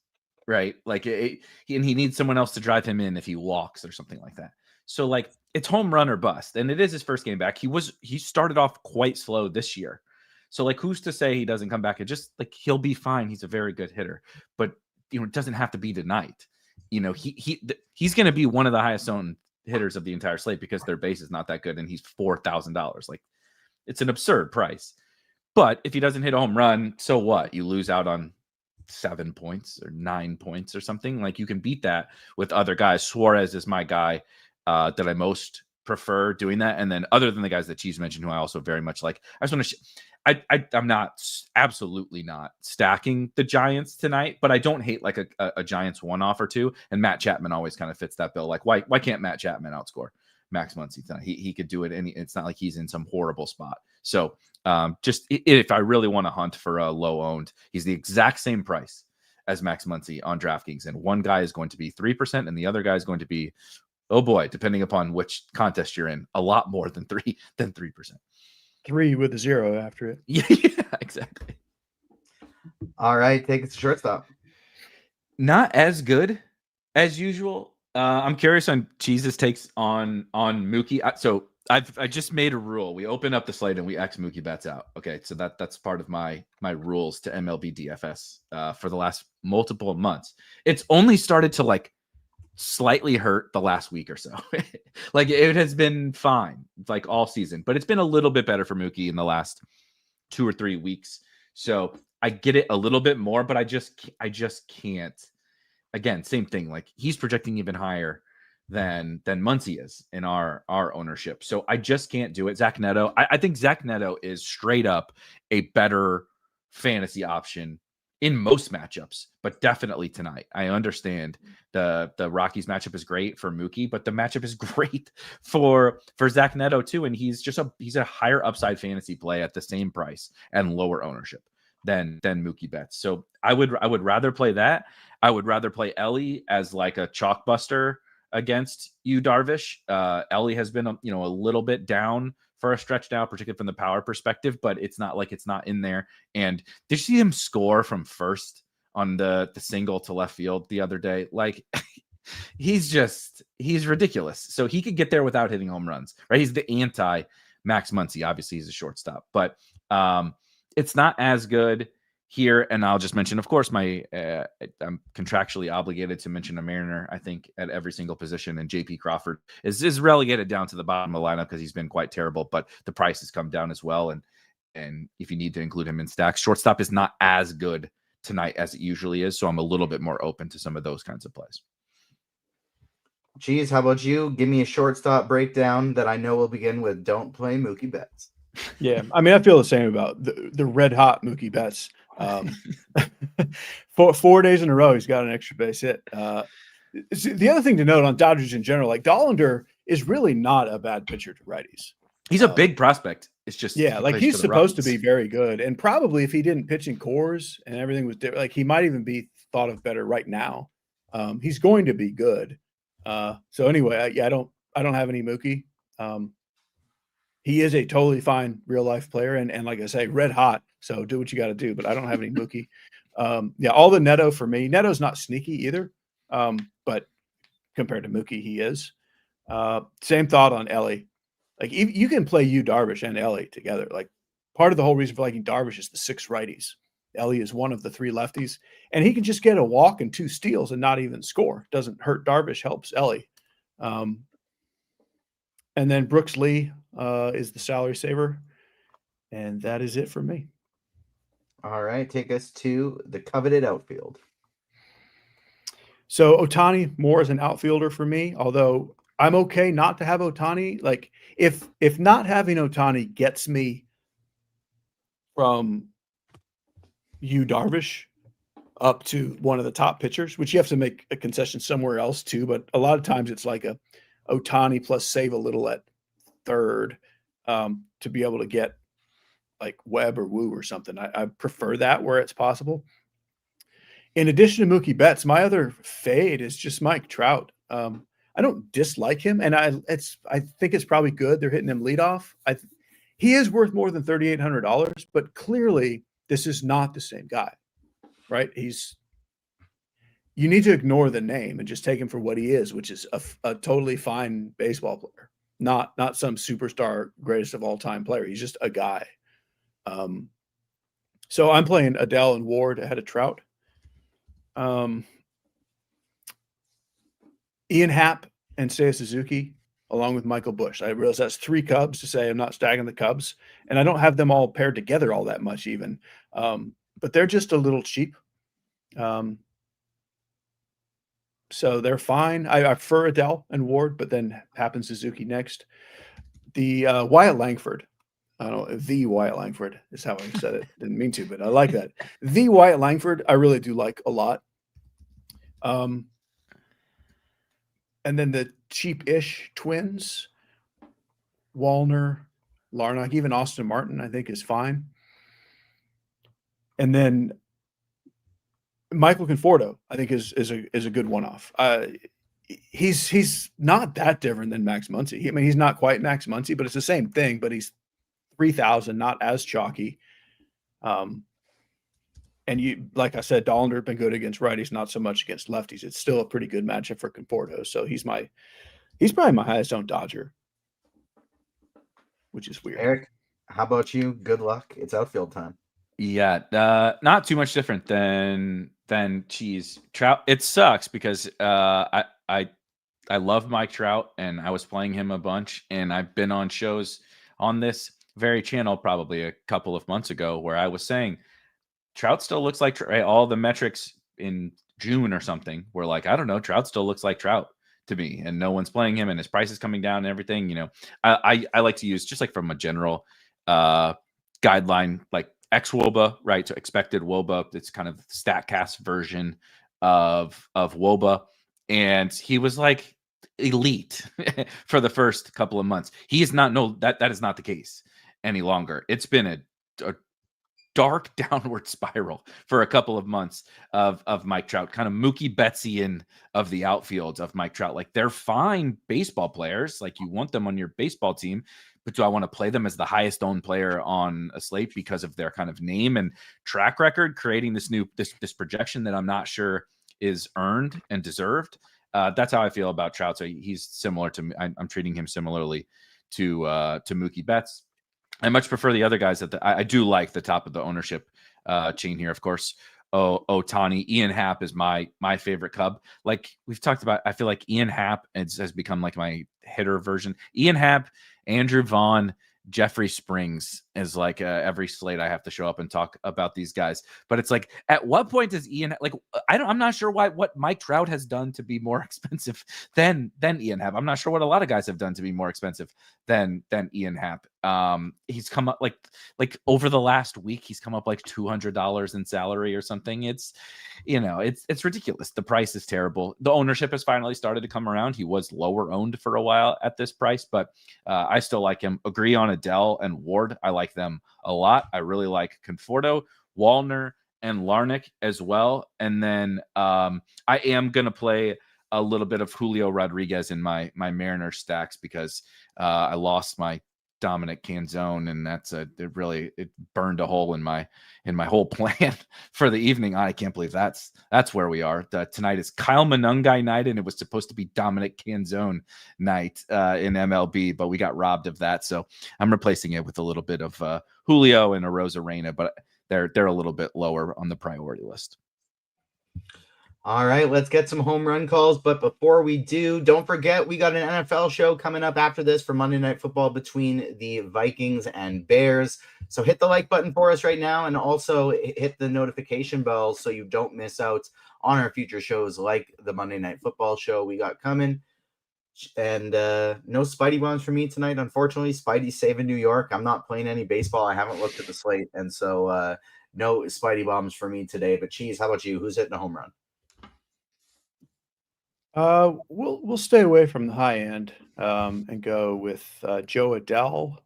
right? Like he needs someone else to drive him in if he walks or something like that. So like it's home run or bust, and it is his first game back. He started off quite slow this year. So like, who's to say he doesn't come back and just like, he'll be fine. He's a very good hitter, but it doesn't have to be tonight. He's going to be one of the highest owned hitters of the entire slate because their base is not that good. And he's $4,000. Like it's an absurd price, but if he doesn't hit a home run, so what? You lose out on 7 points or 9 points or something. Like you can beat that with other guys. Suarez is my guy that I most prefer doing that. And then other than the guys that Cheese mentioned, who I also very much like, I just want to I'm absolutely not stacking the Giants tonight, but I don't hate like a Giants one-off or two. And Matt Chapman always kind of fits that bill. Like why can't Matt Chapman outscore Max Muncy tonight? He could do it. And it's not like he's in some horrible spot. So if I really want to hunt for a low owned, he's the exact same price as Max Muncy on DraftKings. And one guy is going to be 3% and the other guy is going to be, oh boy, depending upon which contest you're in, a lot more than 3%. 3 with a 0 after it. Yeah, exactly. All right, take us to shortstop. Not as good as usual. I'm curious on Cheese's takes on Mookie. So I just made a rule. We open up the slate and we X Mookie bets out. Okay, so that's part of my rules to MLB DFS for the last multiple months. It's only started to like slightly hurt the last week or so. Like it has been fine like all season, but it's been a little bit better for Mookie in the last 2 or 3 weeks. So I get it a little bit more, but I just can't. Again, same thing. Like he's projecting even higher than Muncy is in our ownership. So I just can't do it. Zach Neto. I think Zach Neto is straight up a better fantasy option in most matchups, but definitely tonight. I understand the Rockies matchup is great for Mookie, but the matchup is great for Zach Neto too. And he's a higher upside fantasy play at the same price and lower ownership than Mookie Betts. So I would rather play that. I would rather play Ellie as like a chalk buster against Yu Darvish. Ellie has been a little bit down for a stretch now, particularly from the power perspective, but it's not like it's not in there. And did you see him score from first on the single to left field the other day? Like he's ridiculous. So he could get there without hitting home runs, right? He's the anti Max Muncy. Obviously he's a shortstop, but it's not as good here. And I'll just mention, of course, I'm contractually obligated to mention a Mariner, I think, at every single position. And JP Crawford is relegated down to the bottom of the lineup because he's been quite terrible, but the price has come down as well. And if you need to include him in stacks, shortstop is not as good tonight as it usually is. So I'm a little bit more open to some of those kinds of plays. Cheese, how about you? Give me a shortstop breakdown that I know will begin with don't play Mookie Betts. Yeah, I mean, I feel the same about the red hot Mookie Betts. For 4 days in a row, he's got an extra base hit. The other thing to note on Dodgers in general, like Dollander is really not a bad pitcher to righties. He's a big prospect. It's just like he's supposed to be very good, and probably if he didn't pitch in cores and everything was different, like he might even be thought of better right now. He's going to be good. So anyway, I don't have any Mookie. He is a totally fine real life player, and like I say, red hot. So do what you got to do. But I don't have any Mookie. All the Neto for me. Neto's not sneaky either, but compared to Mookie, he is. Same thought on Ellie. Like you can play Yu Darvish and Ellie together. Like part of the whole reason for liking Darvish is the 6 righties. Ellie is one of the 3 lefties, and he can just get a walk and 2 steals and not even score. Doesn't hurt Darvish, helps Ellie. And then Brooks Lee is the salary saver. And that is it for me. All right, take us to the coveted outfield. So Ohtani more as an outfielder for me, although I'm okay not to have Ohtani. Like if not having Ohtani gets me from Yu Darvish up to one of the top pitchers, which you have to make a concession somewhere else too. But a lot of times it's like a Ohtani plus save a little at third to be able to get like Webb or Wu or something. I prefer that where it's possible. In addition to Mookie Betts, my other fade is just Mike Trout. I don't dislike him, and I think it's probably good they're hitting him leadoff. He is worth more than $3,800, but clearly this is not the same guy, right? You need to ignore the name and just take him for what he is, which is a totally fine baseball player, not some superstar greatest of all time player. He's just a guy. So I'm playing Adele and Ward ahead of Trout. Ian Happ and Seiya Suzuki, along with Michael Busch. I realize that's 3 Cubs to say I'm not stacking the Cubs, and I don't have them all paired together all that much even. But they're just a little cheap. So they're fine. I prefer Adele and Ward, but then Happ and Suzuki next. The Wyatt Langford. I don't know, the Wyatt Langford is how I said it. Didn't mean to, but I like that. The Wyatt Langford, I really do like a lot. And then the cheap-ish Twins, Wallner, Larnach, even Austin Martin, I think is fine. And then Michael Conforto, I think is a good one-off. He's not that different than Max Muncy. I mean, he's not quite Max Muncy, but it's the same thing. But he's 3,000, not as chalky. And you, like I said, Dollander has been good against righties, not so much against lefties. It's still a pretty good matchup for Conforto. So he's probably my highest owned Dodger, which is weird. Eric, how about you? Good luck. It's outfield time. Yeah, not too much different than Cheese. Trout. It sucks because I love Mike Trout and I was playing him a bunch, and I've been on shows on this very channel probably a couple of months ago where I was saying Trout still looks like all the metrics in June or something were like, I don't know, Trout still looks like Trout to me, and no one's playing him, and his price is coming down and everything. You know, I like to use just like from a general guideline, like xWOBA, right? So expected WOBA. It's kind of the StatCast version of WOBA, and he was like elite for the first couple of months. He is not. No, that is not the case any longer. It's been a dark downward spiral for a couple of months of Mike Trout, kind of Mookie Betts-ian of the outfield of Mike Trout. Like, they're fine baseball players. Like, you want them on your baseball team, but do I want to play them as the highest owned player on a slate because of their kind of name and track record, creating this projection that I'm not sure is earned and deserved? That's how I feel about Trout. So he's similar to me. I'm treating him similarly to Mookie Betts. I much prefer the other guys I do like the top of the ownership chain here. Of course, Ohtani. Ian Happ is my favorite Cub. Like we've talked about, I feel like Ian Happ has become like my hitter version. Ian Happ, Andrew Vaughn, Jeffrey Springs is like every slate I have to show up and talk about these guys. But it's like, at what point does Ian, like, I'm not sure what Mike Trout has done to be more expensive than Ian Happ. I'm not sure what a lot of guys have done to be more expensive than Ian Happ. He's come up like over the last week, he's come up like $200 in salary or something. It's, you know, it's ridiculous. The price is terrible. The ownership has finally started to come around. He was lower owned for a while at this price, but I still like him. Agree on Adele and Ward. I like them a lot. I really like Conforto, Wallner, and Larnach as well. And then I am going to play a little bit of Julio Rodriguez in my Mariners stacks because I lost my Dominic Canzone, and it burned a hole in my whole plan for the evening. I can't believe that's where we are. Tonight is Kyle Manungai night, and it was supposed to be Dominic Canzone night in MLB, but we got robbed of that. So I'm replacing it with a little bit of Julio and Arozarena, but they're a little bit lower on the priority list. All right, let's get some home run calls. But before we do, don't forget, we got an NFL show coming up after this for Monday Night Football between the Vikings and Bears. So hit the like button for us right now, and also hit the notification bell so you don't miss out on our future shows like the Monday Night Football show we got coming. And no Spidey bombs for me tonight, unfortunately. Spidey's saving New York. I'm not playing any baseball. I haven't looked at the slate, and so no Spidey bombs for me today. But Cheese, how about you? Who's hitting a home run? We'll stay away from the high end and go with Joe Adele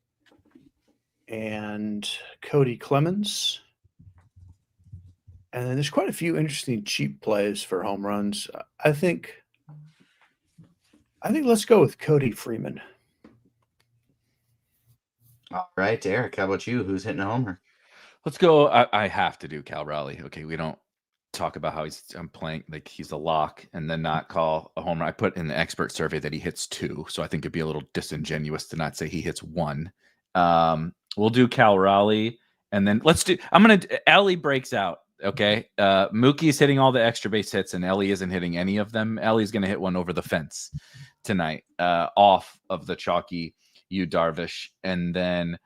and Cody Clemens. And then there's quite a few interesting cheap plays for home runs. I think let's go with Cody Freeman. All right, Eric, how about you? Who's hitting a homer? Let's go. I have to do Cal Raleigh. Okay, we don't talk about how I'm playing like he's a lock and then not call a homer. I put in the expert survey that he hits 2, so I think it'd be a little disingenuous to not say he hits 1. We'll do Cal Raleigh, and then Ellie breaks out. Okay, Mookie's hitting all the extra base hits, and Ellie isn't hitting any of them. Ellie's gonna hit one over the fence tonight, off of the chalky Yu Darvish, and then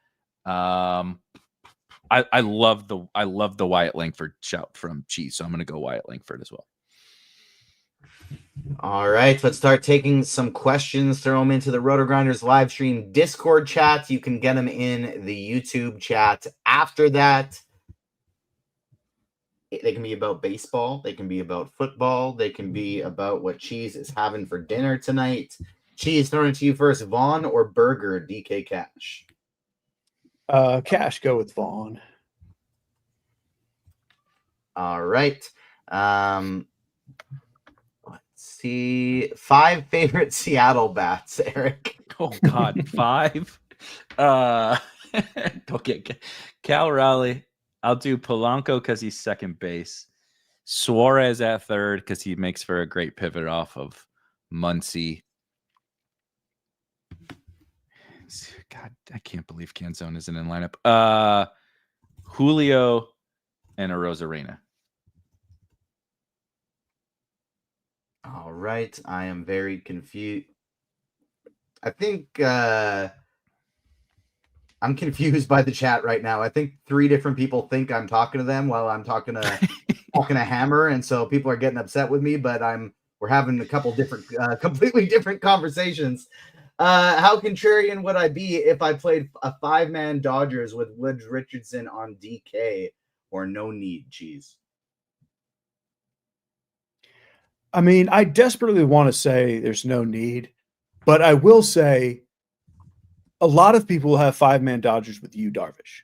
I love the Wyatt Langford shout from Cheese, so I'm going to go Wyatt Langford as well. All right, let's start taking some questions. Throw them into the RotoGrinders live stream Discord chat. You can get them in the YouTube chat. After that, they can be about baseball. They can be about football. They can be about what Cheese is having for dinner tonight. Cheese, throwing it to you first. Vaughn or Burger, DK Cash? Cash, go with Vaughn. All right. Let's see. 5 favorite Seattle bats, Eric. Oh God, 5. Okay, Cal Raleigh. I'll do Polanco because he's second base. Suarez at third because he makes for a great pivot off of Muncy. God, I can't believe Canzone isn't in lineup. Julio and a Rosarena. All right. I am very confused. I think I'm confused by the chat right now. I think 3 different people think I'm talking to them while I'm talking to Hammer, and so people are getting upset with me. But we're having a couple different, completely different conversations. How contrarian would I be if I played a 5-man Dodgers with Woods Richardson on DK or no need, Cheese? I mean, I desperately want to say there's no need, but I will say a lot of people will have 5-man Dodgers with Yu Darvish.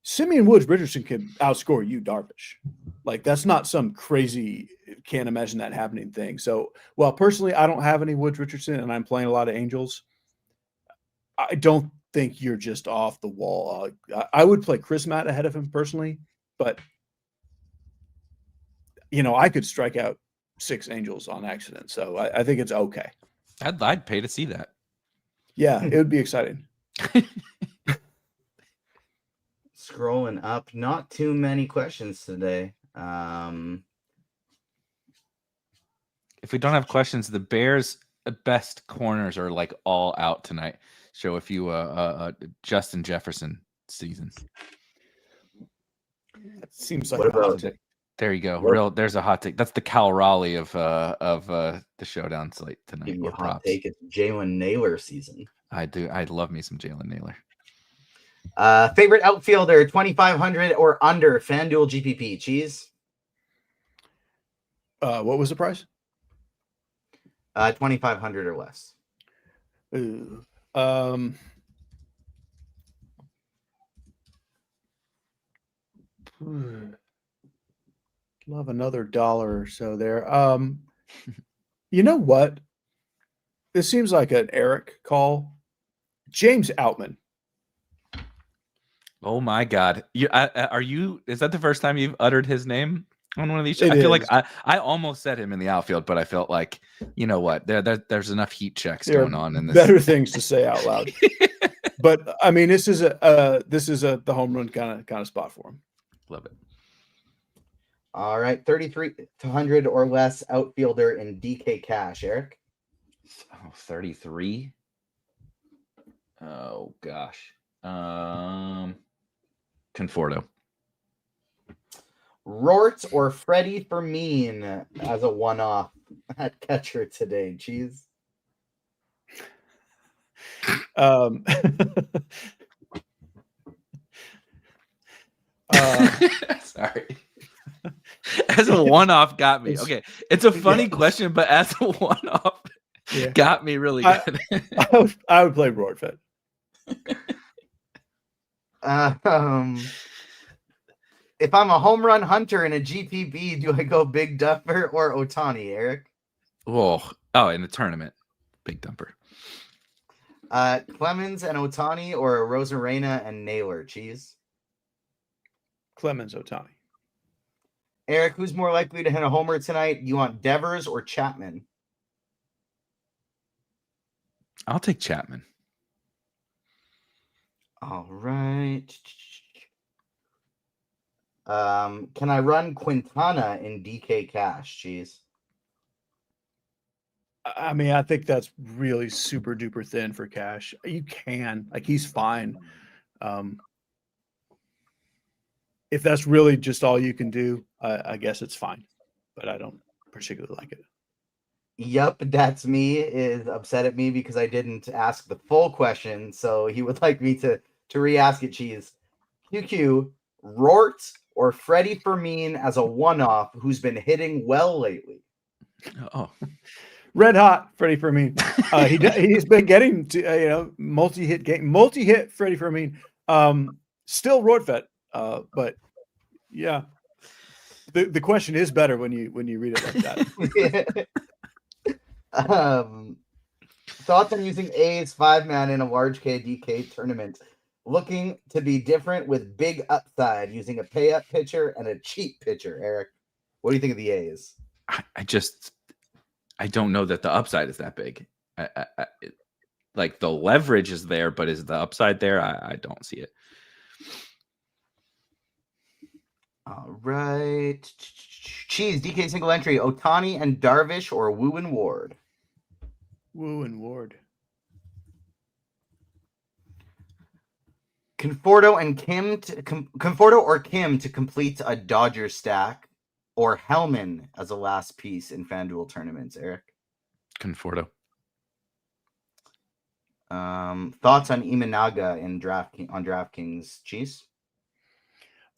Simeon Woods Richardson can outscore Yu Darvish. Like, that's not some crazy, can't imagine that happening thing. So, well, personally, I don't have any Woods Richardson, and I'm playing a lot of Angels. I don't think you're just off the wall. I would play Chris Matt ahead of him personally, but I could strike out 6 Angels on accident. So I think it's okay. I'd pay to see that. Yeah, it would be exciting. Scrolling up, not too many questions today. If we don't have questions, the Bears' best corners are like all out tonight. Show a few Justin Jefferson seasons. That seems like What a hot about- take. There you go. There's a hot take. That's the Cal Raleigh of the showdown slate tonight. Give me Or a hot props. take. It's Jalen Naylor season. I do. I love me some Jalen Naylor. Favorite outfielder, 2,500 or under, FanDuel GPP, Cheese? What was the price? 2,500 or less. Ooh. Love another dollar or so there. You know what? This seems like an Eric call. James Outman. Oh my God! Are you? Is that the first time you've uttered his name on one of these? It I feel is. like I almost said him in the outfield, but I felt like, you know what? There's enough heat checks There are going on in this. better things to say out loud. But I mean, this is the home run kind of spot for him. Love it. All right, 3,300 or less outfielder in DK Cash, Eric. 33. Oh gosh. Conforto. Rort or Freddie Fermin as a one-off at catcher today, Cheese. Sorry. As a one-off got me. Okay. It's a funny question, but as a one-off got me really good. I would play Rortfed. If I'm a home run hunter in a GPP, do I go Big Dumper or Ohtani, Eric? Oh, in the tournament. Big Dumper. Clemens and Ohtani or Rosarena and Naylor, Cheese? Clemens, Ohtani. Eric, who's more likely to hit a homer tonight? You want Devers or Chapman? I'll take Chapman. All right. Can I run Quintana in DK Cash, Cheese? I mean, I think that's really super duper thin for Cash. You can, like, he's fine. If that's really just all you can do, I guess it's fine, but I don't particularly like it. Yup, that's me, is upset at me because I didn't ask the full question, so he would like me to re-ask it, Cheese. QQ, Rort or Freddie Fermin as a one-off who's been hitting well lately? Oh, Red hot, Freddie Fermin. He's been getting to multi-hit Freddie Fermin. Still Rortvet, but yeah. The question is better when you read it like that. Thoughts on using A's 5-man in a large KDK tournament? Looking to be different with big upside using a pay-up pitcher and a cheap pitcher, Eric. What do you think of the A's? I don't know that the upside is that big. Like the leverage is there, but is the upside there? I don't see it. All right. Cheese, DK single entry, Ohtani and Darvish or Woo and Ward? Woo and Ward. Conforto or Kim to complete a Dodgers stack, or Hellman as a last piece in FanDuel tournaments, Eric? Conforto. Thoughts on Imanaga on DraftKings, Cheese?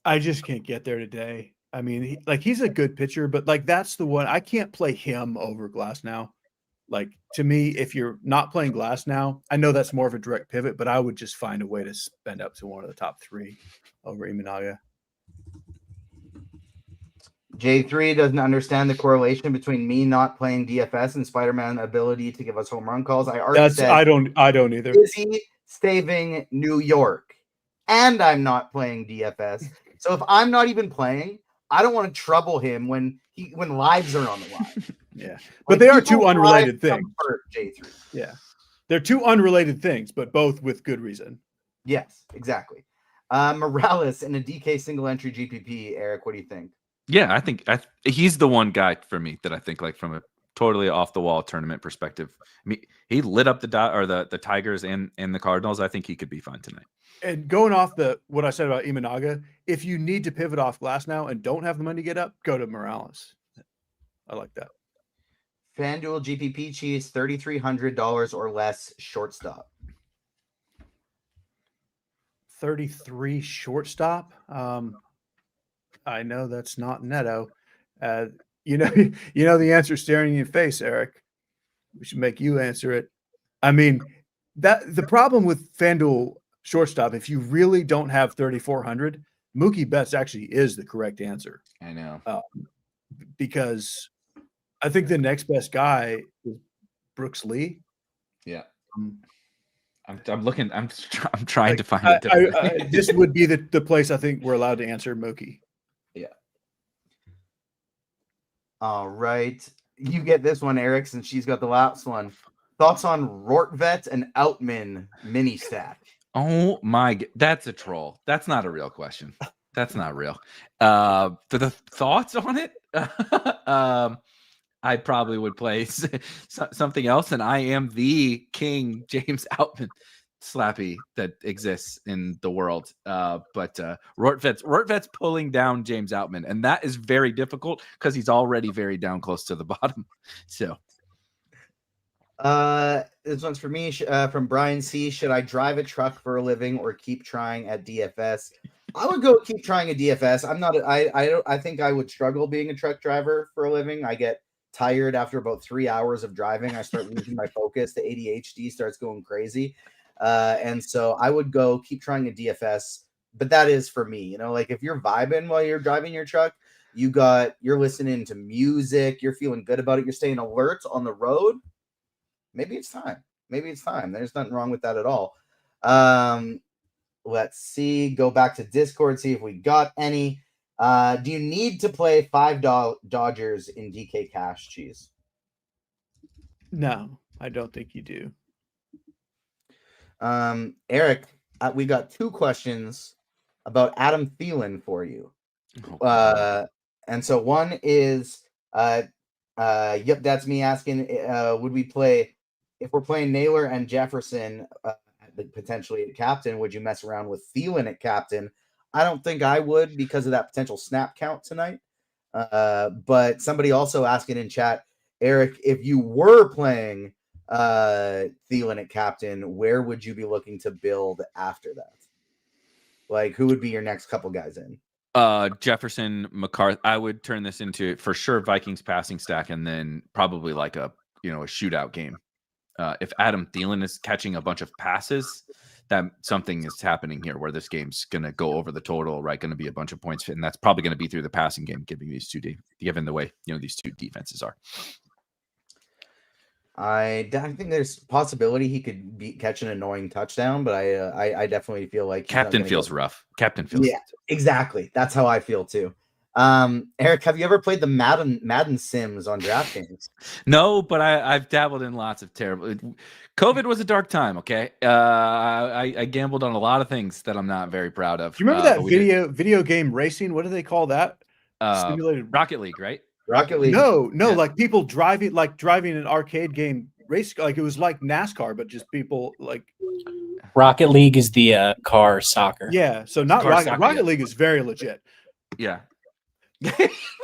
I just can't get there today. I mean, he's a good pitcher, but that's the one I can't play him over Glasnow. To me, if you're not playing Glasnow, I know that's more of a direct pivot, but I would just find a way to spend up to one of the top 3 over Imanaga. J3 doesn't understand the correlation between me not playing DFS and Spider-Man ability to give us home run calls. I don't either. Busy saving New York, and I'm not playing DFS. So if I'm not even playing, I don't want to trouble him when lives are on the line. Yeah, but they are two unrelated things. J3. Yeah, they're two unrelated things, but both with good reason. Yes, exactly. Morales in a DK single entry GPP. Eric, what do you think? Yeah, I think he's the one guy for me that I think from a totally off the wall tournament perspective. I mean, he lit up the Tigers and the Cardinals. I think he could be fine tonight. And going off what I said about Imanaga, if you need to pivot off Glasnow and don't have the money to get up, go to Morales. I like that. FanDuel GPP Cheese, $3,300 or less shortstop. 33 shortstop. I know that's not Neto. You know the answer staring in your face, Eric. We should make you answer it. I mean, the problem with FanDuel shortstop, if you really don't have 3,400, Mookie Betts actually is the correct answer. I know. Because I think the next best guy is Brooks Lee. Yeah. I'm looking. I'm trying to find it. This would be the place I think we're allowed to answer Mookie. Yeah. All right. You get this one, Eric, since she's got the last one. Thoughts on Rortvet and Outman mini stack? Oh my! That's a troll. That's not a real question. That's not real. The thoughts on it? I probably would play something else, and I am the king James Outman slappy that exists in the world. But Rortvet's pulling down James Outman, and that is very difficult because he's already very down close to the bottom. So, this one's for me from Brian C. Should I drive a truck for a living or keep trying at DFS? I would go keep trying at DFS. I think I would struggle being a truck driver for a living. I get tired after about 3 hours of driving. I start losing my focus. The ADHD starts going crazy. And so I would go keep trying a DFS, but that is for me, if you're vibing while you're driving your truck, you're listening to music, you're feeling good about it, you're staying alert on the road. Maybe it's time. There's nothing wrong with that at all. Let's see, go back to Discord, see if we got any. Do you need to play $5 Dodgers in DK Cash, Cheese? No, I don't think you do. Eric, we got 2 questions about Adam Thielen for you. And so one is, yep, that's me asking, would we play, if we're playing Naylor and Jefferson potentially at captain, would you mess around with Thielen at captain? I don't think I would because of that potential snap count tonight. But somebody also asking in chat, Eric, if you were playing Thielen at captain, where would you be looking to build after that? Who would be your next couple guys in? Jefferson, McCarthy. I would turn this into for sure Vikings passing stack, and then probably a a shootout game. If Adam Thielen is catching a bunch of passes, that something is happening here where this game's going to go over the total, right? Going to be a bunch of points, and that's probably going to be through the passing game, given the way these two defenses are. I think there's possibility he could be catch an annoying touchdown, but I definitely feel like Captain feels rough. Captain feels exactly. That's how I feel too. Eric, have you ever played the Madden Sims on DraftKings? No, but I've dabbled in lots of terrible. COVID was a dark time. Okay, I gambled on a lot of things that I'm not very proud of. Do you remember that video game racing? What do they call that? Simulated Rocket League, right? Rocket League. No, like people driving an arcade game race. Like it was like NASCAR, but just people like. Rocket League is the car soccer. Yeah, so not Rocket League is very legit. Yeah.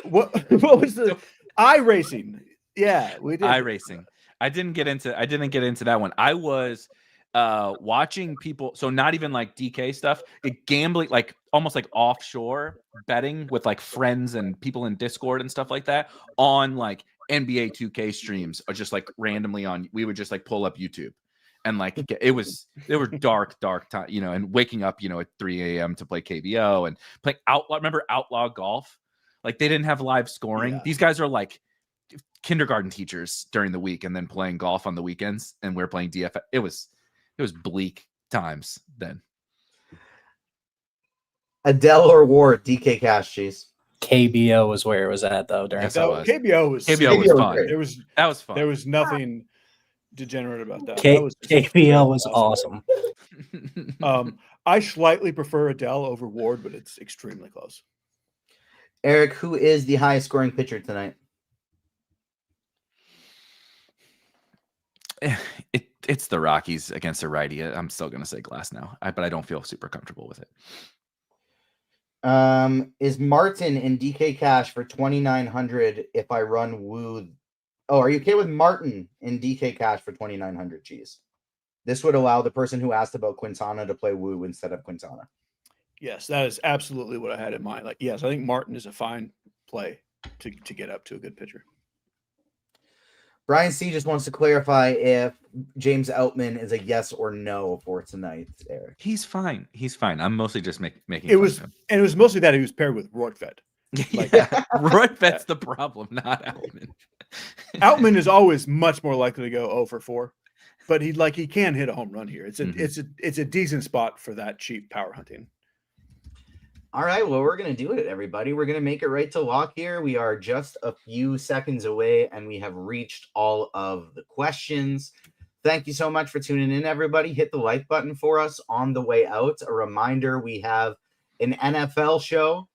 what was the iRacing? Yeah, we did iRacing. I didn't get into that one. I was watching people, so not even like DK stuff, gambling, like almost like offshore betting with like friends and people in Discord and stuff like that on like NBA 2K streams, or just like randomly we would just like pull up YouTube. And like there were dark time, and waking up, at 3 a.m. to play KBO and playing Outlaw. Remember Outlaw Golf? Like they didn't have live scoring. Yeah. These guys are like kindergarten teachers during the week and then playing golf on the weekends, and we're playing DFS. It was bleak times then. Adele or Ward, DK Cash, Cheese. KBO was where it was at though. KBO was fun. That was fun. There was nothing degenerate about that. KBO was awesome. I slightly prefer Adele over Ward, but it's extremely close. Eric, who is the highest scoring pitcher tonight? It's the Rockies against a righty. I'm still going to say Glass now, but I don't feel super comfortable with it. Is Martin in DK Cash for 2,900 if I run Woo? Oh, are you okay with Martin in DK Cash for 2,900, Cheese? This would allow the person who asked about Quintana to play Woo instead of Quintana. Yes, that is absolutely what I had in mind. Like, yes, I think Martin is a fine play to get up to a good pitcher. Brian C. just wants to clarify if James Outman is a yes or no for tonight, Eric. He's fine. I'm mostly just making it was, fun of him. And it was mostly that he was paired with Roitfed. Like, Roitfed's the problem, not Outman. Outman is always much more likely to go 0 for 4, but he can hit a home run here. It's a decent spot for that cheap power hunting. All right, well, we're going to do it, everybody. We're going to make it right to lock here. We are just a few seconds away, and we have reached all of the questions. Thank you so much for tuning in, everybody. Hit the like button for us on the way out. A reminder, we have an NFL show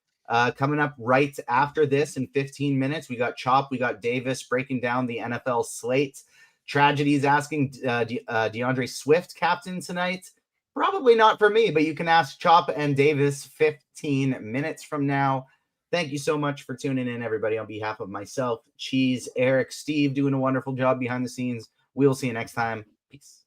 coming up right after this in 15 minutes. We got Chop, we got Davis breaking down the NFL slate. Tragedy's asking DeAndre Swift captain tonight. Probably not for me, but you can ask Chop and Davis 15 minutes from now. Thank you so much for tuning in, everybody. On behalf of myself, Cheese, Eric, Steve, doing a wonderful job behind the scenes. We'll see you next time. Peace.